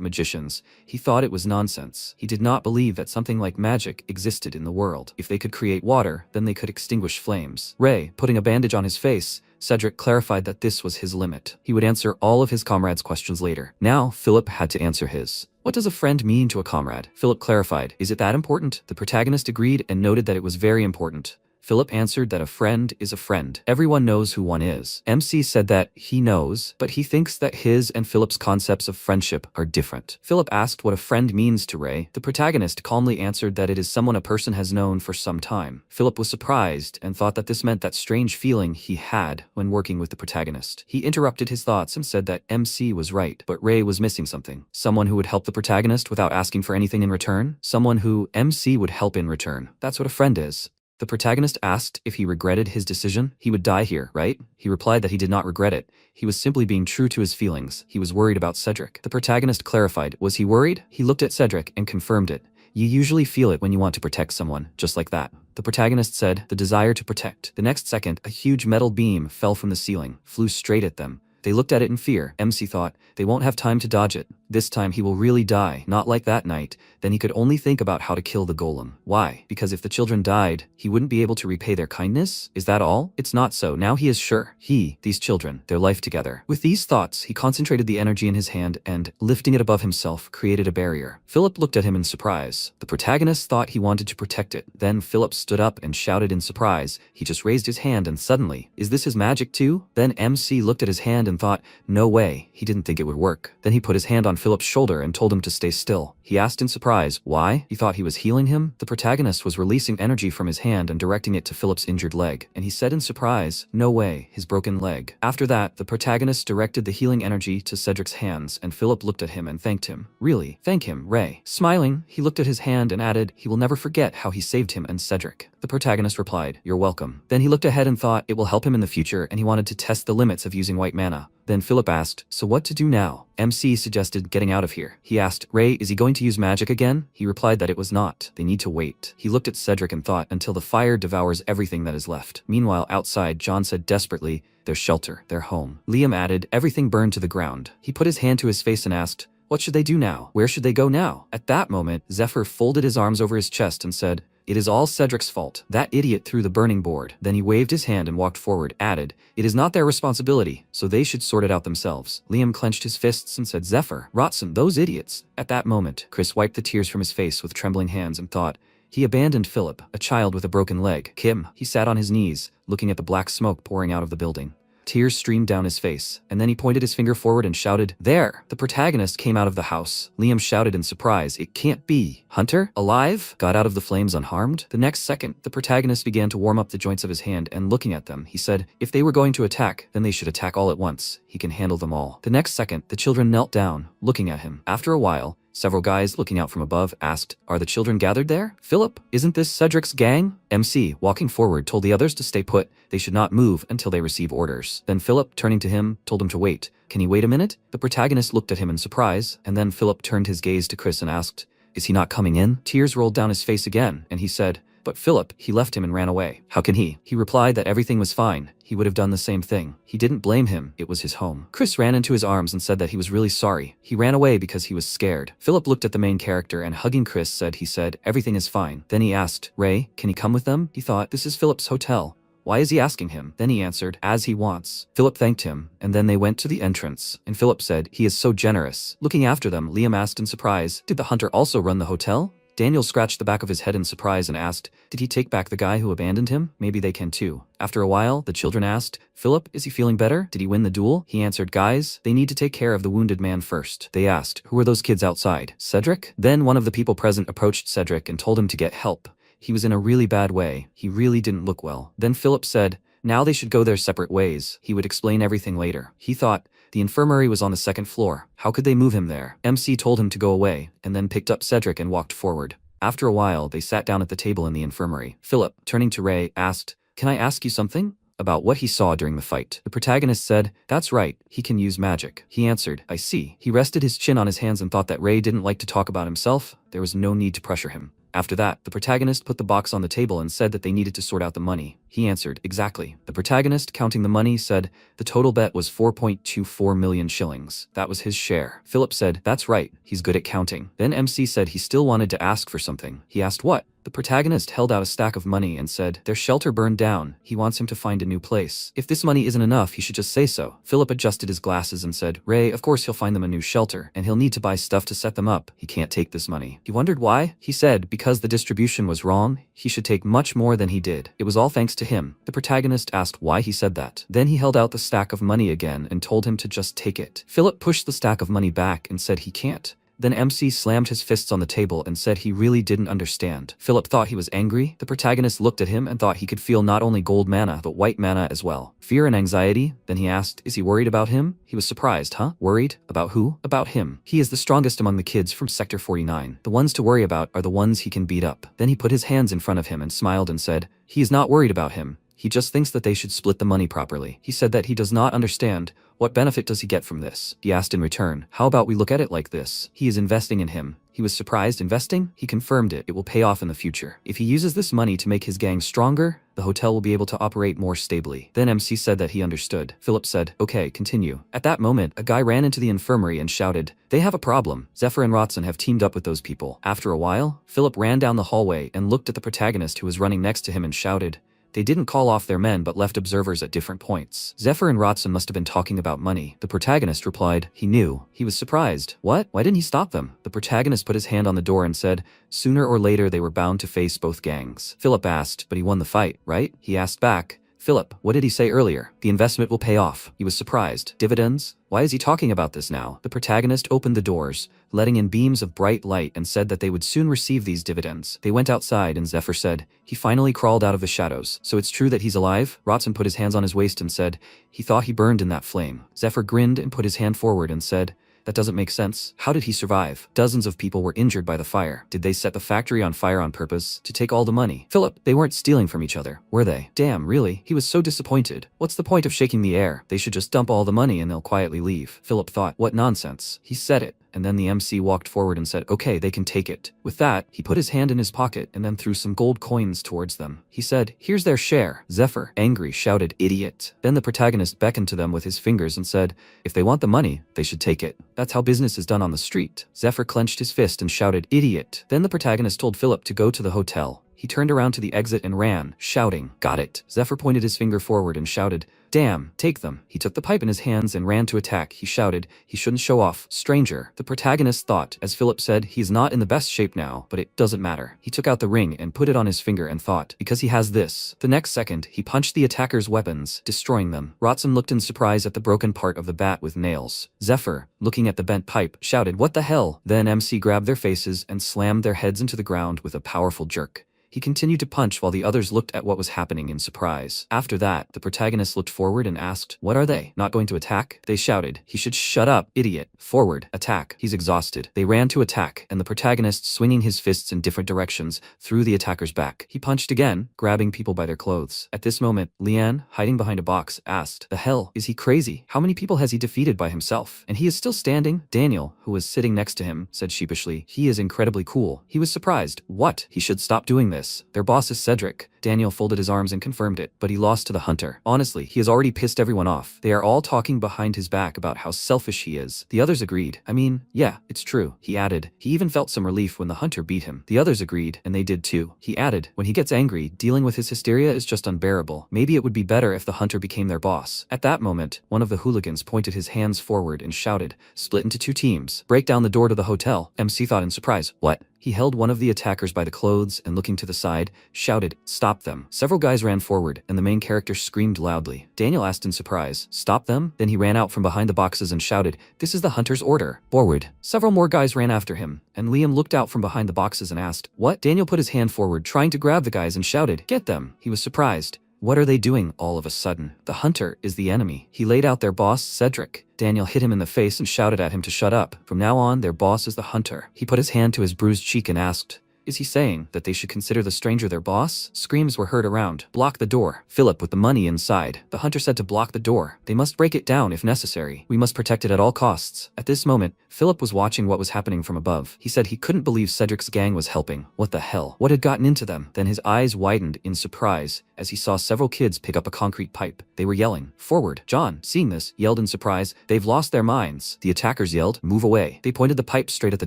magicians, he thought it was nonsense. He did not believe that something like magic existed in the world. If they could create water, then they could extinguish flames. Ray, putting a bandage on his face, Cedric clarified that this was his limit. He would answer all of his comrades' questions later. Now, Philip had to answer his. What does a friend mean to a comrade? Philip clarified. Is it that important? The protagonist agreed and noted that it was very important. Philip answered that a friend is a friend. Everyone knows who one is. MC said that he knows, but he thinks that his and Philip's concepts of friendship are different. Philip asked what a friend means to Ray. The protagonist calmly answered that it is someone a person has known for some time. Philip was surprised and thought that this meant that strange feeling he had when working with the protagonist. He interrupted his thoughts and said that MC was right, but Ray was missing something. Someone who would help the protagonist without asking for anything in return? Someone who MC would help in return. That's what a friend is. The protagonist asked if he regretted his decision. He would die here, right? He replied that he did not regret it. He was simply being true to his feelings. He was worried about Cedric. The protagonist clarified, was he worried? He looked at Cedric and confirmed it. You usually feel it when you want to protect someone, just like that. The protagonist said, the desire to protect. The next second, a huge metal beam fell from the ceiling, flew straight at them. They looked at it in fear. MC thought, they won't have time to dodge it. This time he will really die, not like that night. Then he could only think about how to kill the golem. Why? Because if the children died, he wouldn't be able to repay their kindness? Is that all? It's not so. Now he is sure. These children, their life together. With these thoughts, he concentrated the energy in his hand and, lifting it above himself, created a barrier. Philip looked at him in surprise. The protagonist thought he wanted to protect it. Then Philip stood up and shouted in surprise. He just raised his hand and suddenly, is this his magic too? Then MC looked at his hand and thought, no way. He didn't think it would work. Then he put his hand on Philip's shoulder and told him to stay still. He asked in surprise, why? He thought he was healing him? The protagonist was releasing energy from his hand and directing it to Philip's injured leg. And he said in surprise, no way, his broken leg. After that, the protagonist directed the healing energy to Cedric's hands and Philip looked at him and thanked him. Really? Thank him, Ray. Smiling, he looked at his hand and added, he will never forget how he saved him and Cedric. The protagonist replied, you're welcome. Then he looked ahead and thought it will help him in the future and he wanted to test the limits of using white mana. Then Philip asked, so what to do now? MC suggested getting out of here. He asked, Ray, is he going to use magic again? He replied that it was not. They need to wait. He looked at Cedric and thought, until the fire devours everything that is left. Meanwhile, outside, John said desperately, their shelter, their home. Liam added, everything burned to the ground. He put his hand to his face and asked, what should they do now? Where should they go now? At that moment, Zephyr folded his arms over his chest and said, it is all Cedric's fault. That idiot threw the burning board. Then he waved his hand and walked forward, added, it is not their responsibility, so they should sort it out themselves. Liam clenched his fists and said, Zephyr, Rotson, those idiots. At that moment, Chris wiped the tears from his face with trembling hands and thought, he abandoned Philip, a child with a broken leg. Kim, he sat on his knees, looking at the black smoke pouring out of the building. Tears streamed down his face, and then he pointed his finger forward and shouted, there! The protagonist came out of the house. Liam shouted in surprise, it can't be. Hunter, alive? Got out of the flames unharmed? The next second, the protagonist began to warm up the joints of his hand and looking at them, he said, if they were going to attack, then they should attack all at once. He can handle them all. The next second, the children knelt down, looking at him. After a while, several guys looking out from above asked, are the children gathered there? Philip, isn't this Cedric's gang? MC, walking forward, told the others to stay put. They should not move until they receive orders. Then Philip, turning to him, told him to wait. Can he wait a minute? The protagonist looked at him in surprise, and then Philip turned his gaze to Chris and asked, is he not coming in? Tears rolled down his face again, and he said, but Philip, he left him and ran away. How can he? He replied that everything was fine. He would have done the same thing. He didn't blame him. It was his home. Chris ran into his arms and said that he was really sorry. He ran away because he was scared. Philip looked at the main character and hugging Chris said, everything is fine. Then he asked, Ray, can he come with them? He thought, this is Philip's hotel. Why is he asking him? Then he answered, as he wants. Philip thanked him, and then they went to the entrance, and Philip said, he is so generous. Looking after them, Liam asked in surprise, did the hunter also run the hotel? Daniel scratched the back of his head in surprise and asked, did he take back the guy who abandoned him? Maybe they can too. After a while, the children asked, Philip, is he feeling better? Did he win the duel? He answered, guys, they need to take care of the wounded man first. They asked, who are those kids outside? Cedric? Then one of the people present approached Cedric and told him to get help. He was in a really bad way. He really didn't look well. Then Philip said, now they should go their separate ways. He would explain everything later. He thought, the infirmary was on the second floor. How could they move him there? MC told him to go away, and then picked up Cedric and walked forward. After a while, they sat down at the table in the infirmary. Philip, turning to Ray, asked, can I ask you something? About what he saw during the fight. The protagonist said, that's right, he can use magic. He answered, I see. He rested his chin on his hands and thought that Ray didn't like to talk about himself. There was no need to pressure him. After that, the protagonist put the box on the table and said that they needed to sort out the money. He answered, exactly. The protagonist, counting the money, said, the total bet was 4.24 million shillings. That was his share. Philip said, that's right, he's good at counting. Then MC said he still wanted to ask for something. He asked what? The protagonist held out a stack of money and said, their shelter burned down. He wants him to find a new place. If this money isn't enough, he should just say so. Philip adjusted his glasses and said, Ray, of course he'll find them a new shelter, and he'll need to buy stuff to set them up. He can't take this money. He wondered why? He said, because the distribution was wrong, he should take much more than he did. It was all thanks to him. The protagonist asked why he said that. Then he held out the stack of money again and told him to just take it. Philip pushed the stack of money back and said he can't. Then MC slammed his fists on the table and said he really didn't understand. Philip thought he was angry. The protagonist looked at him and thought he could feel not only gold mana but white mana as well. Fear and anxiety. Then he asked, is he worried about him? He was surprised, huh? Worried? About who? About him. He is the strongest among the kids from Sector 49. The ones to worry about are the ones he can beat up. Then he put his hands in front of him and smiled and said, he is not worried about him. He just thinks that they should split the money properly. He said that he does not understand. What benefit does he get from this? He asked in return, how about we look at it like this? He is investing in him. He was surprised. Investing? He confirmed it. It will pay off in the future. If he uses this money to make his gang stronger, the hotel will be able to operate more stably. Then MC said that he understood. Philip said, okay, continue. At that moment, a guy ran into the infirmary and shouted, they have a problem. Zephyr and Rotson have teamed up with those people. After a while, Philip ran down the hallway and looked at the protagonist who was running next to him and shouted, they didn't call off their men but left observers at different points. Zephyr and Rotson must have been talking about money. The protagonist replied, he knew. He was surprised. What? Why didn't he stop them? The protagonist put his hand on the door and said, sooner or later they were bound to face both gangs. Philip asked, but he won the fight, right? He asked back, Philip, what did he say earlier? The investment will pay off. He was surprised. Dividends? Why is he talking about this now? The protagonist opened the doors, letting in beams of bright light and said that they would soon receive these dividends. They went outside and Zephyr said, he finally crawled out of the shadows. So it's true that he's alive? Rotson put his hands on his waist and said, he thought he burned in that flame. Zephyr grinned and put his hand forward and said, that doesn't make sense. How did he survive? Dozens of people were injured by the fire. Did they set the factory on fire on purpose to take all the money? Philip, they weren't stealing from each other, were they? Damn, really? He was so disappointed. What's the point of shaking the air? They should just dump all the money and they'll quietly leave. Philip thought, what nonsense. He said it. And then the MC walked forward and said, okay, they can take it. With that, he put his hand in his pocket and then threw some gold coins towards them. He said, here's their share. Zephyr, angry, shouted, idiot. Then the protagonist beckoned to them with his fingers and said, if they want the money, they should take it. That's how business is done on the street. Zephyr clenched his fist and shouted, idiot. Then the protagonist told Philip to go to the hotel. He turned around to the exit and ran, shouting, got it. Zephyr pointed his finger forward and shouted, damn, take them. He took the pipe in his hands and ran to attack. He shouted, he shouldn't show off. Stranger. The protagonist thought, as Philip said, he's not in the best shape now, but it doesn't matter. He took out the ring and put it on his finger and thought, because he has this. The next second, he punched the attacker's weapons, destroying them. Rotson looked in surprise at the broken part of the bat with nails. Zephyr, looking at the bent pipe, shouted, what the hell? Then MC grabbed their faces and slammed their heads into the ground with a powerful jerk. He continued to punch while the others looked at what was happening in surprise. After that, the protagonist looked forward and asked, what are they? Not going to attack? They shouted, he should shut up, idiot. Forward, attack. He's exhausted. They ran to attack, and the protagonist, swinging his fists in different directions, threw the attacker's back. He punched again, grabbing people by their clothes. At this moment, Leanne, hiding behind a box, asked, the hell? Is he crazy? How many people has he defeated by himself? And he is still standing? Daniel, who was sitting next to him, said sheepishly, he is incredibly cool. He was surprised. What? He should stop doing this. Their boss is Cedric. Daniel folded his arms and confirmed it, but he lost to the hunter. Honestly, he has already pissed everyone off. They are all talking behind his back about how selfish he is. The others agreed. I mean, yeah, it's true. He added. He even felt some relief when the hunter beat him. The others agreed, and they did too. He added, when he gets angry, dealing with his hysteria is just unbearable. Maybe it would be better if the hunter became their boss. At that moment, one of the hooligans pointed his hands forward and shouted, split into two teams. Break down the door to the hotel. MC thought in surprise, what? He held one of the attackers by the clothes and looking to the side, shouted, stop them. Several guys ran forward and the main character screamed loudly. Daniel asked in surprise, stop them? Then he ran out from behind the boxes and shouted, this is the hunter's order. Forward. Several more guys ran after him, and Liam looked out from behind the boxes and asked, what? Daniel put his hand forward trying to grab the guys and shouted, get them. He was surprised. What are they doing all of a sudden? The hunter is the enemy. He laid out their boss, Cedric. Daniel hit him in the face and shouted at him to shut up. From now on, their boss is the hunter. He put his hand to his bruised cheek and asked, is he saying that they should consider the stranger their boss? Screams were heard around. Block the door. Philip with the money inside. The hunter said to block the door. They must break it down if necessary. We must protect it at all costs. At this moment, Philip was watching what was happening from above. He said he couldn't believe Cedric's gang was helping. What the hell? What had gotten into them? Then his eyes widened in surprise as he saw several kids pick up a concrete pipe. They were yelling, forward. John, seeing this, yelled in surprise, they've lost their minds. The attackers yelled, move away. They pointed the pipe straight at the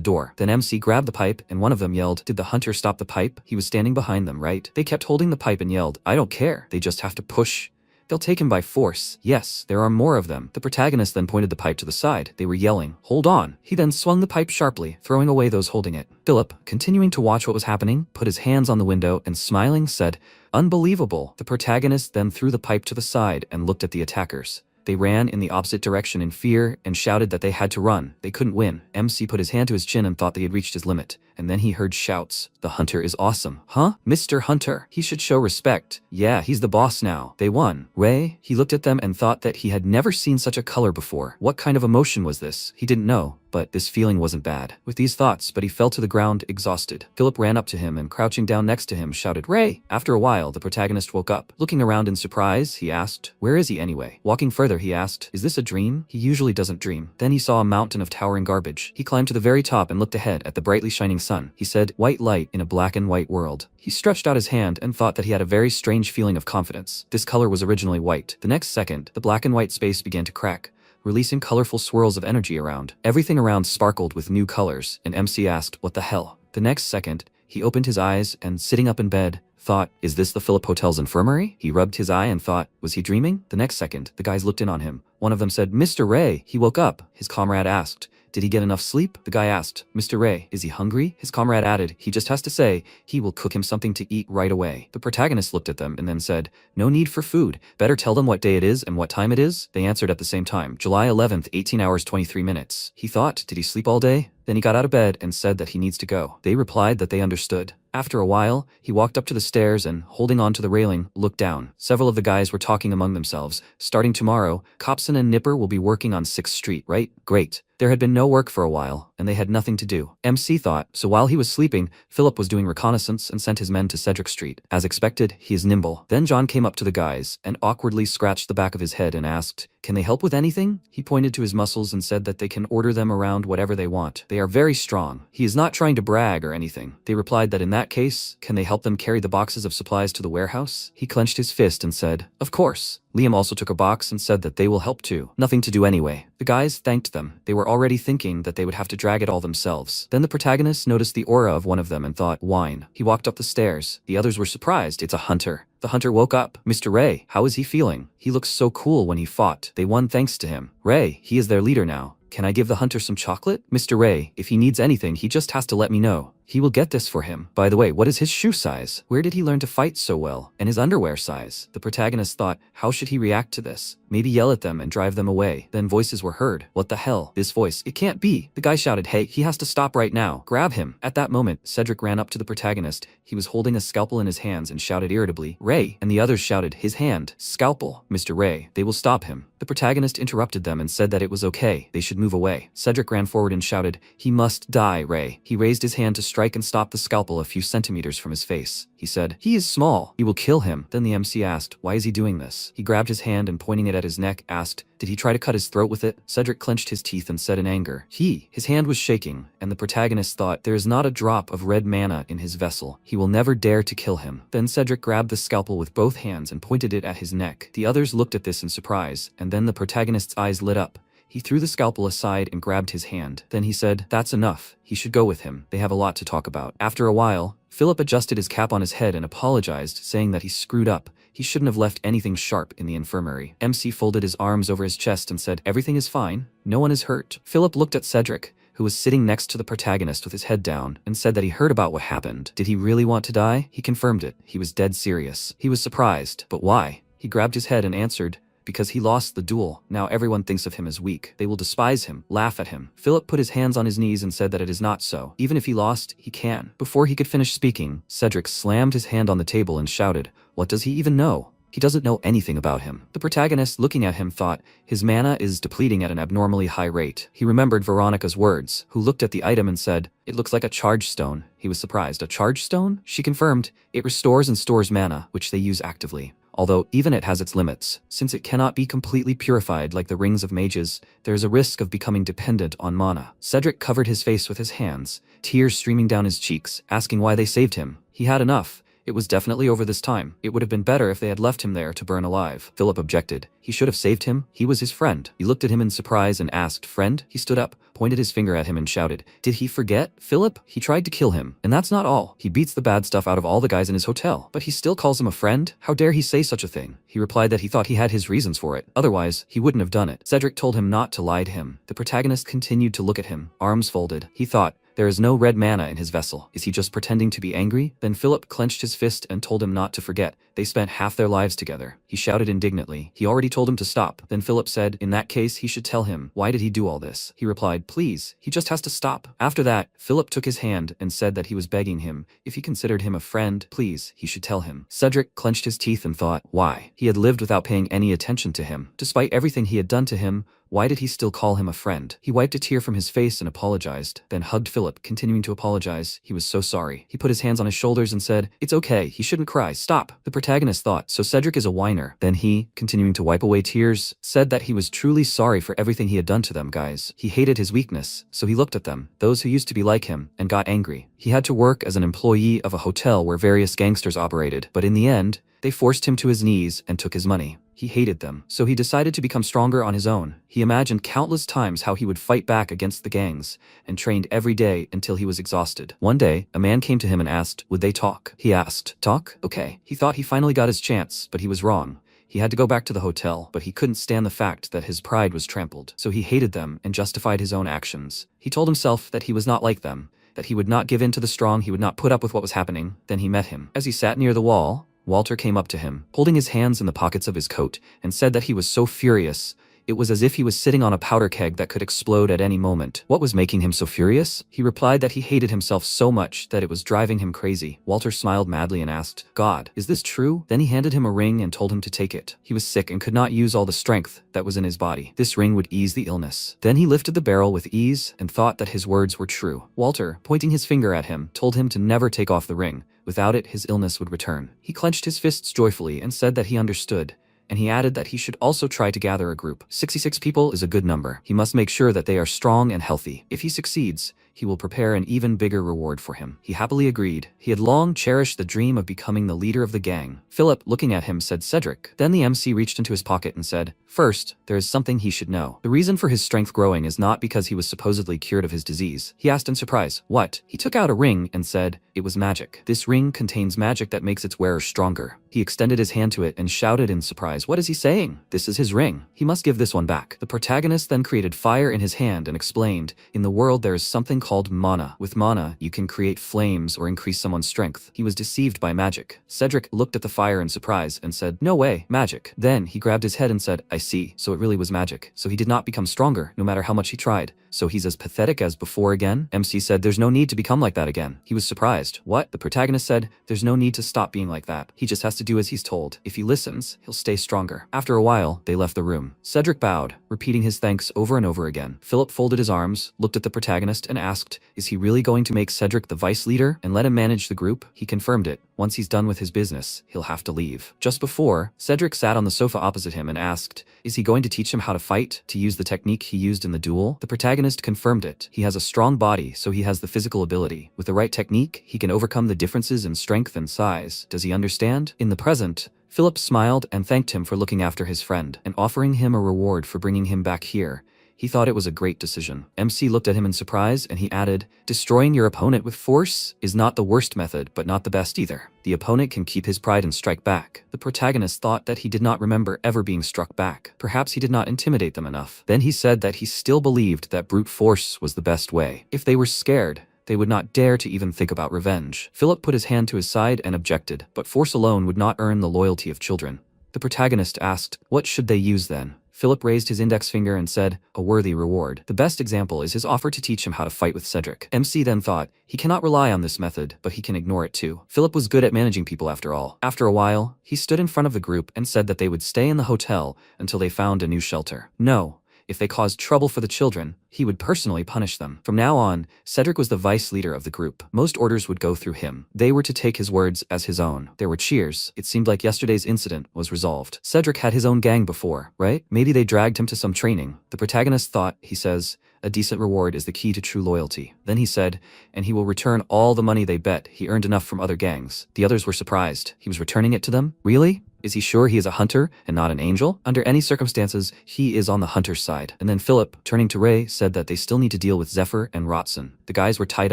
door. Then MC grabbed the pipe and one of them yelled, did the hunter stop the pipe? He was standing behind them, right? They kept holding the pipe and yelled, I don't care. They just have to push. They'll take him by force. Yes, there are more of them. The protagonist then pointed the pipe to the side. They were yelling, hold on. He then swung the pipe sharply, throwing away those holding it. Philip, continuing to watch what was happening, put his hands on the window and smiling said, unbelievable. The protagonist then threw the pipe to the side and looked at the attackers. They ran in the opposite direction in fear and shouted that they had to run. They couldn't win. MC put his hand to his chin and thought that he had reached his limit. And then he heard shouts. The hunter is awesome. Huh? Mr. Hunter. He should show respect. Yeah, he's the boss now. They won. Ray? He looked at them and thought that he had never seen such a color before. What kind of emotion was this? He didn't know. But this feeling wasn't bad. With these thoughts, but he fell to the ground exhausted. Philip ran up to him and crouching down next to him shouted, Ray! After a while, the protagonist woke up. Looking around in surprise, he asked, where is he anyway? Walking further, he asked, is this a dream? He usually doesn't dream. Then he saw a mountain of towering garbage. He climbed to the very top and looked ahead at the brightly shining sun. He said, white light in a black and white world. He stretched out his hand and thought that he had a very strange feeling of confidence. This color was originally white. The next second, the black and white space began to crack, releasing colorful swirls of energy around. Everything around sparkled with new colors, and MC asked, what the hell? The next second, he opened his eyes and, sitting up in bed, thought, is this the Philip Hotel's infirmary? He rubbed his eye and thought, was he dreaming? The next second, the guys looked in on him. One of them said, Mr. Ray. He woke up. His comrade asked, did he get enough sleep? The guy asked, Mr. Ray, is he hungry? His comrade added, he just has to say, he will cook him something to eat right away. The protagonist looked at them and then said, no need for food. Better tell them what day it is and what time it is. They answered at the same time, July 11th, 18 hours 23 minutes. He thought, did he sleep all day? Then he got out of bed and said that he needs to go. They replied that they understood. After a while, he walked up to the stairs and, holding on to the railing, looked down. Several of the guys were talking among themselves. Starting tomorrow, Copson and Nipper will be working on 6th Street, right? Great. There had been no work for a while, and they had nothing to do. MC thought, so while he was sleeping, Philip was doing reconnaissance and sent his men to Cedric Street. As expected, he is nimble. Then John came up to the guys and awkwardly scratched the back of his head and asked, can they help with anything? He pointed to his muscles and said that they can order them around whatever they want. They are very strong. He is not trying to brag or anything. They replied that in that case, can they help them carry the boxes of supplies to the warehouse? He clenched his fist and said, of course. Liam also took a box and said that they will help too. Nothing to do anyway. The guys thanked them. They were already thinking that they would have to drag it all themselves. Then the protagonist noticed the aura of one of them and thought, wine. He walked up the stairs. The others were surprised. It's a hunter. The hunter woke up. Mr. Ray, how is he feeling? He looks so cool when he fought. They won thanks to him. Ray, he is their leader now. Can I give the hunter some chocolate? Mr. Ray, if he needs anything, he just has to let me know. He will get this for him. By the way, what is his shoe size? Where did he learn to fight so well? And his underwear size? The protagonist thought, how should he react to this? Maybe yell at them and drive them away. Then voices were heard. What the hell? This voice. It can't be. The guy shouted, hey, he has to stop right now. Grab him. At that moment, Cedric ran up to the protagonist. He was holding a scalpel in his hands and shouted irritably, Ray. And the others shouted, his hand. Scalpel. Mr. Ray. They will stop him. The protagonist interrupted them and said that it was okay. They should move away. Cedric ran forward and shouted, he must die, Ray. He raised his hand to strike and stop the scalpel a few centimeters from his face. He said, he is small. You will kill him. Then the MC asked, why is he doing this? He grabbed his hand and pointing it at his neck, asked, did he try to cut his throat with it? Cedric clenched his teeth and said in anger, his hand was shaking, and the protagonist thought, there is not a drop of red mana in his vessel. He will never dare to kill him. Then Cedric grabbed the scalpel with both hands and pointed it at his neck. The others looked at this in surprise, and then the protagonist's eyes lit up. He threw the scalpel aside and grabbed his hand. Then he said, that's enough. He should go with him. They have a lot to talk about. After a while, Philip adjusted his cap on his head and apologized, saying that he screwed up. He shouldn't have left anything sharp in the infirmary. MC folded his arms over his chest and said, everything is fine. No one is hurt. Philip looked at Cedric, who was sitting next to the protagonist with his head down, and said that he heard about what happened. Did he really want to die? He confirmed it. He was dead serious. He was surprised. But why? He grabbed his head and answered, because he lost the duel. Now everyone thinks of him as weak. They will despise him, laugh at him. Philip put his hands on his knees and said that it is not so. Even if he lost, he can. Before he could finish speaking, Cedric slammed his hand on the table and shouted, what does he even know? He doesn't know anything about him. The protagonist, looking at him, thought, his mana is depleting at an abnormally high rate. He remembered Veronica's words, who looked at the item and said, it looks like a charge stone. He was surprised. A charge stone? She confirmed, it restores and stores mana, which they use actively. Although even it has its limits. Since it cannot be completely purified like the rings of mages, there is a risk of becoming dependent on mana. Cedric covered his face with his hands, tears streaming down his cheeks, asking why they saved him. He had enough. It was definitely over this time. It would have been better if they had left him there to burn alive. Philip objected. He should have saved him. He was his friend. He looked at him in surprise and asked, friend? He stood up, pointed his finger at him and shouted, did he forget? Philip? He tried to kill him. And that's not all. He beats the bad stuff out of all the guys in his hotel. But he still calls him a friend? How dare he say such a thing? He replied that he thought he had his reasons for it. Otherwise, he wouldn't have done it. Cedric told him not to lie to him. The protagonist continued to look at him, arms folded. He thought, there is no red mana in his vessel. Is he just pretending to be angry? Then Philip clenched his fist and told him not to forget. They spent half their lives together. He shouted indignantly. He already told him to stop. Then Philip said, in that case he should tell him. Why did he do all this? He replied, please, he just has to stop. After that, Philip took his hand and said that he was begging him. If he considered him a friend, please, he should tell him. Cedric clenched his teeth and thought, why? He had lived without paying any attention to him. Despite everything he had done to him, why did he still call him a friend? He wiped a tear from his face and apologized, then hugged Philip, continuing to apologize. He was so sorry. He put his hands on his shoulders and said, it's okay, he shouldn't cry, stop. The protagonist thought, so Cedric is a whiner. Then he, continuing to wipe away tears, said that he was truly sorry for everything he had done to them guys. He hated his weakness, so he looked at them, those who used to be like him, and got angry. He had to work as an employee of a hotel where various gangsters operated, but in the end, they forced him to his knees and took his money. He hated them, so he decided to become stronger on his own. He imagined countless times how he would fight back against the gangs, and trained every day until he was exhausted. One day, a man came to him and asked, would they talk? He asked, talk? Okay. He thought he finally got his chance, but he was wrong. He had to go back to the hotel, but he couldn't stand the fact that his pride was trampled, so he hated them and justified his own actions. He told himself that he was not like them, that he would not give in to the strong, he would not put up with what was happening. Then he met him. As he sat near the wall, Walter came up to him, holding his hands in the pockets of his coat, and said that he was so furious. It was as if he was sitting on a powder keg that could explode at any moment. What was making him so furious? He replied that he hated himself so much that it was driving him crazy. Walter smiled madly and asked, God, is this true? Then he handed him a ring and told him to take it. He was sick and could not use all the strength that was in his body. This ring would ease the illness. Then he lifted the barrel with ease and thought that his words were true. Walter, pointing his finger at him, told him to never take off the ring. Without it, his illness would return. He clenched his fists joyfully and said that he understood. And he added that he should also try to gather a group. 66 people is a good number. He must make sure that they are strong and healthy. If he succeeds, he will prepare an even bigger reward for him. He happily agreed. He had long cherished the dream of becoming the leader of the gang. Philip, looking at him, said Cedric. Then the MC reached into his pocket and said, first, there is something he should know. The reason for his strength growing is not because he was supposedly cured of his disease. He asked in surprise, what? He took out a ring and said, it was magic. This ring contains magic that makes its wearer stronger. He extended his hand to it and shouted in surprise, what is he saying? This is his ring. He must give this one back. The protagonist then created fire in his hand and explained, in the world there is something called mana. With mana, you can create flames or increase someone's strength. He was deceived by magic. Cedric looked at the fire in surprise and said, no way, magic. Then he grabbed his head and said, I see, so it really was magic. So he did not become stronger, no matter how much he tried. So he's as pathetic as before again? MC said, there's no need to become like that again. He was surprised. What? The protagonist said, there's no need to stop being like that. He just has to do as he's told. If he listens, he'll stay stronger. After a while, they left the room. Cedric bowed, repeating his thanks over and over again. Philip folded his arms, looked at the protagonist and asked, is he really going to make Cedric the vice leader and let him manage the group? He confirmed it. Once he's done with his business, he'll have to leave. Just before, Cedric sat on the sofa opposite him and asked, is he going to teach him how to fight, to use the technique he used in the duel? The protagonist confirmed it. He has a strong body, so he has the physical ability. With the right technique, he can overcome the differences in strength and size. Does he understand? In the present, Philip smiled and thanked him for looking after his friend and offering him a reward for bringing him back here. He thought it was a great decision. MC looked at him in surprise and he added, destroying your opponent with force is not the worst method, but not the best either. The opponent can keep his pride and strike back. The protagonist thought that he did not remember ever being struck back. Perhaps he did not intimidate them enough. Then he said that he still believed that brute force was the best way. If they were scared, they would not dare to even think about revenge. Philip put his hand to his side and objected, but force alone would not earn the loyalty of children. The protagonist asked, what should they use then? Philip raised his index finger and said, a worthy reward. The best example is his offer to teach him how to fight with Cedric. MC then thought, he cannot rely on this method, but he can ignore it too. Philip was good at managing people after all. After a while, he stood in front of the group and said that they would stay in the hotel until they found a new shelter. No. If they caused trouble for the children, he would personally punish them. From now on, Cedric was the vice leader of the group. Most orders would go through him. They were to take his words as his own. There were cheers. It seemed like yesterday's incident was resolved. Cedric had his own gang before, right? Maybe they dragged him to some training. The protagonist thought, he says, a decent reward is the key to true loyalty. Then he said, and he will return all the money they bet he earned enough from other gangs. The others were surprised. He was returning it to them? Really? Is he sure he is a hunter and not an angel? Under any circumstances, he is on the hunter's side. And then Philip, turning to Ray, said that they still need to deal with Zephyr and Rotson. The guys were tied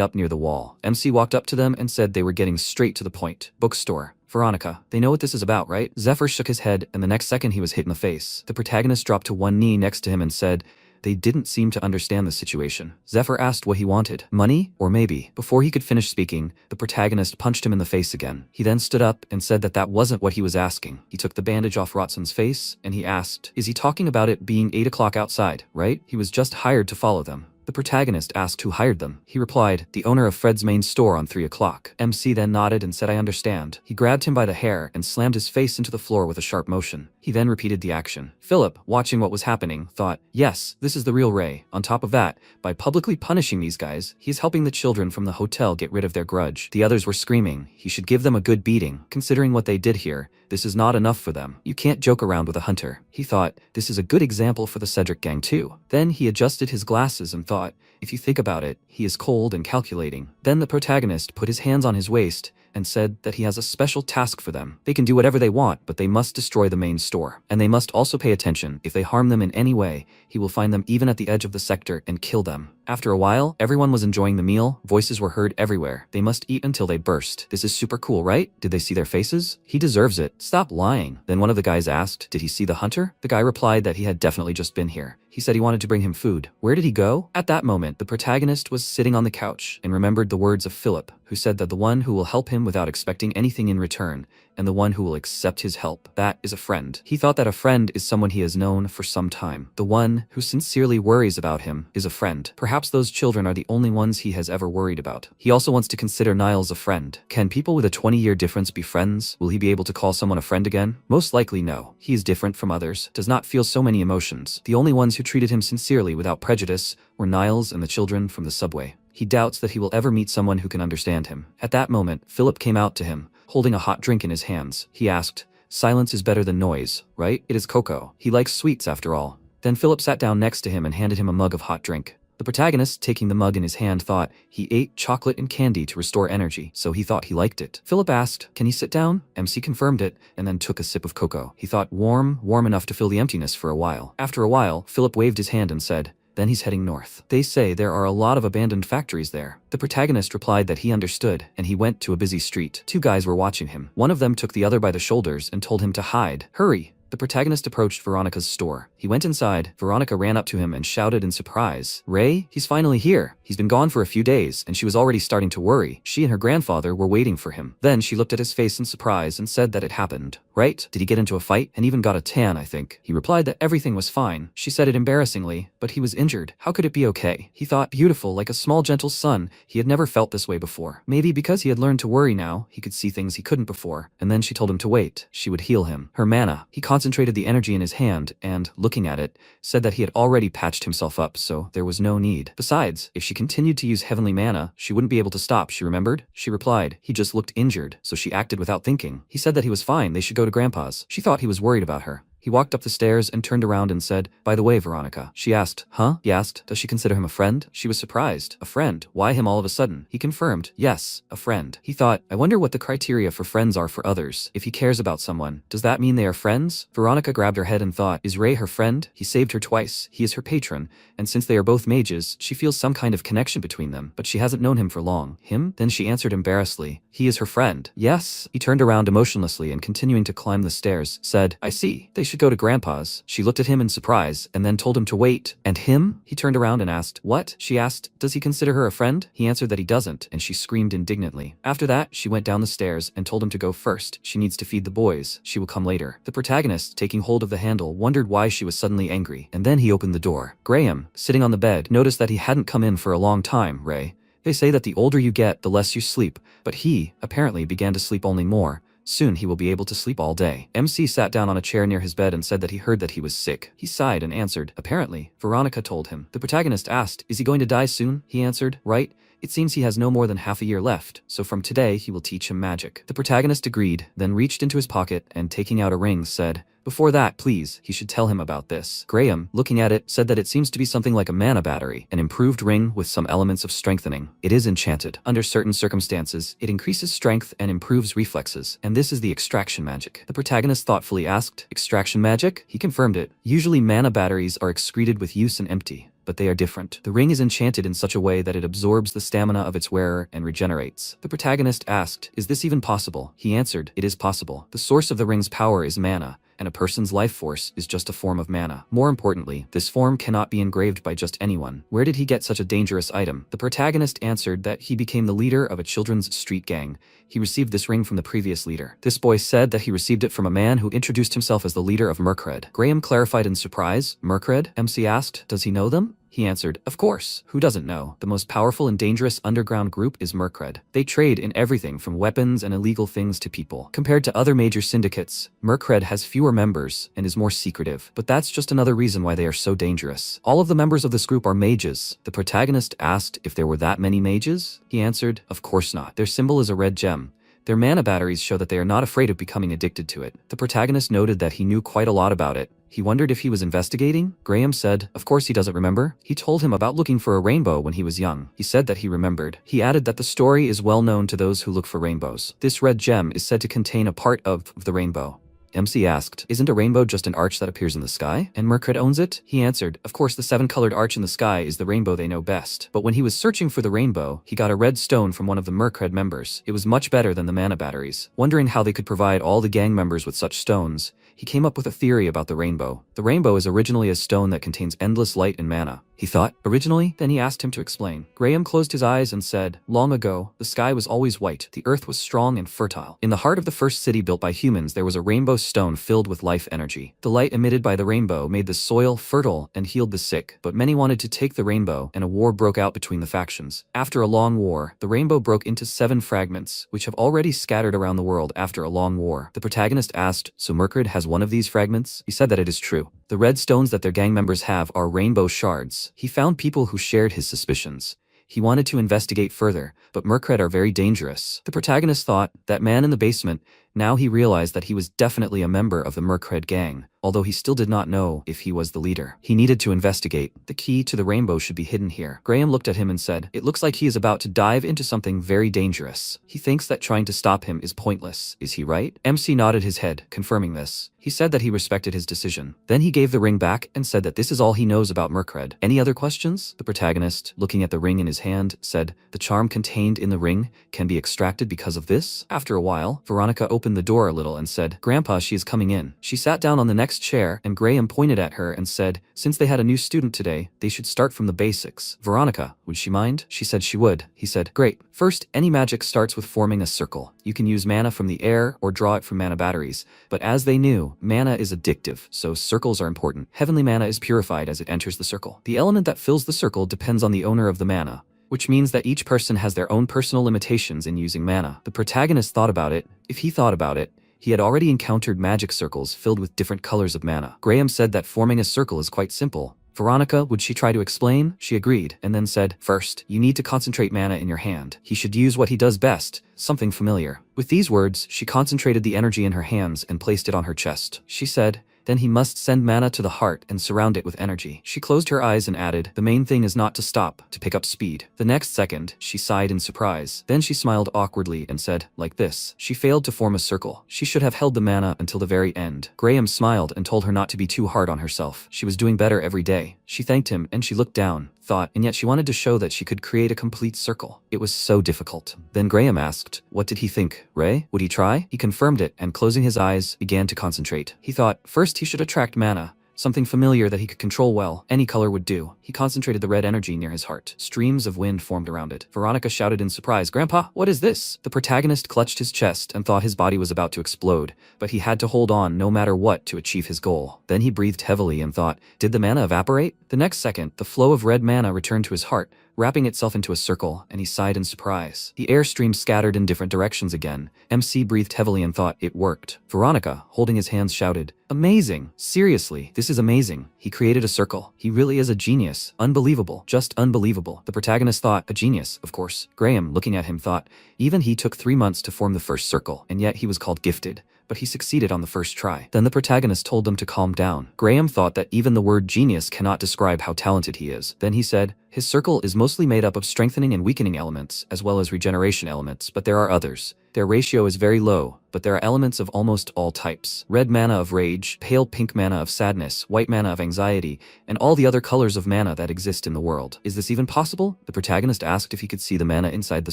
up near the wall. MC walked up to them and said they were getting straight to the point. Bookstore. Veronica, they know what this is about, right? Zephyr shook his head and the next second he was hit in the face. The protagonist dropped to one knee next to him and said, They didn't seem to understand the situation. Zephyr asked what he wanted. Money? Or maybe. Before he could finish speaking, the protagonist punched him in the face again. He then stood up and said that that wasn't what he was asking. He took the bandage off Rotson's face, and he asked, is he talking about it being 8 o'clock outside, right? He was just hired to follow them. The protagonist asked who hired them. He replied, the owner of Fred's main store on 3 o'clock. MC then nodded and said, I understand. He grabbed him by the hair and slammed his face into the floor with a sharp motion. He then repeated the action. Philip, watching what was happening, thought, yes, this is the real Ray. On top of that, by publicly punishing these guys, he's helping the children from the hotel get rid of their grudge. The others were screaming, he should give them a good beating. Considering what they did here, this is not enough for them. You can't joke around with a hunter. He thought, this is a good example for the Cedric gang too. Then he adjusted his glasses and thought, if you think about it, he is cold and calculating. Then the protagonist put his hands on his waist and said that he has a special task for them. They can do whatever they want, but they must destroy the main store. And they must also pay attention. If they harm them in any way, he will find them even at the edge of the sector and kill them. After a while, everyone was enjoying the meal. Voices were heard everywhere. They must eat until they burst. This is super cool, right? Did they see their faces? He deserves it. Stop lying. Then one of the guys asked, did he see the hunter? The guy replied that he had definitely just been here. He said he wanted to bring him food. Where did he go? At that moment, the protagonist was sitting on the couch and remembered the words of Philip, who said that the one who will help him without expecting anything in return, and the one who will accept his help, that is a friend. He thought that a friend is someone he has known for some time. The one who sincerely worries about him is a friend. Perhaps those children are the only ones he has ever worried about. He also wants to consider Niles a friend. Can people with a 20-year difference be friends? Will he be able to call someone a friend again? Most likely no. He is different from others, does not feel so many emotions. The only ones who treated him sincerely without prejudice were Niles and the children from the subway. He doubts that he will ever meet someone who can understand him. At that moment, Philip came out to him, holding a hot drink in his hands. He asked, silence is better than noise, right? It is cocoa. He likes sweets after all. Then Philip sat down next to him and handed him a mug of hot drink. The protagonist, taking the mug in his hand, thought he ate chocolate and candy to restore energy, so he thought he liked it. Philip asked, can he sit down? MC confirmed it, and then took a sip of cocoa. He thought warm enough to fill the emptiness for a while. After a while, Philip waved his hand and said, then he's heading north. They say there are a lot of abandoned factories there. The protagonist replied that he understood, and he went to a busy street. 2 guys were watching him. One of them took the other by the shoulders and told him to hide. Hurry! The protagonist approached Veronica's store. He went inside. Veronica ran up to him and shouted in surprise, Ray, he's finally here. He's been gone for a few days, and she was already starting to worry. She and her grandfather were waiting for him. Then she looked at his face in surprise and said that it happened. Right? Did he get into a fight? And even got a tan, I think. He replied that everything was fine. She said it embarrassingly, but he was injured. How could it be okay? He thought, beautiful, like a small gentle sun. He had never felt this way before. Maybe because he had learned to worry now, he could see things he couldn't before. And then she told him to wait. She would heal him. Her mana. He concentrated the energy in his hand and, looking at it, said that he had already patched himself up, so there was no need. Besides, if she continued to use heavenly mana, she wouldn't be able to stop, she remembered. She replied, he just looked injured, so she acted without thinking. He said that he was fine, they should go to Grandpa's. She thought he was worried about her. He walked up the stairs and turned around and said, by the way, Veronica. She asked, huh? He asked, does she consider him a friend? She was surprised. A friend? Why him all of a sudden? He confirmed, yes, a friend. He thought, I wonder what the criteria for friends are for others. If he cares about someone, does that mean they are friends? Veronica grabbed her head and thought, is Ray her friend? He saved her twice. He is her patron. And since they are both mages, she feels some kind of connection between them, but she hasn't known him for long. Him? Then she answered embarrassedly, he is her friend. Yes. He turned around emotionlessly and continuing to climb the stairs, said, I see. They should go to Grandpa's. She looked at him in surprise and then told him to wait. And him? He turned around and asked, what? She asked, does he consider her a friend? He answered that he doesn't, and she screamed indignantly. After that, she went down the stairs and told him to go first. She needs to feed the boys. She will come later. The protagonist, taking hold of the handle, wondered why she was suddenly angry, and then he opened the door. Graham, sitting on the bed, noticed that he hadn't come in for a long time. Ray, they say that the older you get, the less you sleep, but he, apparently, began to sleep only more. Soon he will be able to sleep all day. MC sat down on a chair near his bed and said that he heard that he was sick. He sighed and answered, apparently. Veronica told him. The protagonist asked, is he going to die soon? He answered, right. It seems he has no more than half a year left, so from today he will teach him magic. The protagonist agreed, then reached into his pocket and taking out a ring said, before that, please, he should tell him about this. Graham, looking at it, said that it seems to be something like a mana battery, an improved ring with some elements of strengthening. It is enchanted. Under certain circumstances, it increases strength and improves reflexes, and this is the extraction magic. The protagonist thoughtfully asked, extraction magic? He confirmed it. Usually mana batteries are excreted with use and empty, but they are different. The ring is enchanted in such a way that it absorbs the stamina of its wearer and regenerates. The protagonist asked, is this even possible? He answered, it is possible. The source of the ring's power is mana, and a person's life force is just a form of mana. More importantly, this form cannot be engraved by just anyone. Where did he get such a dangerous item? The protagonist answered that he became the leader of a children's street gang. He received this ring from the previous leader. This boy said that he received it from a man who introduced himself as the leader of mercenary. Graham clarified in surprise. Mercenary? MC asked, does he know them? He answered, of course. Who doesn't know? The most powerful and dangerous underground group is mercenary. They trade in everything from weapons and illegal things to people. Compared to other major syndicates, mercenary has fewer members and is more secretive. But that's just another reason why they are so dangerous. All of the members of this group are mages. The protagonist asked if there were that many mages. He answered, of course not. Their symbol is a red gem. Their mana batteries show that they are not afraid of becoming addicted to it. The protagonist noted that he knew quite a lot about it. He wondered if he was investigating. Graham said, of course he doesn't remember. He told him about looking for a rainbow when he was young. He said that he remembered. He added that the story is well known to those who look for rainbows. This red gem is said to contain a part of the rainbow. MC asked, isn't a rainbow just an arch that appears in the sky? And mercenary owns it? He answered, of course the 7-colored arch in the sky is the rainbow they know best. But when he was searching for the rainbow, he got a red stone from one of the mercenary members. It was much better than the mana batteries. Wondering how they could provide all the gang members with such stones, he came up with a theory about the rainbow. The rainbow is originally a stone that contains endless light and mana. He thought, originally? Then he asked him to explain. Graham closed his eyes and said, long ago, the sky was always white. The earth was strong and fertile. In the heart of the first city built by humans, there was a rainbow stone filled with life energy. The light emitted by the rainbow made the soil fertile and healed the sick. But many wanted to take the rainbow, and a war broke out between the factions. After a long war, the rainbow broke into 7 fragments, which have already scattered around the world after a long war. The protagonist asked, so mercenary has one of these fragments? He said that it is true. The red stones that their gang members have are rainbow shards. He found people who shared his suspicions. He wanted to investigate further, but mercenary are very dangerous. The protagonist thought, that man in the basement. Now he realized that he was definitely a member of the mercenary gang, although he still did not know if he was the leader. He needed to investigate. The key to the rainbow should be hidden here. Graham looked at him and said, it looks like he is about to dive into something very dangerous. He thinks that trying to stop him is pointless. Is he right? MC nodded his head, confirming this. He said that he respected his decision. Then he gave the ring back and said that this is all he knows about mercenary. Any other questions? The protagonist, looking at the ring in his hand, said, the charm contained in the ring can be extracted because of this? After a while, Veronica opened the door a little and said, Grandpa, she is coming in. She sat down on the next chair and Graham pointed at her and said, since they had a new student today, they should start from the basics. Veronica, would she mind? She said she would. He said, great. First, any magic starts with forming a circle. You can use mana from the air or draw it from mana batteries. But as they knew, mana is addictive, so circles are important. Heavenly mana is purified as it enters the circle. The element that fills the circle depends on the owner of the mana, which means that each person has their own personal limitations in using mana. The protagonist thought about it. If he thought about it, he had already encountered magic circles filled with different colors of mana. Graham said that forming a circle is quite simple. Veronica, would she try to explain? She agreed, and then said, first, you need to concentrate mana in your hand. He should use what he does best, something familiar. With these words, she concentrated the energy in her hands and placed it on her chest. She said, then he must send mana to the heart and surround it with energy. She closed her eyes and added, the main thing is not to stop, to pick up speed. The next second, she sighed in surprise. Then she smiled awkwardly and said, like this. She failed to form a circle. She should have held the mana until the very end. Graham smiled and told her not to be too hard on herself. She was doing better every day. She thanked him and she looked down, thought, and yet she wanted to show that she could create a complete circle. It was so difficult. Then Graham asked, what did he think, Ray? Would he try? He confirmed it and closing his eyes, began to concentrate. He thought, first he should attract mana. Something familiar that he could control well. Any color would do. He concentrated the red energy near his heart. Streams of wind formed around it. Veronica shouted in surprise, Grandpa, what is this? The protagonist clutched his chest and thought his body was about to explode, but he had to hold on no matter what to achieve his goal. Then he breathed heavily and thought, did the mana evaporate? The next second, the flow of red mana returned to his heart, wrapping itself into a circle, and he sighed in surprise. The air streams scattered in different directions again. MC breathed heavily and thought, it worked. Veronica, holding his hands, shouted, amazing! Seriously, this is amazing. He created a circle. He really is a genius. Unbelievable. Just unbelievable. The protagonist thought, a genius, of course. Graham, looking at him, thought, even he took 3 months to form the first circle, and yet he was called gifted. But he succeeded on the first try. Then the protagonist told them to calm down. Graham thought that even the word genius cannot describe how talented he is. Then he said, his circle is mostly made up of strengthening and weakening elements, as well as regeneration elements, but there are others. Their ratio is very low, but there are elements of almost all types. Red mana of rage, pale pink mana of sadness, white mana of anxiety, and all the other colors of mana that exist in the world. Is this even possible? The protagonist asked if he could see the mana inside the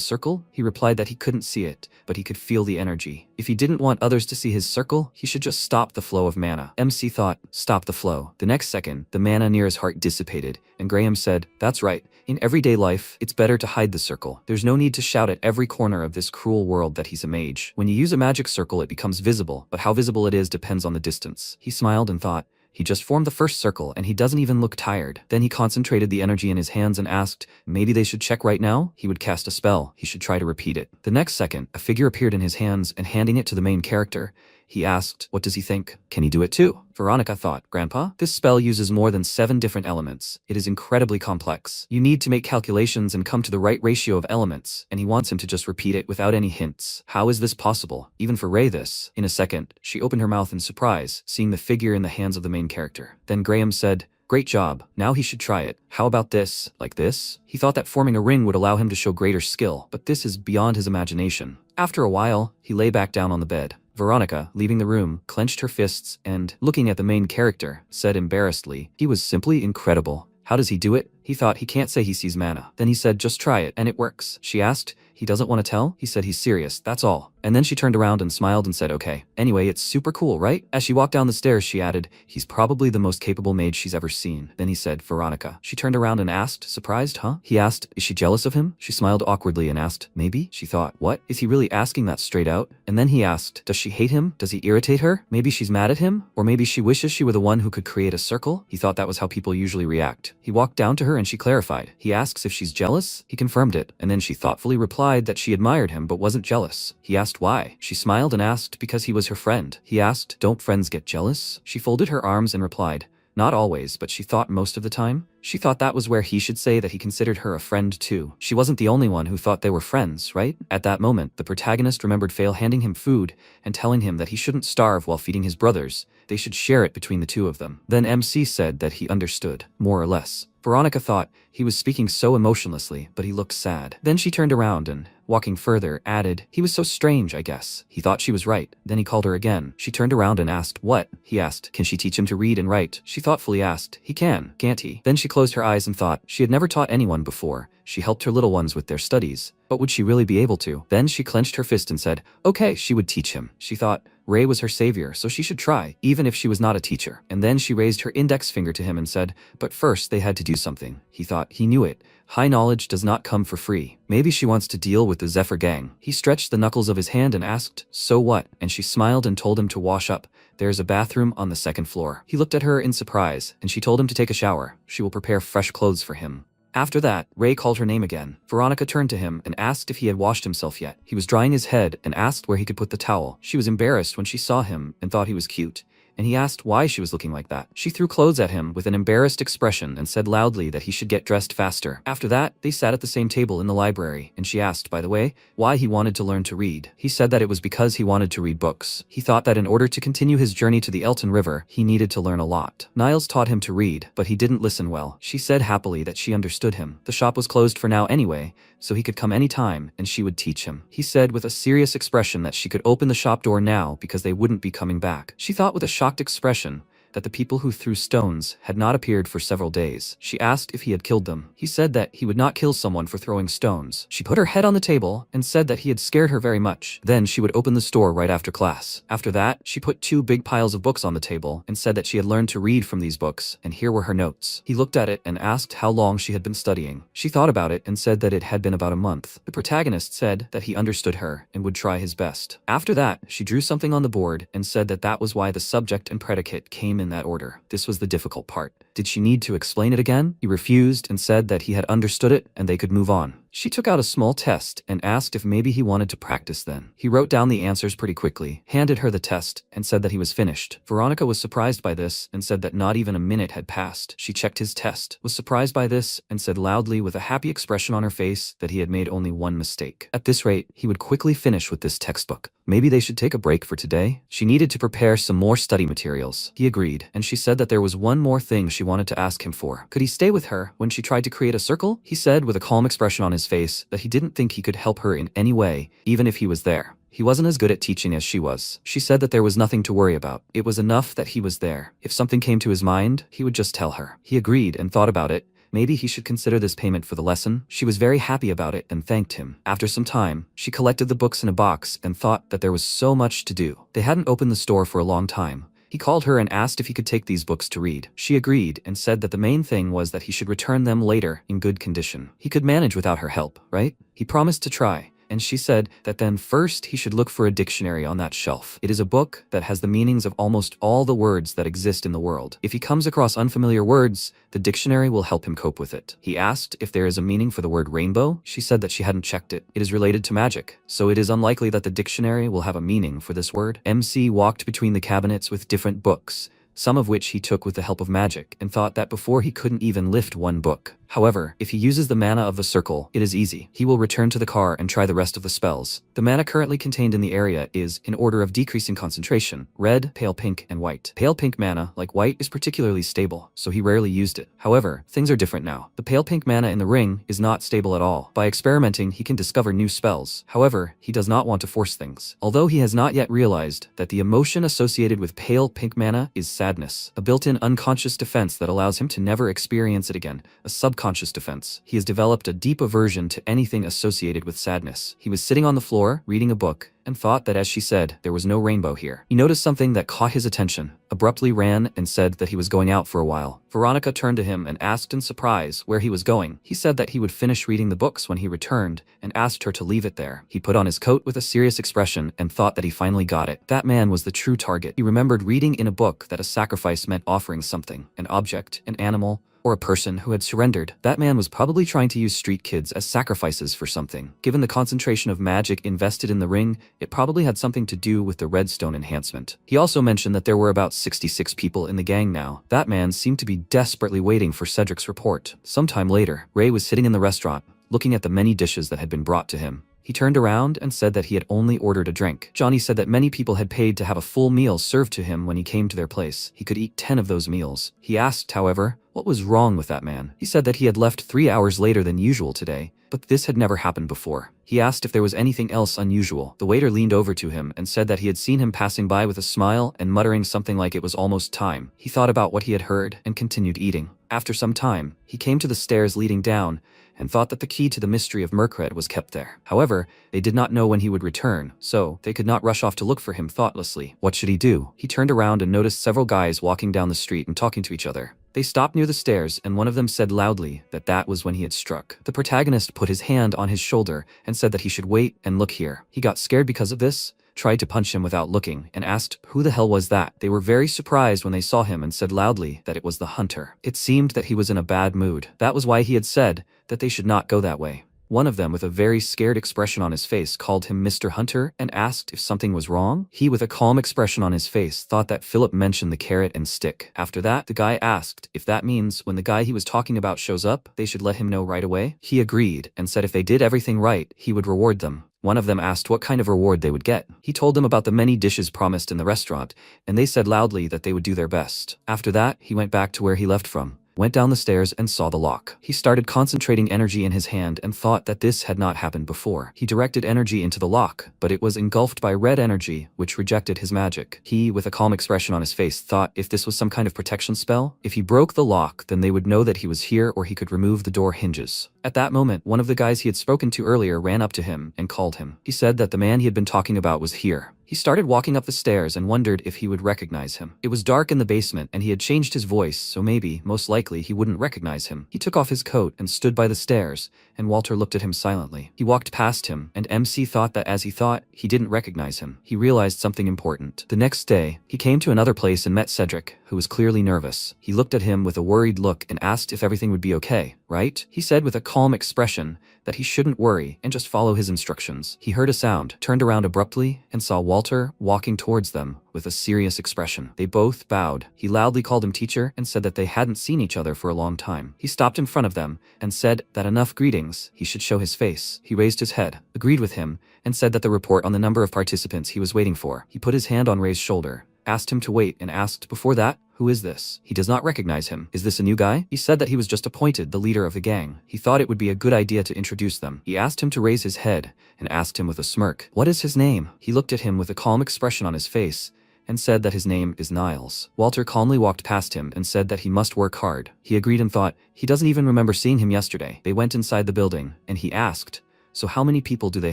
circle. He replied that he couldn't see it, but he could feel the energy. If he didn't want others to see his circle, he should just stop the flow of mana. MC thought, stop the flow. The next second, the mana near his heart dissipated, and Graham said, that's right. In everyday life, it's better to hide the circle. There's no need to shout at every corner of this cruel world that he's a mage. When you use a magic circle, it becomes visible, but how visible it is depends on the distance. He smiled and thought, he just formed the first circle and he doesn't even look tired. Then he concentrated the energy in his hands and asked, maybe they should check right now? He would cast a spell. He should try to repeat it. The next second, a figure appeared in his hands and handing it to the main character. He asked, what does he think? Can he do it too? Veronica thought, Grandpa, this spell uses more than 7 different elements. It is incredibly complex. You need to make calculations and come to the right ratio of elements, and he wants him to just repeat it without any hints. How is this possible? Even for Ray this. In a second, she opened her mouth in surprise, seeing the figure in the hands of the main character. Then Graham said, great job. Now he should try it. How about this? Like this? He thought that forming a ring would allow him to show greater skill, but this is beyond his imagination. After a while, he lay back down on the bed. Veronica, leaving the room, clenched her fists and, looking at the main character, said embarrassedly, he was simply incredible. How does he do it? He thought he can't say he sees mana. Then he said, just try it, and it works. She asked, he doesn't want to tell? He said he's serious, that's all. And then she turned around and smiled and said, okay. Anyway, it's super cool, right? As she walked down the stairs, she added, he's probably the most capable mage she's ever seen. Then he said, Veronica. She turned around and asked, surprised, huh? He asked, is she jealous of him? She smiled awkwardly and asked, maybe? She thought, what? Is he really asking that straight out? And then he asked, does she hate him? Does he irritate her? Maybe she's mad at him? Or maybe she wishes she were the one who could create a circle? He thought that was how people usually react. He walked down to her and she clarified. He asks if she's jealous? He confirmed it, and then she thoughtfully replied that she admired him but wasn't jealous. He asked why. She smiled and asked because he was her friend. He asked, don't friends get jealous? She folded her arms and replied, not always, but she thought most of the time. She thought that was where he should say that he considered her a friend too. She wasn't the only one who thought they were friends, right? At that moment, the protagonist remembered Fail handing him food and telling him that he shouldn't starve while feeding his brothers. They should share it between the two of them. Then MC said that he understood, more or less. Veronica thought he was speaking so emotionlessly, but he looked sad. Then she turned around and, walking further, added, he was so strange, I guess. He thought she was right. Then he called her again. She turned around and asked, what? He asked, can she teach him to read and write? She thoughtfully asked, he can, can't he? Then she closed her eyes and thought she had never taught anyone before. She helped her little ones with their studies. But would she really be able to? Then she clenched her fist and said, okay, she would teach him. She thought Ray was her savior, so she should try, even if she was not a teacher. And then she raised her index finger to him and said, but first they had to do something. He thought he knew it. High knowledge does not come for free. Maybe she wants to deal with the Zephyr gang. He stretched the knuckles of his hand and asked, so what? And she smiled and told him to wash up. There's a bathroom on the 2nd floor. He looked at her in surprise, and she told him to take a shower. She will prepare fresh clothes for him. After that, Ray called her name again. Veronica turned to him and asked if he had washed himself yet. He was drying his head and asked where he could put the towel. She was embarrassed when she saw him and thought he was cute. And he asked why she was looking like that. She threw clothes at him with an embarrassed expression and said loudly that he should get dressed faster. After that, they sat at the same table in the library, and she asked, by the way, why he wanted to learn to read. He said that it was because he wanted to read books. He thought that in order to continue his journey to the Elton River, he needed to learn a lot. Niles taught him to read, but he didn't listen well. She said happily that she understood him. The shop was closed for now anyway, so he could come anytime and she would teach him. He said with a serious expression that she could open the shop door now because they wouldn't be coming back. She thought with a shocked expression that the people who threw stones had not appeared for several days. She asked if he had killed them. He said that he would not kill someone for throwing stones. She put her head on the table and said that he had scared her very much. Then she would open the store right after class. After that, she put 2 big piles of books on the table and said that she had learned to read from these books, and here were her notes. He looked at it and asked how long she had been studying. She thought about it and said that it had been about a month. The protagonist said that he understood her and would try his best. After that, she drew something on the board and said that that was why the subject and predicate came in that order. This was the difficult part. Did she need to explain it again? He refused and said that he had understood it and they could move on. She took out a small test and asked if maybe he wanted to practice then. He wrote down the answers pretty quickly, handed her the test, and said that he was finished. Veronica was surprised by this and said that not even a minute had passed. She checked his test, was surprised by this, and said loudly with a happy expression on her face that he had made only one mistake. At this rate, he would quickly finish with this textbook. Maybe they should take a break for today? She needed to prepare some more study materials. He agreed, and she said that there was one more thing she wanted to ask him for. Could he stay with her when she tried to create a circle? He said with a calm expression on his face that he didn't think he could help her in any way, even if he was there. He wasn't as good at teaching as she was. She said that there was nothing to worry about. It was enough that he was there. If something came to his mind, he would just tell her. He agreed and thought about it. Maybe he should consider this payment for the lesson. She was very happy about it and thanked him. After some time, she collected the books in a box and thought that there was so much to do. They hadn't opened the store for a long time. He called her and asked if he could take these books to read. She agreed and said that the main thing was that he should return them later in good condition. He could manage without her help, right? He promised to try. And she said that then first he should look for a dictionary on that shelf. It is a book that has the meanings of almost all the words that exist in the world. If he comes across unfamiliar words, the dictionary will help him cope with it. He asked if there is a meaning for the word rainbow. She said that she hadn't checked it. It is related to magic, so it is unlikely that the dictionary will have a meaning for this word. MC walked between the cabinets with different books, some of which he took with the help of magic, and thought that before he couldn't even lift one book. However, if he uses the mana of the circle, it is easy. He will return to the car and try the rest of the spells. The mana currently contained in the area is, in order of decreasing concentration, red, pale pink, and white. Pale pink mana, like white, is particularly stable, so he rarely used it. However, things are different now. The pale pink mana in the ring is not stable at all. By experimenting, he can discover new spells. However, he does not want to force things. Although he has not yet realized that the emotion associated with pale pink mana is sadness, a built-in unconscious defense that allows him to never experience it again, a subconscious defense. He has developed a deep aversion to anything associated with sadness. He was sitting on the floor, reading a book, and thought that as she said, there was no rainbow here. He noticed something that caught his attention, abruptly ran and said that he was going out for a while. Veronica turned to him and asked in surprise where he was going. He said that he would finish reading the books when he returned and asked her to leave it there. He put on his coat with a serious expression and thought that he finally got it. That man was the true target. He remembered reading in a book that a sacrifice meant offering something, an object, an animal, or a person who had surrendered. That man was probably trying to use street kids as sacrifices for something. Given the concentration of magic invested in the ring, it probably had something to do with the redstone enhancement. He also mentioned that there were about 66 people in the gang now. That man seemed to be desperately waiting for Cedric's report. Sometime later, Ray was sitting in the restaurant, looking at the many dishes that had been brought to him. He turned around and said that he had only ordered a drink. Johnny said that many people had paid to have a full meal served to him when he came to their place. He could eat 10 of those meals. He asked, however, what was wrong with that man. He said that he had left 3 hours later than usual today, but this had never happened before. He asked if there was anything else unusual. The waiter leaned over to him and said that he had seen him passing by with a smile and muttering something like it was almost time. He thought about what he had heard and continued eating. After some time, he came to the stairs leading down and thought that the key to the mystery of Mercred was kept there. However, they did not know when he would return, so they could not rush off to look for him thoughtlessly. What should he do? He turned around and noticed several guys walking down the street and talking to each other. They stopped near the stairs, and one of them said loudly that that was when he had struck. The protagonist put his hand on his shoulder and said that he should wait and look here. He got scared because of this, tried to punch him without looking, and asked who the hell was that. They were very surprised when they saw him and said loudly that it was the hunter. It seemed that he was in a bad mood. That was why he had said that they should not go that way. One of them, with a very scared expression on his face, called him Mr. Hunter and asked if something was wrong. He, with a calm expression on his face, thought that Philip mentioned the carrot and stick. After that, the guy asked if that means when the guy he was talking about shows up, they should let him know right away. He agreed and said if they did everything right, he would reward them. One of them asked what kind of reward they would get. He told them about the many dishes promised in the restaurant, and they said loudly that they would do their best. After that, he went back to where he left from, went down the stairs and saw the lock. He started concentrating energy in his hand and thought that this had not happened before. He directed energy into the lock, but it was engulfed by red energy, which rejected his magic. He, with a calm expression on his face, thought if this was some kind of protection spell, if he broke the lock, then they would know that he was here or he could remove the door hinges. At that moment, one of the guys he had spoken to earlier ran up to him and called him. He said that the man he had been talking about was here. He started walking up the stairs and wondered if he would recognize him. It was dark in the basement and he had changed his voice, so maybe, most likely, he wouldn't recognize him. He took off his coat and stood by the stairs, and Walter looked at him silently. He walked past him, and MC thought that as he thought, he didn't recognize him. He realized something important. The next day, he came to another place and met Cedric, who was clearly nervous. He looked at him with a worried look and asked if everything would be okay, right? He said with a calm expression that he shouldn't worry and just follow his instructions. He heard a sound, turned around abruptly, and saw Walter walking towards them with a serious expression. They both bowed. He loudly called him teacher and said that they hadn't seen each other for a long time. He stopped in front of them and said that enough greetings, he should show his face. He raised his head, agreed with him, and said that the report on the number of participants he was waiting for. He put his hand on Ray's shoulder, asked him to wait, and asked before that, "Who is this? He does not recognize him. Is this a new guy?" He said that he was just appointed the leader of the gang. He thought it would be a good idea to introduce them. He asked him to raise his head and asked him with a smirk, "What is his name?" He looked at him with a calm expression on his face and said that his name is Niles. Walter calmly walked past him and said that he must work hard. He agreed and thought, he doesn't even remember seeing him yesterday. They went inside the building, and he asked, "So how many people do they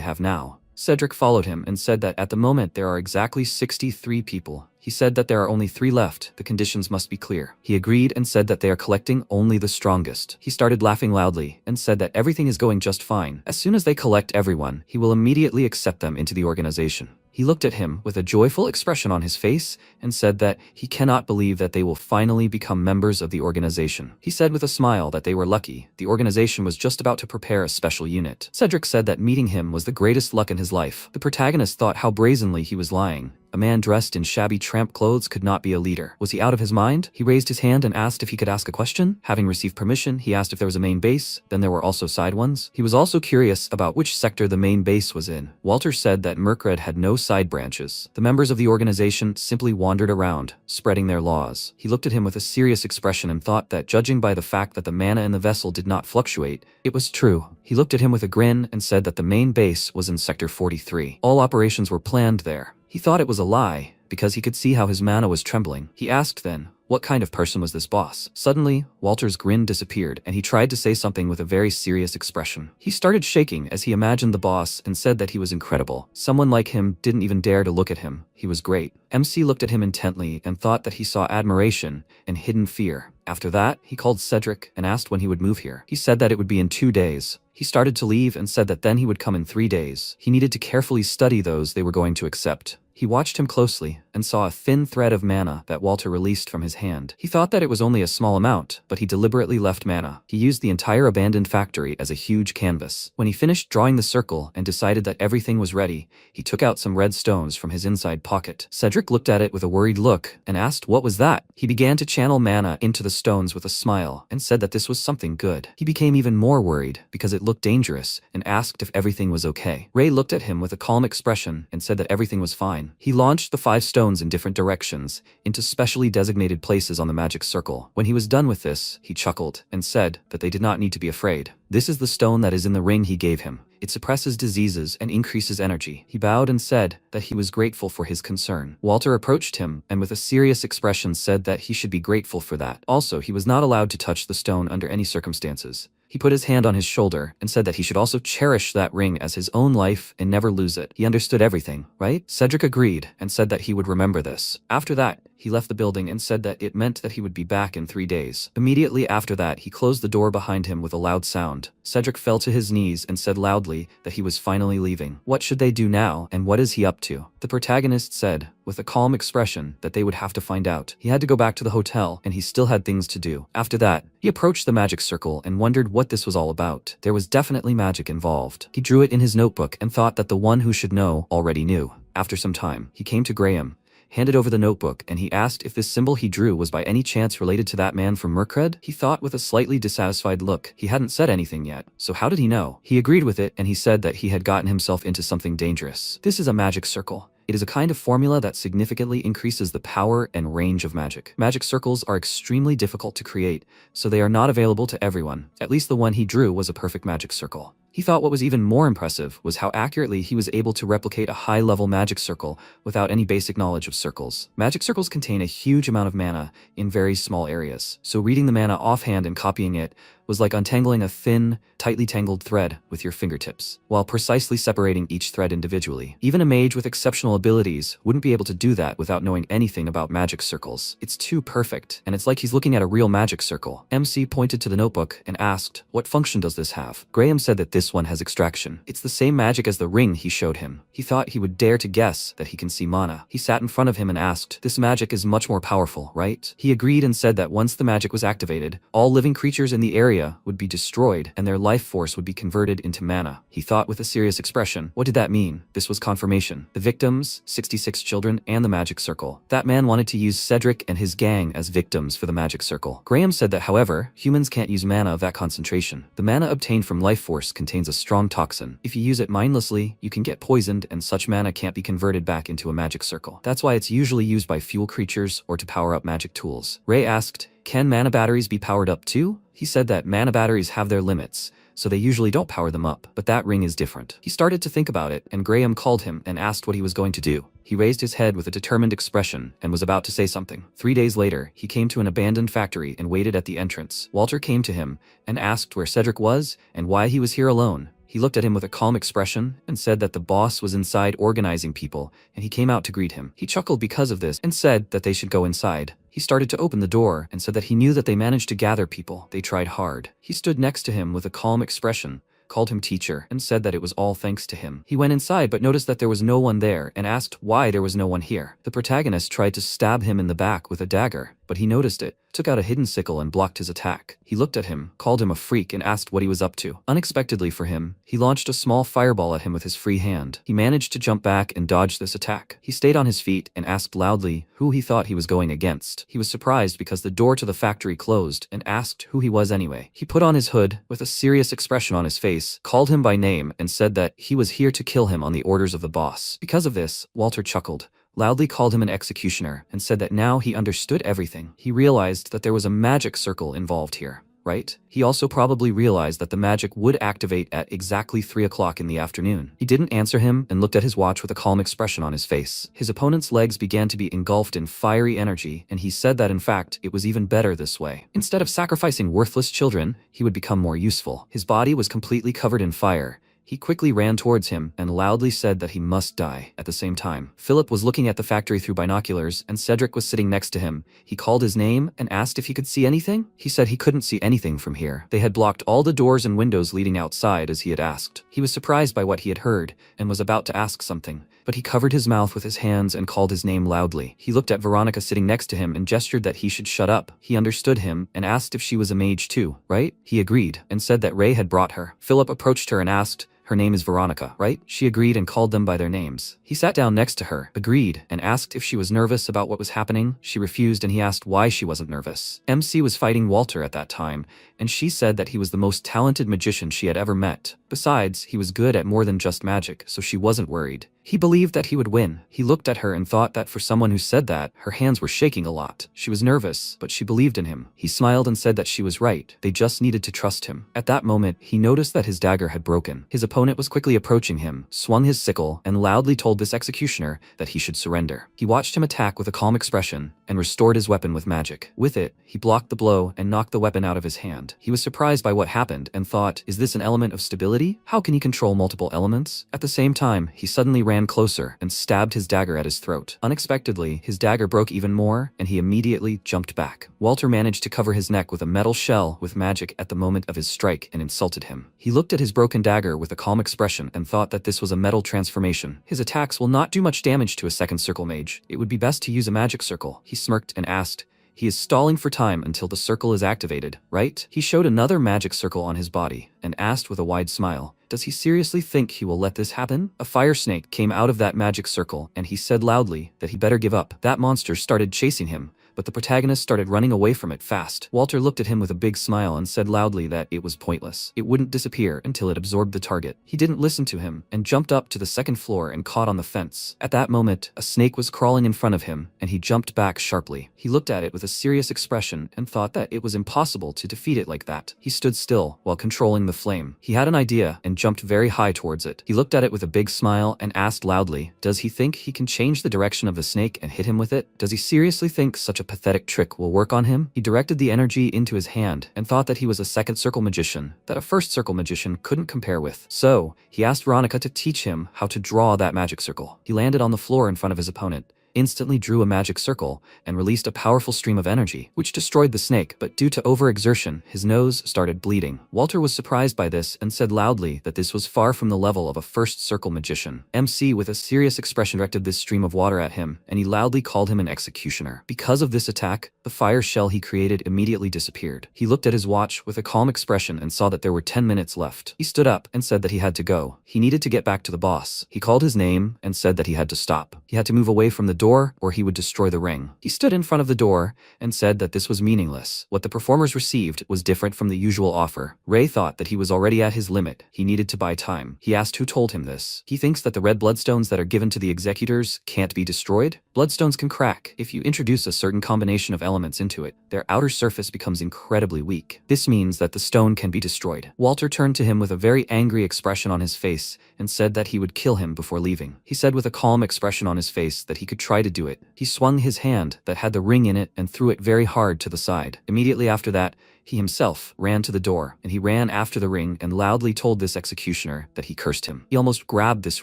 have now?" Cedric followed him and said that at the moment there are exactly 63 people. He said that there are only 3 left, the conditions must be clear. He agreed and said that they are collecting only the strongest. He started laughing loudly and said that everything is going just fine. As soon as they collect everyone, he will immediately accept them into the organization. He looked at him with a joyful expression on his face and said that he cannot believe that they will finally become members of the organization. He said with a smile that they were lucky. The organization was just about to prepare a special unit. Cedric said that meeting him was the greatest luck in his life. The protagonist thought how brazenly he was lying. A man dressed in shabby tramp clothes could not be a leader. Was he out of his mind? He raised his hand and asked if he could ask a question. Having received permission, he asked if there was a main base, then there were also side ones. He was also curious about which sector the main base was in. Walter said that Mercred had no side branches. The members of the organization simply wandered around, spreading their laws. He looked at him with a serious expression and thought that judging by the fact that the mana in the vessel did not fluctuate, it was true. He looked at him with a grin and said that the main base was in Sector 43. All operations were planned there. He thought it was a lie, because he could see how his mana was trembling. He asked then, what kind of person was this boss? Suddenly, Walter's grin disappeared and he tried to say something with a very serious expression. He started shaking as he imagined the boss and said that he was incredible. Someone like him didn't even dare to look at him. He was great. MC looked at him intently and thought that he saw admiration and hidden fear. After that, he called Cedric and asked when he would move here. He said that it would be in 2 days. He started to leave and said that then he would come in 3 days. He needed to carefully study those they were going to accept. He watched him closely and saw a thin thread of mana that Walter released from his hand. He thought that it was only a small amount, but he deliberately left mana. He used the entire abandoned factory as a huge canvas. When he finished drawing the circle and decided that everything was ready, he took out some red stones from his inside pocket. Cedric looked at it with a worried look and asked what was that. He began to channel mana into the stones with a smile and said that this was something good. He became even more worried because it looked dangerous and asked if everything was okay. Ray looked at him with a calm expression and said that everything was fine. He launched the 5 stones in different directions into specially designated places on the magic circle. When he was done with this, he chuckled and said that they did not need to be afraid. This is the stone that is in the ring he gave him. It suppresses diseases and increases energy. He bowed and said that he was grateful for his concern. Walter approached him and with a serious expression said that he should be grateful for that. Also, he was not allowed to touch the stone under any circumstances. He put his hand on his shoulder and said that he should also cherish that ring as his own life and never lose it. He understood everything, right? Cedric agreed and said that he would remember this. After that, he left the building and said that it meant that he would be back in 3 days. Immediately after that, he closed the door behind him with a loud sound. Cedric fell to his knees and said loudly that he was finally leaving. What should they do now, and what is he up to? The protagonist said, with a calm expression, that they would have to find out. He had to go back to the hotel, and he still had things to do. After that, he approached the magic circle and wondered what this was all about. There was definitely magic involved. He drew it in his notebook and thought that the one who should know already knew. After some time, he came to Graham, handed over the notebook, and he asked if this symbol he drew was by any chance related to that man from Mercred. He thought with a slightly dissatisfied look. He hadn't said anything yet, so how did he know? He agreed with it, and he said that he had gotten himself into something dangerous. This is a magic circle. It is a kind of formula that significantly increases the power and range of magic. Magic circles are extremely difficult to create, so they are not available to everyone. At least the one he drew was a perfect magic circle. He thought what was even more impressive was how accurately he was able to replicate a high-level magic circle without any basic knowledge of circles. Magic circles contain a huge amount of mana in very small areas, so reading the mana offhand and copying it was like untangling a thin, tightly tangled thread with your fingertips, while precisely separating each thread individually. Even a mage with exceptional abilities wouldn't be able to do that without knowing anything about magic circles. It's too perfect, and it's like he's looking at a real magic circle. MC pointed to the notebook and asked, what function does this have? Graham said that this one has extraction. It's the same magic as the ring he showed him. He thought he would dare to guess that he can see mana. He sat in front of him and asked, this magic is much more powerful, right? He agreed and said that once the magic was activated, all living creatures in the area area would be destroyed and their life force would be converted into mana. He thought with a serious expression. What did that mean? This was confirmation. The victims, 66 children, and the magic circle. That man wanted to use Cedric and his gang as victims for the magic circle. Graham said that, however, humans can't use mana of that concentration. The mana obtained from life force contains a strong toxin. If you use it mindlessly, you can get poisoned and such mana can't be converted back into a magic circle. That's why it's usually used by fuel creatures or to power up magic tools. Ray asked, can mana batteries be powered up too? He said that mana batteries have their limits, so they usually don't power them up, but that ring is different. He started to think about it, and Graham called him and asked what he was going to do. He raised his head with a determined expression and was about to say something. 3 days later, he came to an abandoned factory and waited at the entrance. Walter came to him and asked where Cedric was and why he was here alone. He looked at him with a calm expression and said that the boss was inside organizing people and he came out to greet him. He chuckled because of this and said that they should go inside. He started to open the door and said that he knew that they managed to gather people. They tried hard. He stood next to him with a calm expression, called him teacher, and said that it was all thanks to him. He went inside but noticed that there was no one there and asked why there was no one here. The protagonist tried to stab him in the back with a dagger, but he noticed it, took out a hidden sickle and blocked his attack. He looked at him, called him a freak and asked what he was up to. Unexpectedly for him, he launched a small fireball at him with his free hand. He managed to jump back and dodge this attack. He stayed on his feet and asked loudly who he thought he was going against. He was surprised because the door to the factory closed and asked who he was anyway. He put on his hood with a serious expression on his face, called him by name and said that he was here to kill him on the orders of the boss. Because of this, Walter chuckled, loudly called him an executioner, and said that now he understood everything. He realized that there was a magic circle involved here, right? He also probably realized that the magic would activate at exactly 3 o'clock in the afternoon. He didn't answer him and looked at his watch with a calm expression on his face. His opponent's legs began to be engulfed in fiery energy, and he said that in fact, it was even better this way. Instead of sacrificing worthless children, he would become more useful. His body was completely covered in fire. He quickly ran towards him and loudly said that he must die. At the same time, Philip was looking at the factory through binoculars and Cedric was sitting next to him. He called his name and asked if he could see anything. He said he couldn't see anything from here. They had blocked all the doors and windows leading outside as he had asked. He was surprised by what he had heard and was about to ask something, but he covered his mouth with his hands and called his name loudly. He looked at Veronica sitting next to him and gestured that he should shut up. He understood him and asked if she was a mage too, right? He agreed and said that Ray had brought her. Philip approached her and asked, her name is Veronica, right? She agreed and called them by their names. He sat down next to her, agreed, and asked if she was nervous about what was happening. She refused and he asked why she wasn't nervous. MC was fighting Walter at that time, and she said that he was the most talented magician she had ever met. Besides, he was good at more than just magic, so she wasn't worried. He believed that he would win. He looked at her and thought that for someone who said that, her hands were shaking a lot. She was nervous, but she believed in him. He smiled and said that she was right. They just needed to trust him. At that moment, he noticed that his dagger had broken. His opponent was quickly approaching him, swung his sickle, and loudly told this executioner that he should surrender. He watched him attack with a calm expression and restored his weapon with magic. With it, he blocked the blow and knocked the weapon out of his hand. He was surprised by what happened and thought, is this an element of stability? How can he control multiple elements? At the same time, he suddenly ran closer and stabbed his dagger at his throat. Unexpectedly, his dagger broke even more, and he immediately jumped back. Walter managed to cover his neck with a metal shell with magic at the moment of his strike and insulted him. He looked at his broken dagger with a calm expression and thought that this was a metal transformation. His attacks will not do much damage to a second circle mage. It would be best to use a magic circle. He smirked and asked, he is stalling for time until the circle is activated, right? He showed another magic circle on his body and asked with a wide smile, does he seriously think he will let this happen? A fire snake came out of that magic circle and he said loudly that he better give up. That monster started chasing him, but the protagonist started running away from it fast. Walter looked at him with a big smile and said loudly that it was pointless. It wouldn't disappear until it absorbed the target. He didn't listen to him and jumped up to the second floor and caught on the fence. At that moment, a snake was crawling in front of him and he jumped back sharply. He looked at it with a serious expression and thought that it was impossible to defeat it like that. He stood still while controlling the flame. He had an idea and jumped very high towards it. He looked at it with a big smile and asked loudly, does he think he can change the direction of the snake and hit him with it? Does he seriously think such a pathetic trick will work on him? He directed the energy into his hand and thought that he was a second circle magician that a first circle magician couldn't compare with. So, he asked Veronica to teach him how to draw that magic circle. He landed on the floor in front of his opponent instantly drew a magic circle and released a powerful stream of energy, which destroyed the snake, but due to overexertion, his nose started bleeding. Walter was surprised by this and said loudly that this was far from the level of a first circle magician. MC, with a serious expression, directed this stream of water at him, and he loudly called him an executioner. Because of this attack, the fire shell he created immediately disappeared. He looked at his watch with a calm expression and saw that there were 10 minutes left. He stood up and said that he had to go. He needed to get back to the boss. He called his name and said that he had to stop. He had to move away from the door or he would destroy the ring. He stood in front of the door and said that this was meaningless. What the performers received was different from the usual offer. Ray thought that he was already at his limit. He needed to buy time. He asked who told him this. He thinks that the red bloodstones that are given to the executors can't be destroyed. Bloodstones can crack. If you introduce a certain combination of elements into it, their outer surface becomes incredibly weak. This means that the stone can be destroyed. Walter turned to him with a very angry expression on his face and said that he would kill him before leaving. He said with a calm expression on his face that he could try to do it. He swung his hand that had the ring in it and threw it very hard to the side. Immediately after that, he himself ran to the door, and he ran after the ring and loudly told this executioner that he cursed him. He almost grabbed this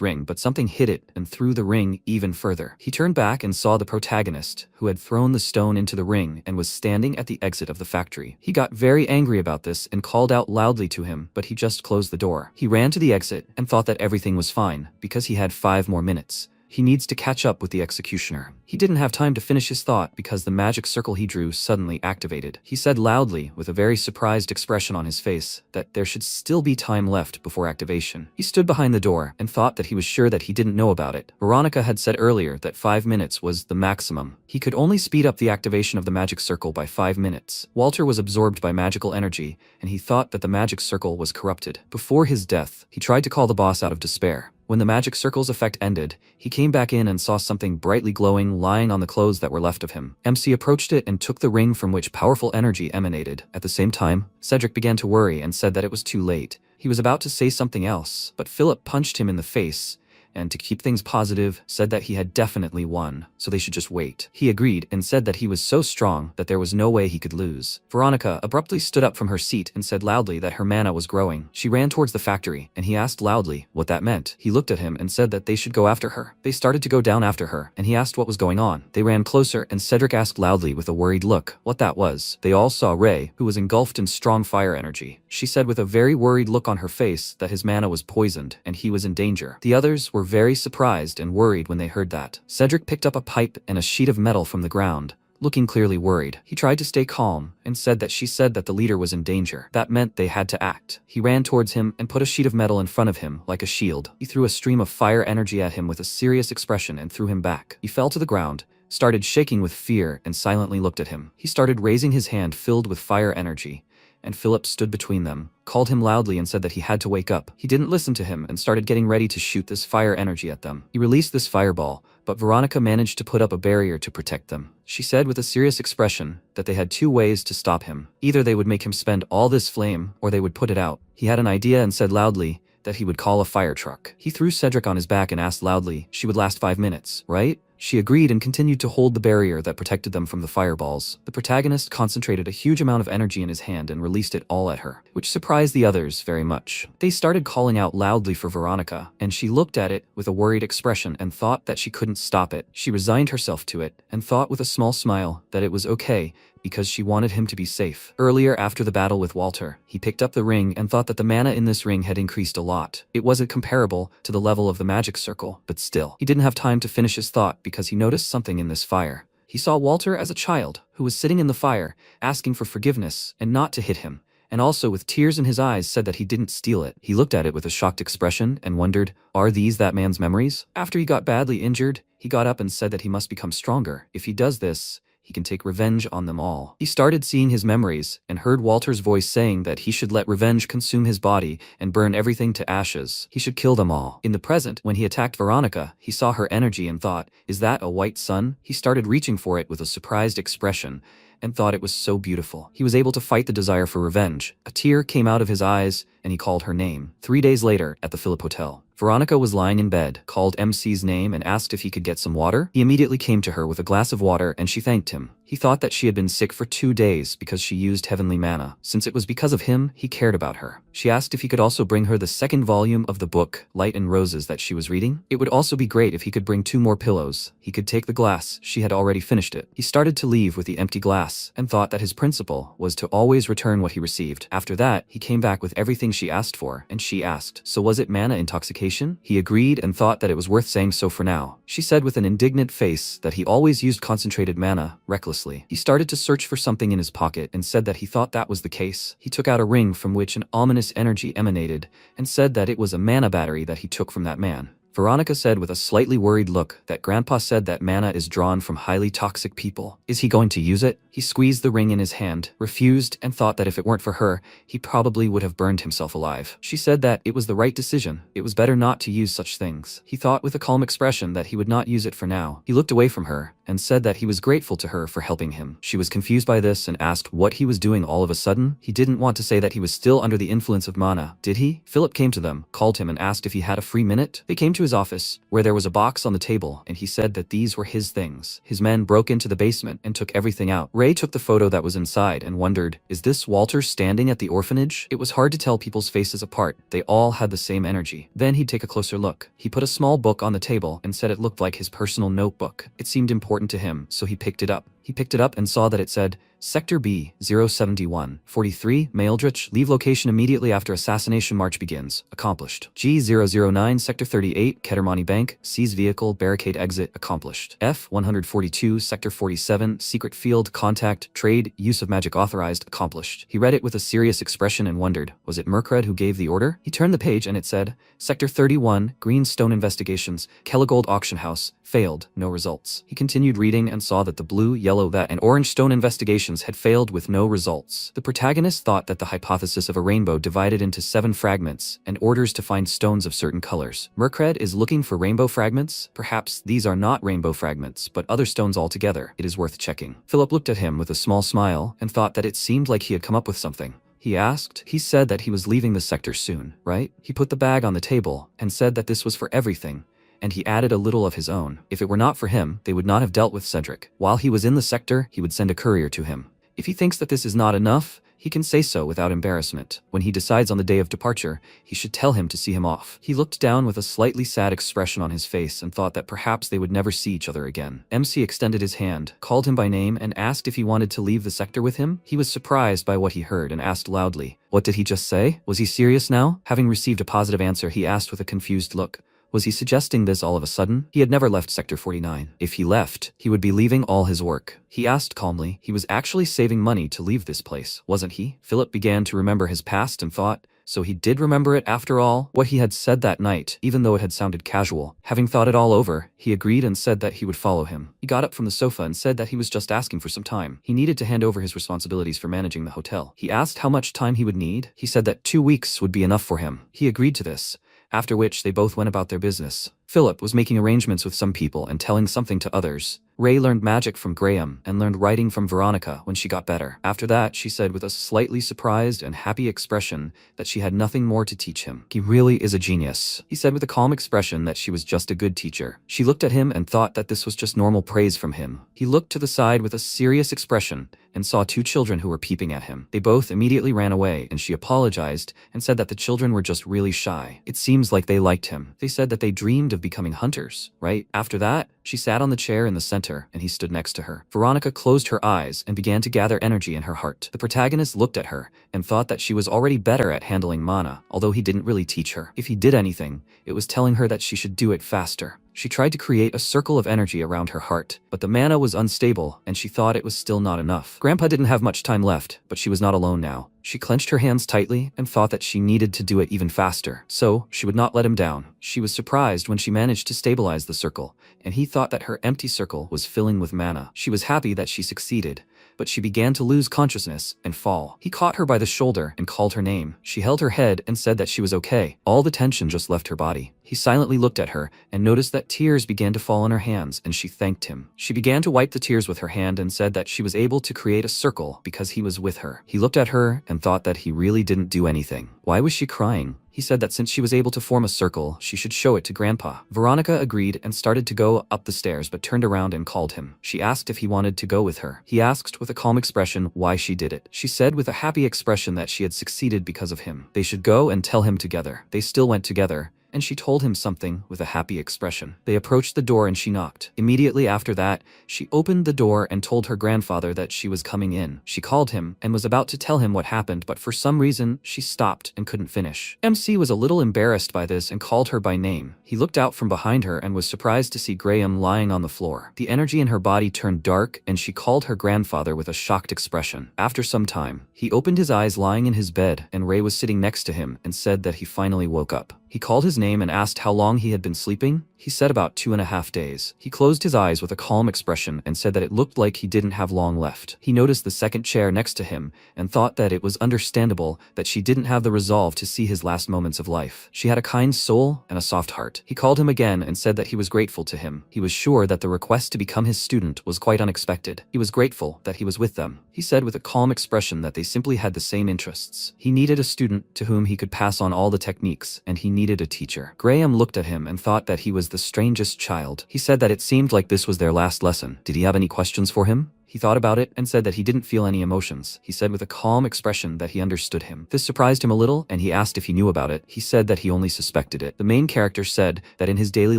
ring, but something hit it and threw the ring even further. He turned back and saw the protagonist, who had thrown the stone into the ring and was standing at the exit of the factory. He got very angry about this and called out loudly to him, but he just closed the door. He ran to the exit and thought that everything was fine, because he had 5 more minutes. He needs to catch up with the executioner. He didn't have time to finish his thought because the magic circle he drew suddenly activated. He said loudly, with a very surprised expression on his face, that there should still be time left before activation. He stood behind the door and thought that he was sure that he didn't know about it. Veronica had said earlier that 5 minutes was the maximum. He could only speed up the activation of the magic circle by 5 minutes. Walter was absorbed by magical energy, and he thought that the magic circle was corrupted. Before his death, he tried to call the boss out of despair. When the magic circle's effect ended, he came back in and saw something brightly glowing lying on the clothes that were left of him. MC approached it and took the ring from which powerful energy emanated. At the same time, Cedric began to worry and said that it was too late. He was about to say something else, but Philip punched him in the face, and to keep things positive, said that he had definitely won, so they should just wait. He agreed and said that he was so strong that there was no way he could lose. Veronica abruptly stood up from her seat and said loudly that her mana was growing. She ran towards the factory, and he asked loudly what that meant. He looked at him and said that they should go after her. They started to go down after her, and he asked what was going on. They ran closer, and Cedric asked loudly with a worried look what that was. They all saw Ray, who was engulfed in strong fire energy. She said with a very worried look on her face that his mana was poisoned, and he was in danger. The others were very surprised and worried when they heard that. Cedric picked up a pipe and a sheet of metal from the ground, looking clearly worried. He tried to stay calm and said that she said that the leader was in danger. That meant they had to act. He ran towards him and put a sheet of metal in front of him like a shield. He threw a stream of fire energy at him with a serious expression and threw him back. He fell to the ground, started shaking with fear, and silently looked at him. He started raising his hand filled with fire energy, and Philip stood between them, called him loudly and said that he had to wake up. He didn't listen to him and started getting ready to shoot this fire energy at them. He released this fireball, but Veronica managed to put up a barrier to protect them. She said with a serious expression that they had 2 ways to stop him. Either they would make him spend all this flame, or they would put it out. He had an idea and said loudly that he would call a fire truck. He threw Cedric on his back and asked loudly, she would last 5 minutes, right? She agreed and continued to hold the barrier that protected them from the fireballs. The protagonist concentrated a huge amount of energy in his hand and released it all at her, which surprised the others very much. They started calling out loudly for Veronica, and she looked at it with a worried expression and thought that she couldn't stop it. She resigned herself to it and thought with a small smile that it was okay, because she wanted him to be safe. Earlier, after the battle with Walter, he picked up the ring and thought that the mana in this ring had increased a lot. It wasn't comparable to the level of the magic circle, but still. He didn't have time to finish his thought because he noticed something in this fire. He saw Walter as a child, who was sitting in the fire, asking for forgiveness and not to hit him, and also with tears in his eyes said that he didn't steal it. He looked at it with a shocked expression and wondered, are these that man's memories? After he got badly injured, he got up and said that he must become stronger. If he does this, he can take revenge on them all. He started seeing his memories and heard Walter's voice saying that he should let revenge consume his body and burn everything to ashes. He should kill them all. In the present, when he attacked Veronica, he saw her energy and thought, is that a white sun? He started reaching for it with a surprised expression and thought it was so beautiful. He was able to fight the desire for revenge. A tear came out of his eyes and he called her name. 3 days later, at the Philip Hotel, Veronica was lying in bed, called MC's name and asked if he could get some water. He immediately came to her with a glass of water and she thanked him. He He thought that she had been sick for 2 days because she used heavenly mana. Since it was because of him, he cared about her. She asked if he could also bring her the second volume of the book, Light and Roses, that she was reading. It would also be great if he could bring 2 more pillows. He could take the glass. She had already finished it. He started to leave with the empty glass and thought that his principle was to always return what he received. After that, he came back with everything she asked for, and she asked, "So was it mana intoxication?" He agreed and thought that it was worth saying so for now. She said with an indignant face that he always used concentrated mana recklessly. He started to search for something in his pocket and said that he thought that was the case. He took out a ring from which an ominous energy emanated and said that it was a mana battery that he took from that man. Veronica said with a slightly worried look that Grandpa said that mana is drawn from highly toxic people. Is he going to use it? He squeezed the ring in his hand, refused, and thought that if it weren't for her, he probably would have burned himself alive. She said that it was the right decision. It was better not to use such things. He thought with a calm expression that he would not use it for now. He looked away from her and said that he was grateful to her for helping him. She was confused by this and asked what he was doing all of a sudden. He didn't want to say that he was still under the influence of mana, did he? Philip came to them, called him and asked if he had a free minute. They came to his office, where there was a box on the table, and he said that these were his things. His men broke into the basement and took everything out. Ray took the photo that was inside and wondered, is this Walter standing at the orphanage? It was hard to tell people's faces apart. They all had the same energy. Then he'd take a closer look. He put a small book on the table and said it looked like his personal notebook. It seemed important to him, so he picked it up. He picked it up and saw that it said, Sector B, 071, 43, Maildrich, leave location immediately after assassination march begins. Accomplished. G009, Sector 38, Kettermoney Bank, seize vehicle, barricade exit. Accomplished. F142, Sector 47, secret field, contact, trade, use of magic authorized. Accomplished. He read it with a serious expression and wondered, was it Mercred who gave the order? He turned the page and it said, Sector 31, Greenstone Investigations, Kelligold Auction House, failed, no results. He continued reading and saw that the blue, yellow, that and orange stone investigations had failed with no results. The protagonist thought that the hypothesis of a rainbow divided into 7 fragments and orders to find stones of certain colors. Mercred is looking for rainbow fragments? Perhaps these are not rainbow fragments, but other stones altogether. It is worth checking. Philip looked at him with a small smile and thought that it seemed like he had come up with something. He asked. He said that he was leaving the sector soon, right? He put the bag on the table and said that this was for everything, and he added a little of his own. If it were not for him, they would not have dealt with Cedric. While he was in the sector, he would send a courier to him. If he thinks that this is not enough, he can say so without embarrassment. When he decides on the day of departure, he should tell him to see him off. He looked down with a slightly sad expression on his face and thought that perhaps they would never see each other again. MC extended his hand, called him by name, and asked if he wanted to leave the sector with him. He was surprised by what he heard and asked loudly, "What did he just say? Was he serious now?" Having received a positive answer, he asked with a confused look, was he suggesting this all of a sudden? He had never left Sector 49. If he left, he would be leaving all his work. He asked calmly. He was actually saving money to leave this place, wasn't he? Philip began to remember his past and thought, so he did remember it after all? What he had said that night, even though it had sounded casual. Having thought it all over, he agreed and said that he would follow him. He got up from the sofa and said that he was just asking for some time. He needed to hand over his responsibilities for managing the hotel. He asked how much time he would need. He said that 2 weeks would be enough for him. He agreed to this, after which they both went about their business. Philip was making arrangements with some people and telling something to others. Ray learned magic from Graham and learned writing from Veronica when she got better. After that, she said with a slightly surprised and happy expression that she had nothing more to teach him. He really is a genius. He said with a calm expression that she was just a good teacher. She looked at him and thought that this was just normal praise from him. He looked to the side with a serious expression and saw 2 children who were peeping at him. They both immediately ran away and she apologized and said that the children were just really shy. It seems like they liked him. They said that they dreamed of becoming hunters, right? After that, she sat on the chair in the center and he stood next to her. Veronica closed her eyes and began to gather energy in her heart. The protagonist looked at her and thought that she was already better at handling mana, although he didn't really teach her. If he did anything, it was telling her that she should do it faster. She tried to create a circle of energy around her heart, but the mana was unstable and she thought it was still not enough. Grandpa didn't have much time left, but she was not alone now. She clenched her hands tightly and thought that she needed to do it even faster, so she would not let him down. She was surprised when she managed to stabilize the circle, and he thought that her empty circle was filling with mana. She was happy that she succeeded, but she began to lose consciousness and fall. He caught her by the shoulder and called her name. She held her head and said that she was okay. All the tension just left her body. He silently looked at her and noticed that tears began to fall on her hands, and she thanked him. She began to wipe the tears with her hand and said that she was able to create a circle because he was with her. He looked at her and thought that he really didn't do anything. Why was she crying? He said that since she was able to form a circle, she should show it to Grandpa. Veronica agreed and started to go up the stairs but turned around and called him. She asked if he wanted to go with her. He asked with a calm expression why she did it. She said with a happy expression that she had succeeded because of him. They should go and tell him together. They still went together, and she told him something with a happy expression. They approached the door and she knocked. Immediately after that, she opened the door and told her grandfather that she was coming in. She called him and was about to tell him what happened, but for some reason, she stopped and couldn't finish. MC was a little embarrassed by this and called her by name. He looked out from behind her and was surprised to see Graham lying on the floor. The energy in her body turned dark and she called her grandfather with a shocked expression. After some time, he opened his eyes lying in his bed and Ray was sitting next to him and said that he finally woke up. He called his name and asked how long he had been sleeping. He said about 2.5 days. He closed his eyes with a calm expression and said that it looked like he didn't have long left. He noticed the second chair next to him and thought that it was understandable that she didn't have the resolve to see his last moments of life. She had a kind soul and a soft heart. He called him again and said that he was grateful to him. He was sure that the request to become his student was quite unexpected. He was grateful that he was with them. He said with a calm expression that they simply had the same interests. He needed a student to whom he could pass on all the techniques, and he needed a teacher. Graham looked at him and thought that he was the strangest child. He said that it seemed like this was their last lesson. Did he have any questions for him? He thought about it and said that he didn't feel any emotions. He said with a calm expression that he understood him. This surprised him a little, and he asked if he knew about it. He said that he only suspected it. The main character said that in his daily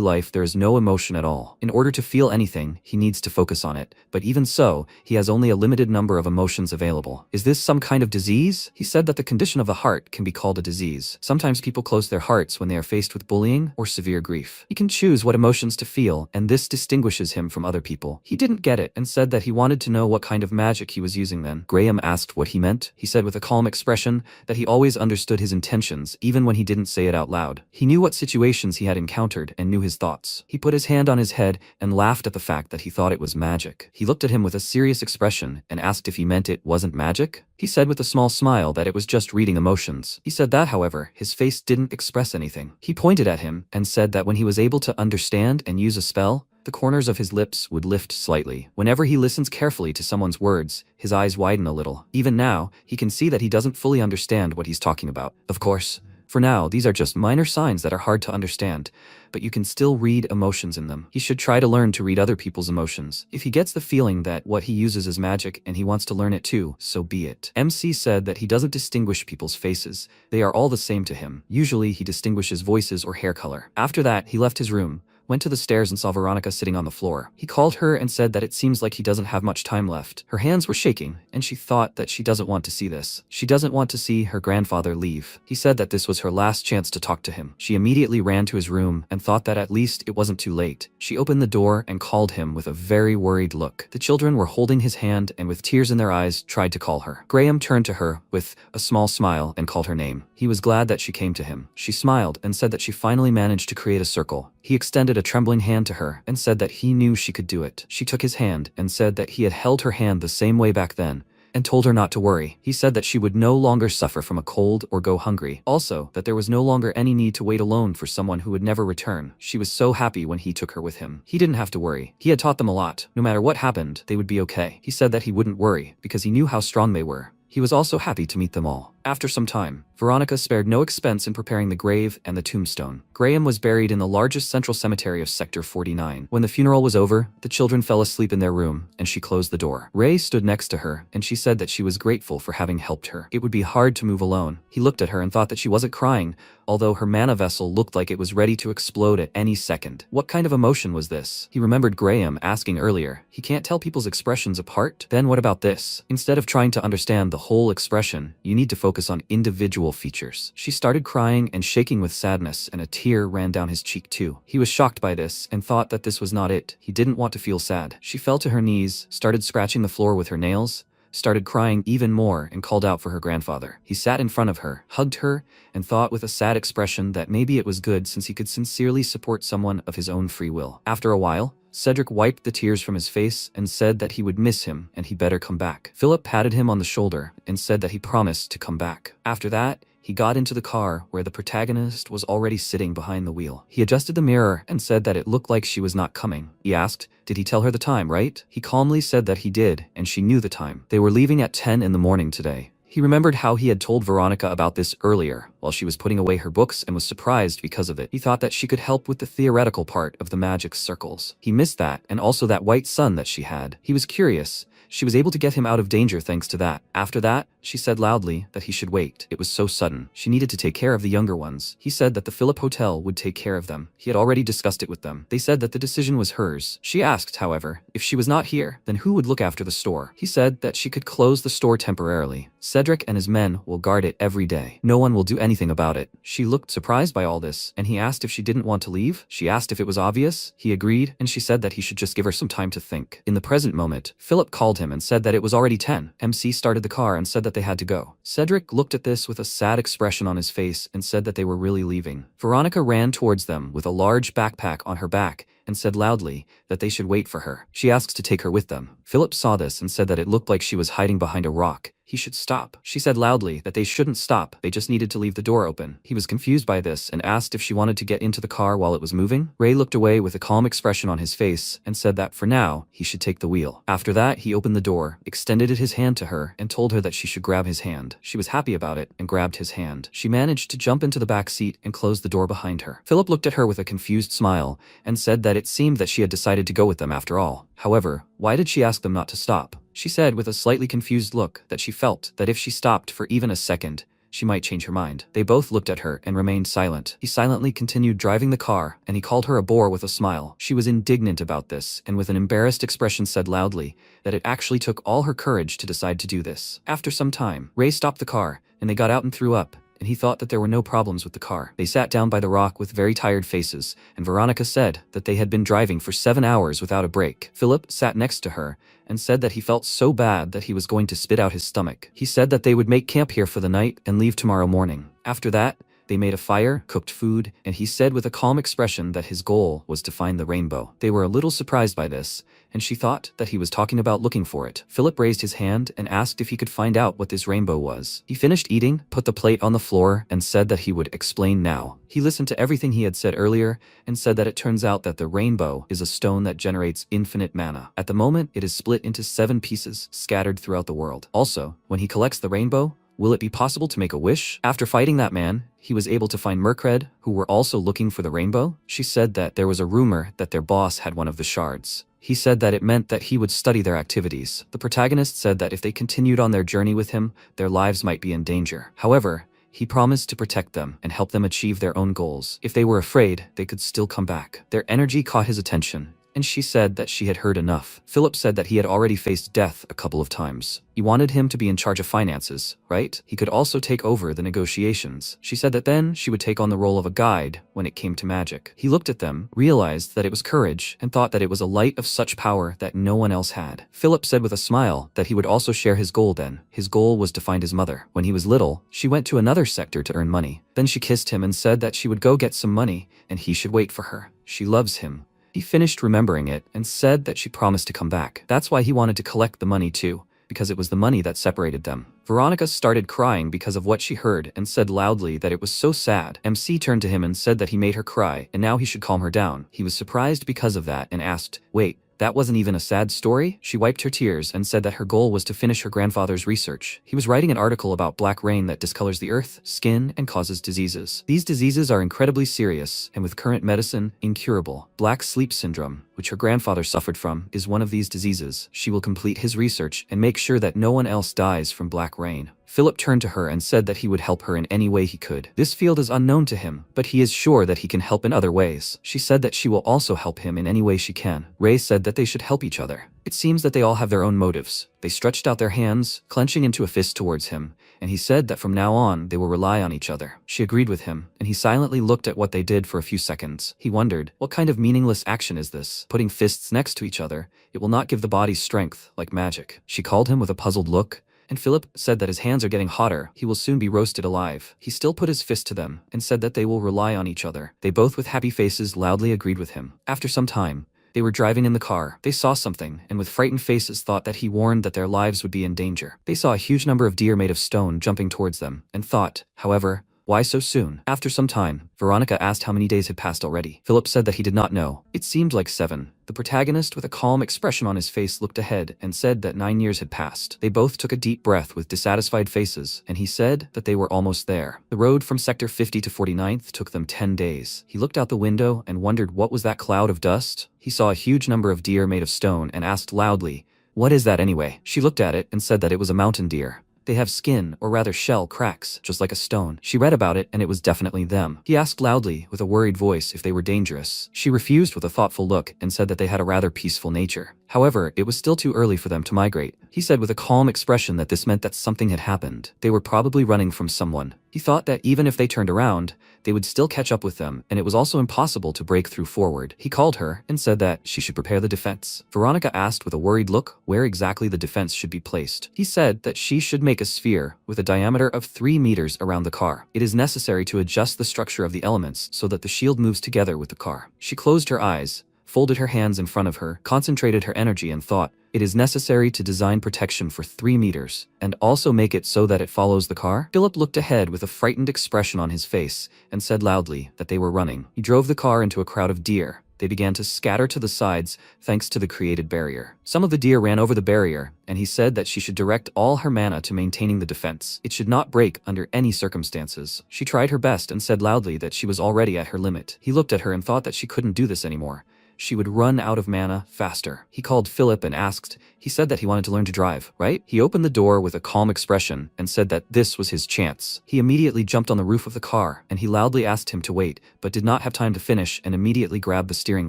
life there is no emotion at all. In order to feel anything, he needs to focus on it. But even so, he has only a limited number of emotions available. Is this some kind of disease? He said that the condition of the heart can be called a disease. Sometimes people close their hearts when they are faced with bullying or severe grief. He can choose what emotions to feel, and this distinguishes him from other people. He didn't get it and said that he wanted to know what kind of magic he was using then. Graham asked what he meant. He said with a calm expression that he always understood his intentions, even when he didn't say it out loud. He knew what situations he had encountered and knew his thoughts. He put his hand on his head and laughed at the fact that he thought it was magic. He looked at him with a serious expression and asked if he meant it wasn't magic. He said with a small smile that it was just reading emotions. He said that, however, his face didn't express anything. He pointed at him and said that when he was able to understand and use a spell, the corners of his lips would lift slightly. Whenever he listens carefully to someone's words, his eyes widen a little. Even now, he can see that he doesn't fully understand what he's talking about. Of course, for now, these are just minor signs that are hard to understand, but you can still read emotions in them. He should try to learn to read other people's emotions. If he gets the feeling that what he uses is magic and he wants to learn it too, so be it. MC said that he doesn't distinguish people's faces. They are all the same to him. Usually, he distinguishes voices or hair color. After that, he left his room, went to the stairs and saw Veronica sitting on the floor. He called her and said that it seems like he doesn't have much time left. Her hands were shaking, and she thought that she doesn't want to see this. She doesn't want to see her grandfather leave. He said that this was her last chance to talk to him. She immediately ran to his room and thought that at least it wasn't too late. She opened the door and called him with a very worried look. The children were holding his hand and with tears in their eyes tried to call her. Graham turned to her with a small smile and called her name. He was glad that she came to him. She smiled and said that she finally managed to create a circle. He extended a trembling hand to her and said that he knew she could do it. She took his hand and said that he had held her hand the same way back then and told her not to worry. He said that she would no longer suffer from a cold or go hungry. Also, that there was no longer any need to wait alone for someone who would never return. She was so happy when he took her with him. He didn't have to worry. He had taught them a lot. No matter what happened, they would be okay. He said that he wouldn't worry because he knew how strong they were. He was also happy to meet them all. After some time, Veronica spared no expense in preparing the grave and the tombstone. Graham was buried in the largest central cemetery of Sector 49. When the funeral was over, the children fell asleep in their room, and she closed the door. Ray stood next to her, and she said that she was grateful for having helped her. It would be hard to move alone. He looked at her and thought that she wasn't crying, although her mana vessel looked like it was ready to explode at any second. What kind of emotion was this? He remembered Graham asking earlier, he can't tell people's expressions apart? Then what about this? Instead of trying to understand the whole expression, you need to focus on individual features. She started crying and shaking with sadness, and a tear ran down his cheek too. He was shocked by this and thought that this was not it. He didn't want to feel sad. She fell to her knees, started scratching the floor with her nails, started crying even more, and called out for her grandfather. He sat in front of her, hugged her, and thought with a sad expression that maybe it was good since he could sincerely support someone of his own free will. After a while, Cedric wiped the tears from his face and said that he would miss him and he better come back. Philip patted him on the shoulder and said that he promised to come back. After that, he got into the car where the protagonist was already sitting behind the wheel. He adjusted the mirror and said that it looked like she was not coming. He asked, did he tell her the time, right? He calmly said that he did, and she knew the time. They were leaving at 10 in the morning today. He remembered how he had told Veronica about this earlier, while she was putting away her books, and was surprised because of it. He thought that she could help with the theoretical part of the magic circles. He missed that, and also that white sun that she had. He was curious. She was able to get him out of danger thanks to that. After that, she said loudly that he should wait. It was so sudden. She needed to take care of the younger ones. He said that the Philip Hotel would take care of them. He had already discussed it with them. They said that the decision was hers. She asked, however, if she was not here, then who would look after the store? He said that she could close the store temporarily. Cedric and his men will guard it every day. No one will do anything about it. She looked surprised by all this, and he asked if she didn't want to leave. She asked if it was obvious. He agreed, and she said that he should just give her some time to think. In the present moment, Philip called him and said that it was already 10. MC started the car and said that they had to go. Cedric looked at this with a sad expression on his face and said that they were really leaving. Veronica ran towards them with a large backpack on her back and said loudly that they should wait for her. She asked to take her with them. Philip saw this and said that it looked like she was hiding behind a rock. He should stop. She said loudly that they shouldn't stop, they just needed to leave the door open. He was confused by this and asked if she wanted to get into the car while it was moving. Ray looked away with a calm expression on his face and said that for now, he should take the wheel. After that, he opened the door, extended his hand to her, and told her that she should grab his hand. She was happy about it and grabbed his hand. She managed to jump into the back seat and close the door behind her. Philip looked at her with a confused smile and said that it seemed that she had decided to go with them after all. However, why did she ask them not to stop? She said with a slightly confused look that she felt that if she stopped for even a second, she might change her mind. They both looked at her and remained silent. He silently continued driving the car, and he called her a bore with a smile. She was indignant about this, and with an embarrassed expression said loudly that it actually took all her courage to decide to do this. After some time, Ray stopped the car, and they got out and threw up, and he thought that there were no problems with the car. They sat down by the rock with very tired faces, and Veronica said that they had been driving for 7 hours without a break. Philip sat next to her and said that he felt so bad that he was going to spit out his stomach. He said that they would make camp here for the night and leave tomorrow morning. After that, they made a fire, cooked food, and he said with a calm expression that his goal was to find the rainbow. They were a little surprised by this, and she thought that he was talking about looking for it. Philip raised his hand and asked if he could find out what this rainbow was. He finished eating, put the plate on the floor, and said that he would explain now. He listened to everything he had said earlier and said that it turns out that the rainbow is a stone that generates infinite mana. At the moment, it is split into 7 pieces scattered throughout the world. Also, when he collects the rainbow, will it be possible to make a wish? After fighting that man, he was able to find Mercred, who were also looking for the rainbow. She said that there was a rumor that their boss had one of the shards. He said that it meant that he would study their activities. The protagonist said that if they continued on their journey with him, their lives might be in danger. However, he promised to protect them and help them achieve their own goals. If they were afraid, they could still come back. Their energy caught his attention, and she said that she had heard enough. Philip said that he had already faced death a couple of times. He wanted him to be in charge of finances, right? He could also take over the negotiations. She said that then she would take on the role of a guide when it came to magic. He looked at them, realized that it was courage, and thought that it was a light of such power that no one else had. Philip said with a smile that he would also share his goal then. His goal was to find his mother. When he was little, she went to another sector to earn money. Then she kissed him and said that she would go get some money, and he should wait for her. She loves him. He finished remembering it and said that she promised to come back. That's why he wanted to collect the money too, because it was the money that separated them. Veronica started crying because of what she heard and said loudly that it was so sad. MC turned to him and said that he made her cry and now he should calm her down. He was surprised because of that and asked, "Wait, that wasn't even a sad story?" She wiped her tears and said that her goal was to finish her grandfather's research. He was writing an article about black rain that discolors the earth, skin, and causes diseases. These diseases are incredibly serious and with current medicine, incurable. Black sleep syndrome, which her grandfather suffered from, is one of these diseases. She will complete his research and make sure that no one else dies from black rain. Philip turned to her and said that he would help her in any way he could. This field is unknown to him, but he is sure that he can help in other ways. She said that she will also help him in any way she can. Ray said that they should help each other. It seems that they all have their own motives. They stretched out their hands, clenching into a fist towards him, and he said that from now on they will rely on each other. She agreed with him, and he silently looked at what they did for a few seconds. He wondered, what kind of meaningless action is this? Putting fists next to each other, it will not give the body strength, like magic. She called him with a puzzled look, and Philip said that his hands are getting hotter, he will soon be roasted alive. He still put his fist to them, and said that they will rely on each other. They both with happy faces loudly agreed with him. After some time, they were driving in the car. They saw something, and with frightened faces thought that he warned that their lives would be in danger. They saw a huge number of deer made of stone jumping towards them, and thought, however, Why so soon? After some time, Veronica asked how many days had passed already. Philip said that he did not know. It seemed like 7. The protagonist, with a calm expression on his face, looked ahead and said that 9 years had passed. They both took a deep breath with dissatisfied faces, and he said that they were almost there. The road from Sector 50 to 49th took them 10 days. He looked out the window and wondered what was that cloud of dust. He saw a huge number of deer made of stone and asked loudly, "What is that anyway?" She looked at it and said that it was a mountain deer. They have skin, or rather shell, cracks, just like a stone. She read about it, and it was definitely them. He asked loudly, with a worried voice, if they were dangerous. She refused with a thoughtful look and said that they had a rather peaceful nature. However, it was still too early for them to migrate. He said with a calm expression that this meant that something had happened. They were probably running from someone. He thought that even if they turned around, they would still catch up with them, and it was also impossible to break through forward. He called her and said that she should prepare the defense. Veronica asked with a worried look where exactly the defense should be placed. He said that she should make a sphere with a diameter of 3 meters around the car. It is necessary to adjust the structure of the elements so that the shield moves together with the car. She closed her eyes, folded her hands in front of her, concentrated her energy and thought, "It is necessary to design protection for 3 meters, and also make it so that it follows the car." Philip looked ahead with a frightened expression on his face and said loudly that they were running. He drove the car into a crowd of deer. They began to scatter to the sides thanks to the created barrier. Some of the deer ran over the barrier, and he said that she should direct all her mana to maintaining the defense. It should not break under any circumstances. She tried her best and said loudly that she was already at her limit. He looked at her and thought that she couldn't do this anymore. She would run out of mana faster. He called Philip and asked, he said that he wanted to learn to drive, right? He opened the door with a calm expression and said that this was his chance. He immediately jumped on the roof of the car, and he loudly asked him to wait, but did not have time to finish and immediately grabbed the steering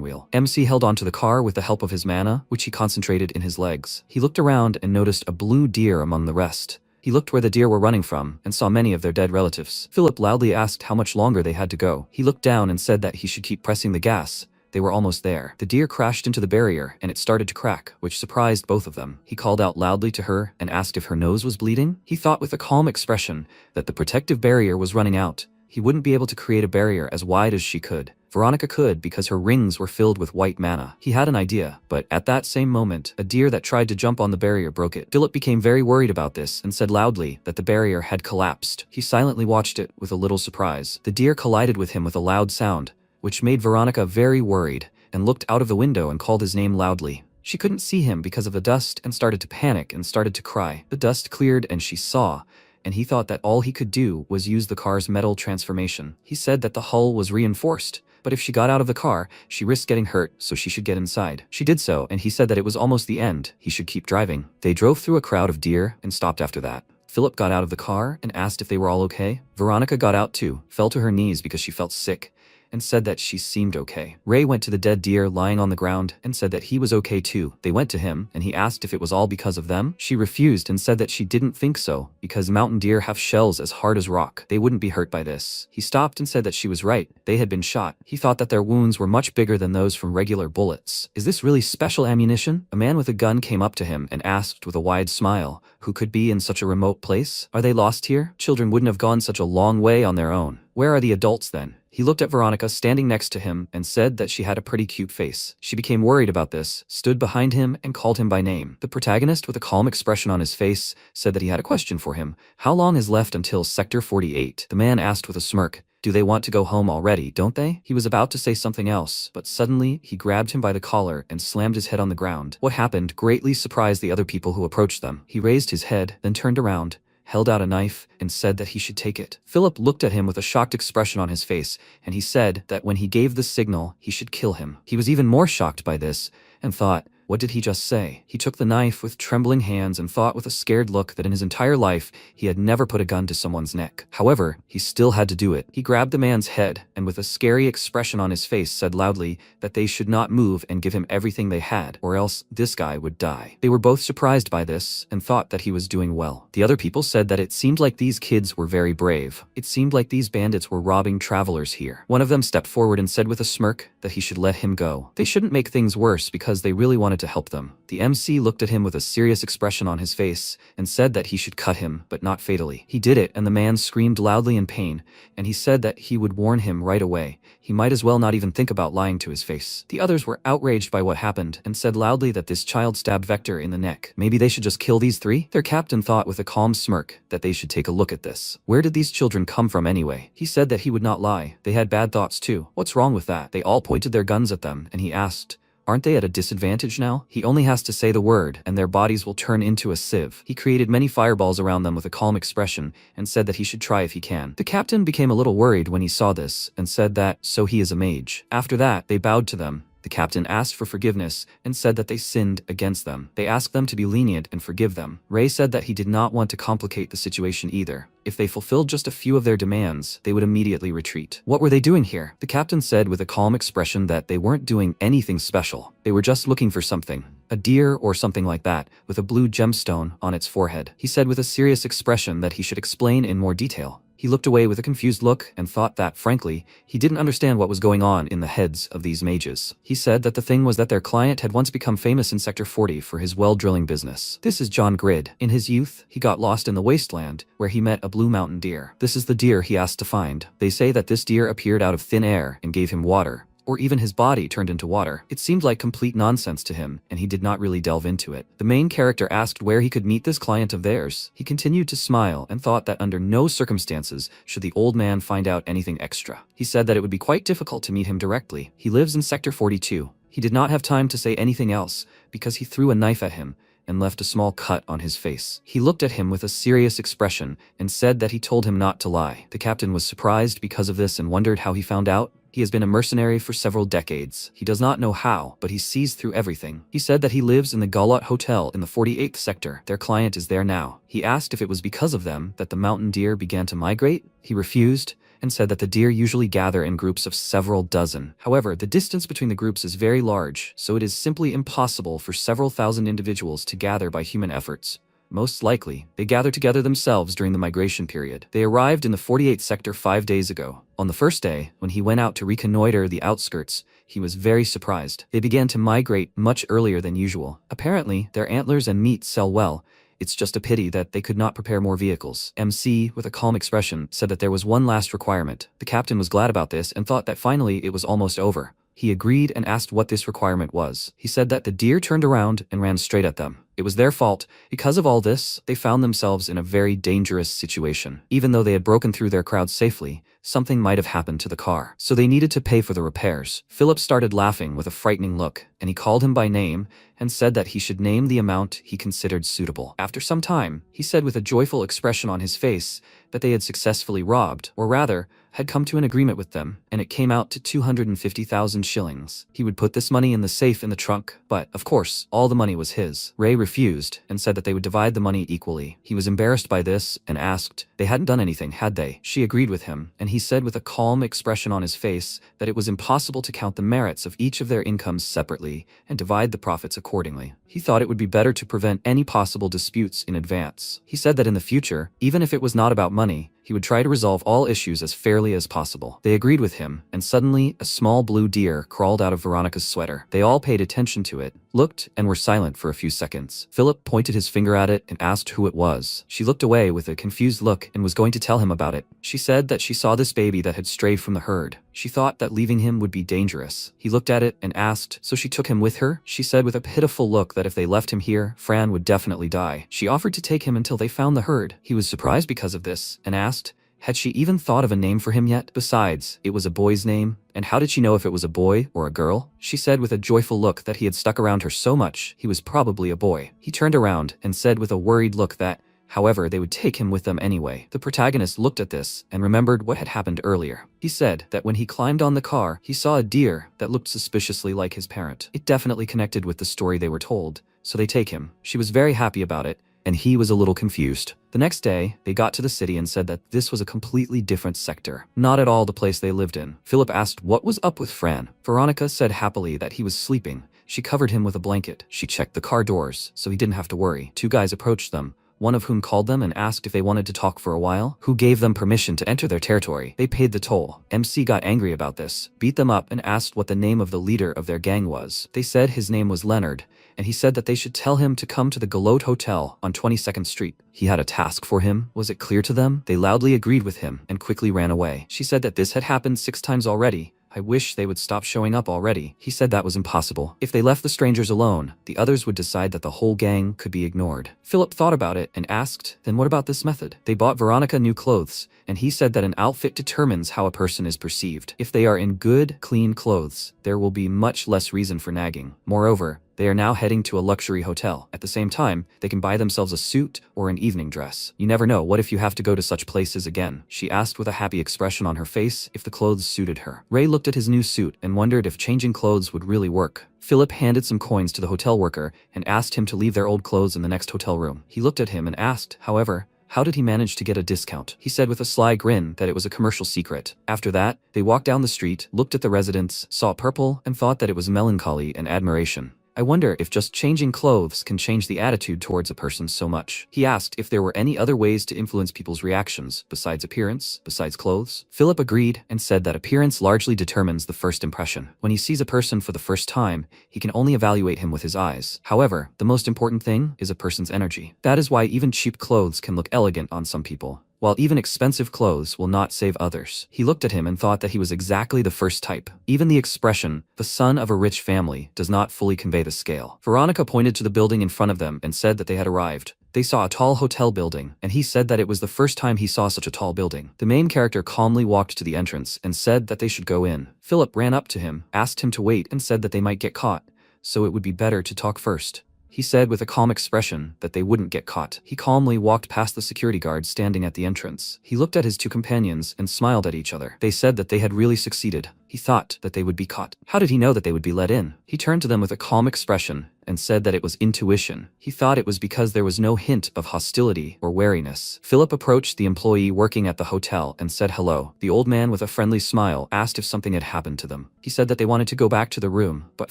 wheel. MC held onto the car with the help of his mana, which he concentrated in his legs. He looked around and noticed a blue deer among the rest. He looked where the deer were running from and saw many of their dead relatives. Philip loudly asked how much longer they had to go. He looked down and said that he should keep pressing the gas. They were almost there. The deer crashed into the barrier, and it started to crack, which surprised both of them. He called out loudly to her and asked if her nose was bleeding. He thought with a calm expression that the protective barrier was running out. He wouldn't be able to create a barrier as wide as she could. Veronica could because her rings were filled with white mana. He had an idea, but at that same moment, a deer that tried to jump on the barrier broke it. Philip became very worried about this and said loudly that the barrier had collapsed. He silently watched it with a little surprise. The deer collided with him with a loud sound, which made Veronica very worried, and looked out of the window and called his name loudly. She couldn't see him because of the dust and started to panic and started to cry. The dust cleared and she saw, and he thought that all he could do was use the car's metal transformation. He said that the hull was reinforced, but if she got out of the car, she risked getting hurt, so she should get inside. She did so, and he said that it was almost the end. He should keep driving. They drove through a crowd of deer and stopped after that. Philip got out of the car and asked if they were all okay. Veronica got out too, fell to her knees because she felt sick, and said that she seemed okay. Ray went to the dead deer lying on the ground and said that he was okay too. They went to him, and he asked if it was all because of them. She refused and said that she didn't think so, because mountain deer have shells as hard as rock. They wouldn't be hurt by this. He stopped and said that she was right. They had been shot. He thought that their wounds were much bigger than those from regular bullets. Is this really special ammunition? A man with a gun came up to him and asked with a wide smile, who could be in such a remote place? Are they lost here? Children wouldn't have gone such a long way on their own. Where are the adults then? He looked at Veronica standing next to him and said that she had a pretty cute face. She became worried about this, stood behind him, and called him by name. The protagonist, with a calm expression on his face, said that he had a question for him. How long is left until Sector 48? The man asked with a smirk. Do they want to go home already, don't they? He was about to say something else, but suddenly he grabbed him by the collar and slammed his head on the ground. What happened greatly surprised the other people who approached them. He raised his head, then turned around, held out a knife, and said that he should take it. Philip looked at him with a shocked expression on his face, and he said that when he gave the signal, he should kill him. He was even more shocked by this, and thought, what did he just say? He took the knife with trembling hands and thought with a scared look that in his entire life, he had never put a gun to someone's neck. However, he still had to do it. He grabbed the man's head, and with a scary expression on his face said loudly that they should not move and give him everything they had, or else this guy would die. They were both surprised by this, and thought that he was doing well. The other people said that it seemed like these kids were very brave. It seemed like these bandits were robbing travelers here. One of them stepped forward and said with a smirk that he should let him go. They shouldn't make things worse because they really wanted wanted to help them. The MC looked at him with a serious expression on his face and said that he should cut him, but not fatally. He did it, and the man screamed loudly in pain, and he said that he would warn him right away. He might as well not even think about lying to his face. The others were outraged by what happened and said loudly that this child stabbed Vector in the neck. Maybe they should just kill these three? Their captain thought with a calm smirk that they should take a look at this. Where did these children come from anyway? He said that he would not lie. They had bad thoughts too. What's wrong with that? They all pointed their guns at them, and he asked, aren't they at a disadvantage now? He only has to say the word, and their bodies will turn into a sieve. He created many fireballs around them with a calm expression, and said that he should try if he can. The captain became a little worried when he saw this, and said that, so he is a mage. After that, they bowed to them. The captain asked for forgiveness and said that they sinned against them. They asked them to be lenient and forgive them. Ray said that he did not want to complicate the situation either. If they fulfilled just a few of their demands, they would immediately retreat. What were they doing here? The captain said with a calm expression that they weren't doing anything special. They were just looking for something. A deer or something like that, with a blue gemstone on its forehead. He said with a serious expression that he should explain in more detail. He looked away with a confused look and thought that, frankly, he didn't understand what was going on in the heads of these mages. He said that the thing was that their client had once become famous in Sector 40 for his well drilling business. This is John Grid. In his youth, he got lost in the wasteland, where he met a blue mountain deer. This is the deer he asked to find. They say that this deer appeared out of thin air and gave him water, or even his body turned into water. It seemed like complete nonsense to him, and he did not really delve into it. The main character asked where he could meet this client of theirs. He continued to smile and thought that under no circumstances should the old man find out anything extra. He said that it would be quite difficult to meet him directly. He lives in Sector 42. He did not have time to say anything else because he threw a knife at him and left a small cut on his face. He looked at him with a serious expression and said that he told him not to lie. The captain was surprised because of this and wondered how he found out. He has been a mercenary for several decades. He does not know how, but he sees through everything. He said that he lives in the Galat Hotel in the 48th sector. Their client is there now. He asked if it was because of them that the mountain deer began to migrate. He refused and said that the deer usually gather in groups of several dozen. However, the distance between the groups is very large, so it is simply impossible for several thousand individuals to gather by human efforts. Most likely, they gathered together themselves during the migration period. They arrived in the 48th sector 5 days ago. On the first day, when he went out to reconnoiter the outskirts, he was very surprised. They began to migrate much earlier than usual. Apparently, their antlers and meat sell well. It's just a pity that they could not prepare more vehicles. MC, with a calm expression, said that there was one last requirement. The captain was glad about this and thought that finally it was almost over. He agreed and asked what this requirement was. He said that the deer turned around and ran straight at them. It was their fault. Because of all this, they found themselves in a very dangerous situation. Even though they had broken through their crowd safely, something might have happened to the car. So they needed to pay for the repairs. Philip started laughing with a frightening look, and he called him by name and said that he should name the amount he considered suitable. After some time, he said with a joyful expression on his face that they had successfully robbed, or rather, had come to an agreement with them, and it came out to 250,000 shillings. He would put this money in the safe in the trunk, but, of course, all the money was his. Ray refused and said that they would divide the money equally. He was embarrassed by this and asked, they hadn't done anything, had they? She agreed with him, and he said with a calm expression on his face that it was impossible to count the merits of each of their incomes separately and divide the profits accordingly. He thought it would be better to prevent any possible disputes in advance. He said that in the future, even if it was not about money, he would try to resolve all issues as fairly as possible. They agreed with him, and suddenly a small blue deer crawled out of Veronica's sweater. They all paid attention to it, looked, and were silent for a few seconds. Philip pointed his finger at it and asked who it was. She looked away with a confused look and was going to tell him about it. She said that she saw this baby that had strayed from the herd. She thought that leaving him would be dangerous. He looked at it and asked, so she took him with her? She said with a pitiful look that if they left him here, Fran would definitely die. She offered to take him until they found the herd. He was surprised because of this and asked, had she even thought of a name for him yet? Besides, it was a boy's name, and how did she know if it was a boy or a girl? She said with a joyful look that he had stuck around her so much, he was probably a boy. He turned around and said with a worried look that, however, they would take him with them anyway. The protagonist looked at this and remembered what had happened earlier. He said that when he climbed on the car, he saw a deer that looked suspiciously like his parent. It definitely connected with the story they were told, so they take him. She was very happy about it, and he was a little confused. The next day, they got to the city and said that this was a completely different sector, not at all the place they lived in. Philip asked what was up with Fran. Veronica said happily that he was sleeping. She covered him with a blanket. She checked the car doors, so he didn't have to worry. Two guys approached them, one of whom called them and asked if they wanted to talk for a while, who gave them permission to enter their territory. They paid the toll. MC got angry about this, beat them up and asked what the name of the leader of their gang was. They said his name was Leonard, and he said that they should tell him to come to the Galot Hotel on 22nd Street. He had a task for him. Was it clear to them? They loudly agreed with him and quickly ran away. She said that this had happened 6 times already. I wish they would stop showing up already. He said that was impossible. If they left the strangers alone, the others would decide that the whole gang could be ignored. Philip thought about it and asked, then what about this method? They bought Veronica new clothes, and he said that an outfit determines how a person is perceived. If they are in good, clean clothes, there will be much less reason for nagging. Moreover, they are now heading to a luxury hotel. At the same time, they can buy themselves a suit or an evening dress. You never know, what if you have to go to such places again? She asked with a happy expression on her face if the clothes suited her. Ray looked at his new suit and wondered if changing clothes would really work. Philip handed some coins to the hotel worker and asked him to leave their old clothes in the next hotel room. He looked at him and asked, however, how did he manage to get a discount? He said with a sly grin that it was a commercial secret. After that, they walked down the street, looked at the residents, saw purple, and thought that it was melancholy and admiration. I wonder if just changing clothes can change the attitude towards a person so much. He asked if there were any other ways to influence people's reactions, besides appearance, besides clothes. Philip agreed and said that appearance largely determines the first impression. When he sees a person for the first time, he can only evaluate him with his eyes. However, the most important thing is a person's energy. That is why even cheap clothes can look elegant on some people, while even expensive clothes will not save others. He looked at him and thought that he was exactly the first type. Even the expression, the son of a rich family, does not fully convey the scale. Veronica pointed to the building in front of them and said that they had arrived. They saw a tall hotel building, and he said that it was the first time he saw such a tall building. The main character calmly walked to the entrance and said that they should go in. Philip ran up to him, asked him to wait, and said that they might get caught, so it would be better to talk first. He said with a calm expression that they wouldn't get caught. He calmly walked past the security guard standing at the entrance. He looked at his 2 companions and smiled at each other. They said that they had really succeeded. He thought that they would be caught. How did he know that they would be let in? He turned to them with a calm expression and said that it was intuition. He thought it was because there was no hint of hostility or wariness. Philip approached the employee working at the hotel and said hello. The old man with a friendly smile asked if something had happened to them. He said that they wanted to go back to the room, but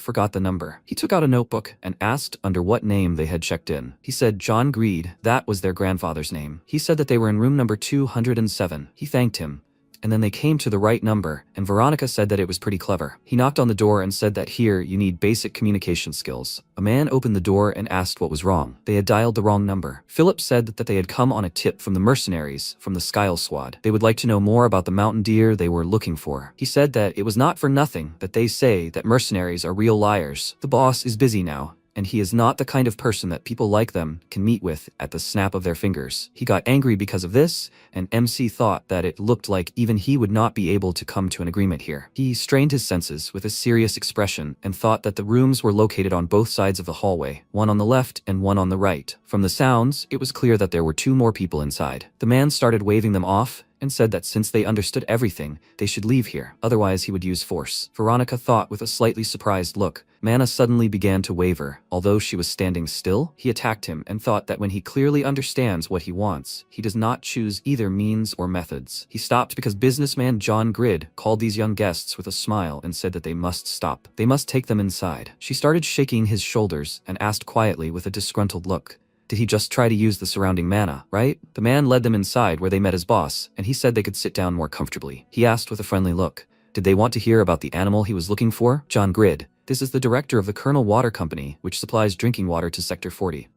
forgot the number. He took out a notebook and asked under what name they had checked in. He said John Greed. That was their grandfather's name. He said that they were in room number 207. He thanked him, and then they came to the right number, and Veronica said that it was pretty clever. He knocked on the door and said that here you need basic communication skills. A man opened the door and asked what was wrong. They had dialed the wrong number. Philip said that they had come on a tip from the mercenaries from the Skyle Squad. They would like to know more about the mountain deer they were looking for. He said that it was not for nothing that they say that mercenaries are real liars. The boss is busy now, and he is not the kind of person that people like them can meet with at the snap of their fingers. He got angry because of this, and MC thought that it looked like even he would not be able to come to an agreement here. He strained his senses with a serious expression and thought that the rooms were located on both sides of the hallway, one on the left and one on the right. From the sounds, it was clear that there were 2 more people inside. The man started waving them off and said that since they understood everything, they should leave here, otherwise he would use force. Veronica thought with a slightly surprised look. Mana suddenly began to waver. Although she was standing still, he attacked him and thought that when he clearly understands what he wants, he does not choose either means or methods. He stopped because businessman John Grid called these young guests with a smile and said that they must stop. They must take them inside. She started shaking his shoulders and asked quietly with a disgruntled look, did he just try to use the surrounding mana, right? The man led them inside where they met his boss, and he said they could sit down more comfortably. He asked with a friendly look, did they want to hear about the animal he was looking for? John Grid. This is the director of the Colonel Water Company, which supplies drinking water to Sector 40.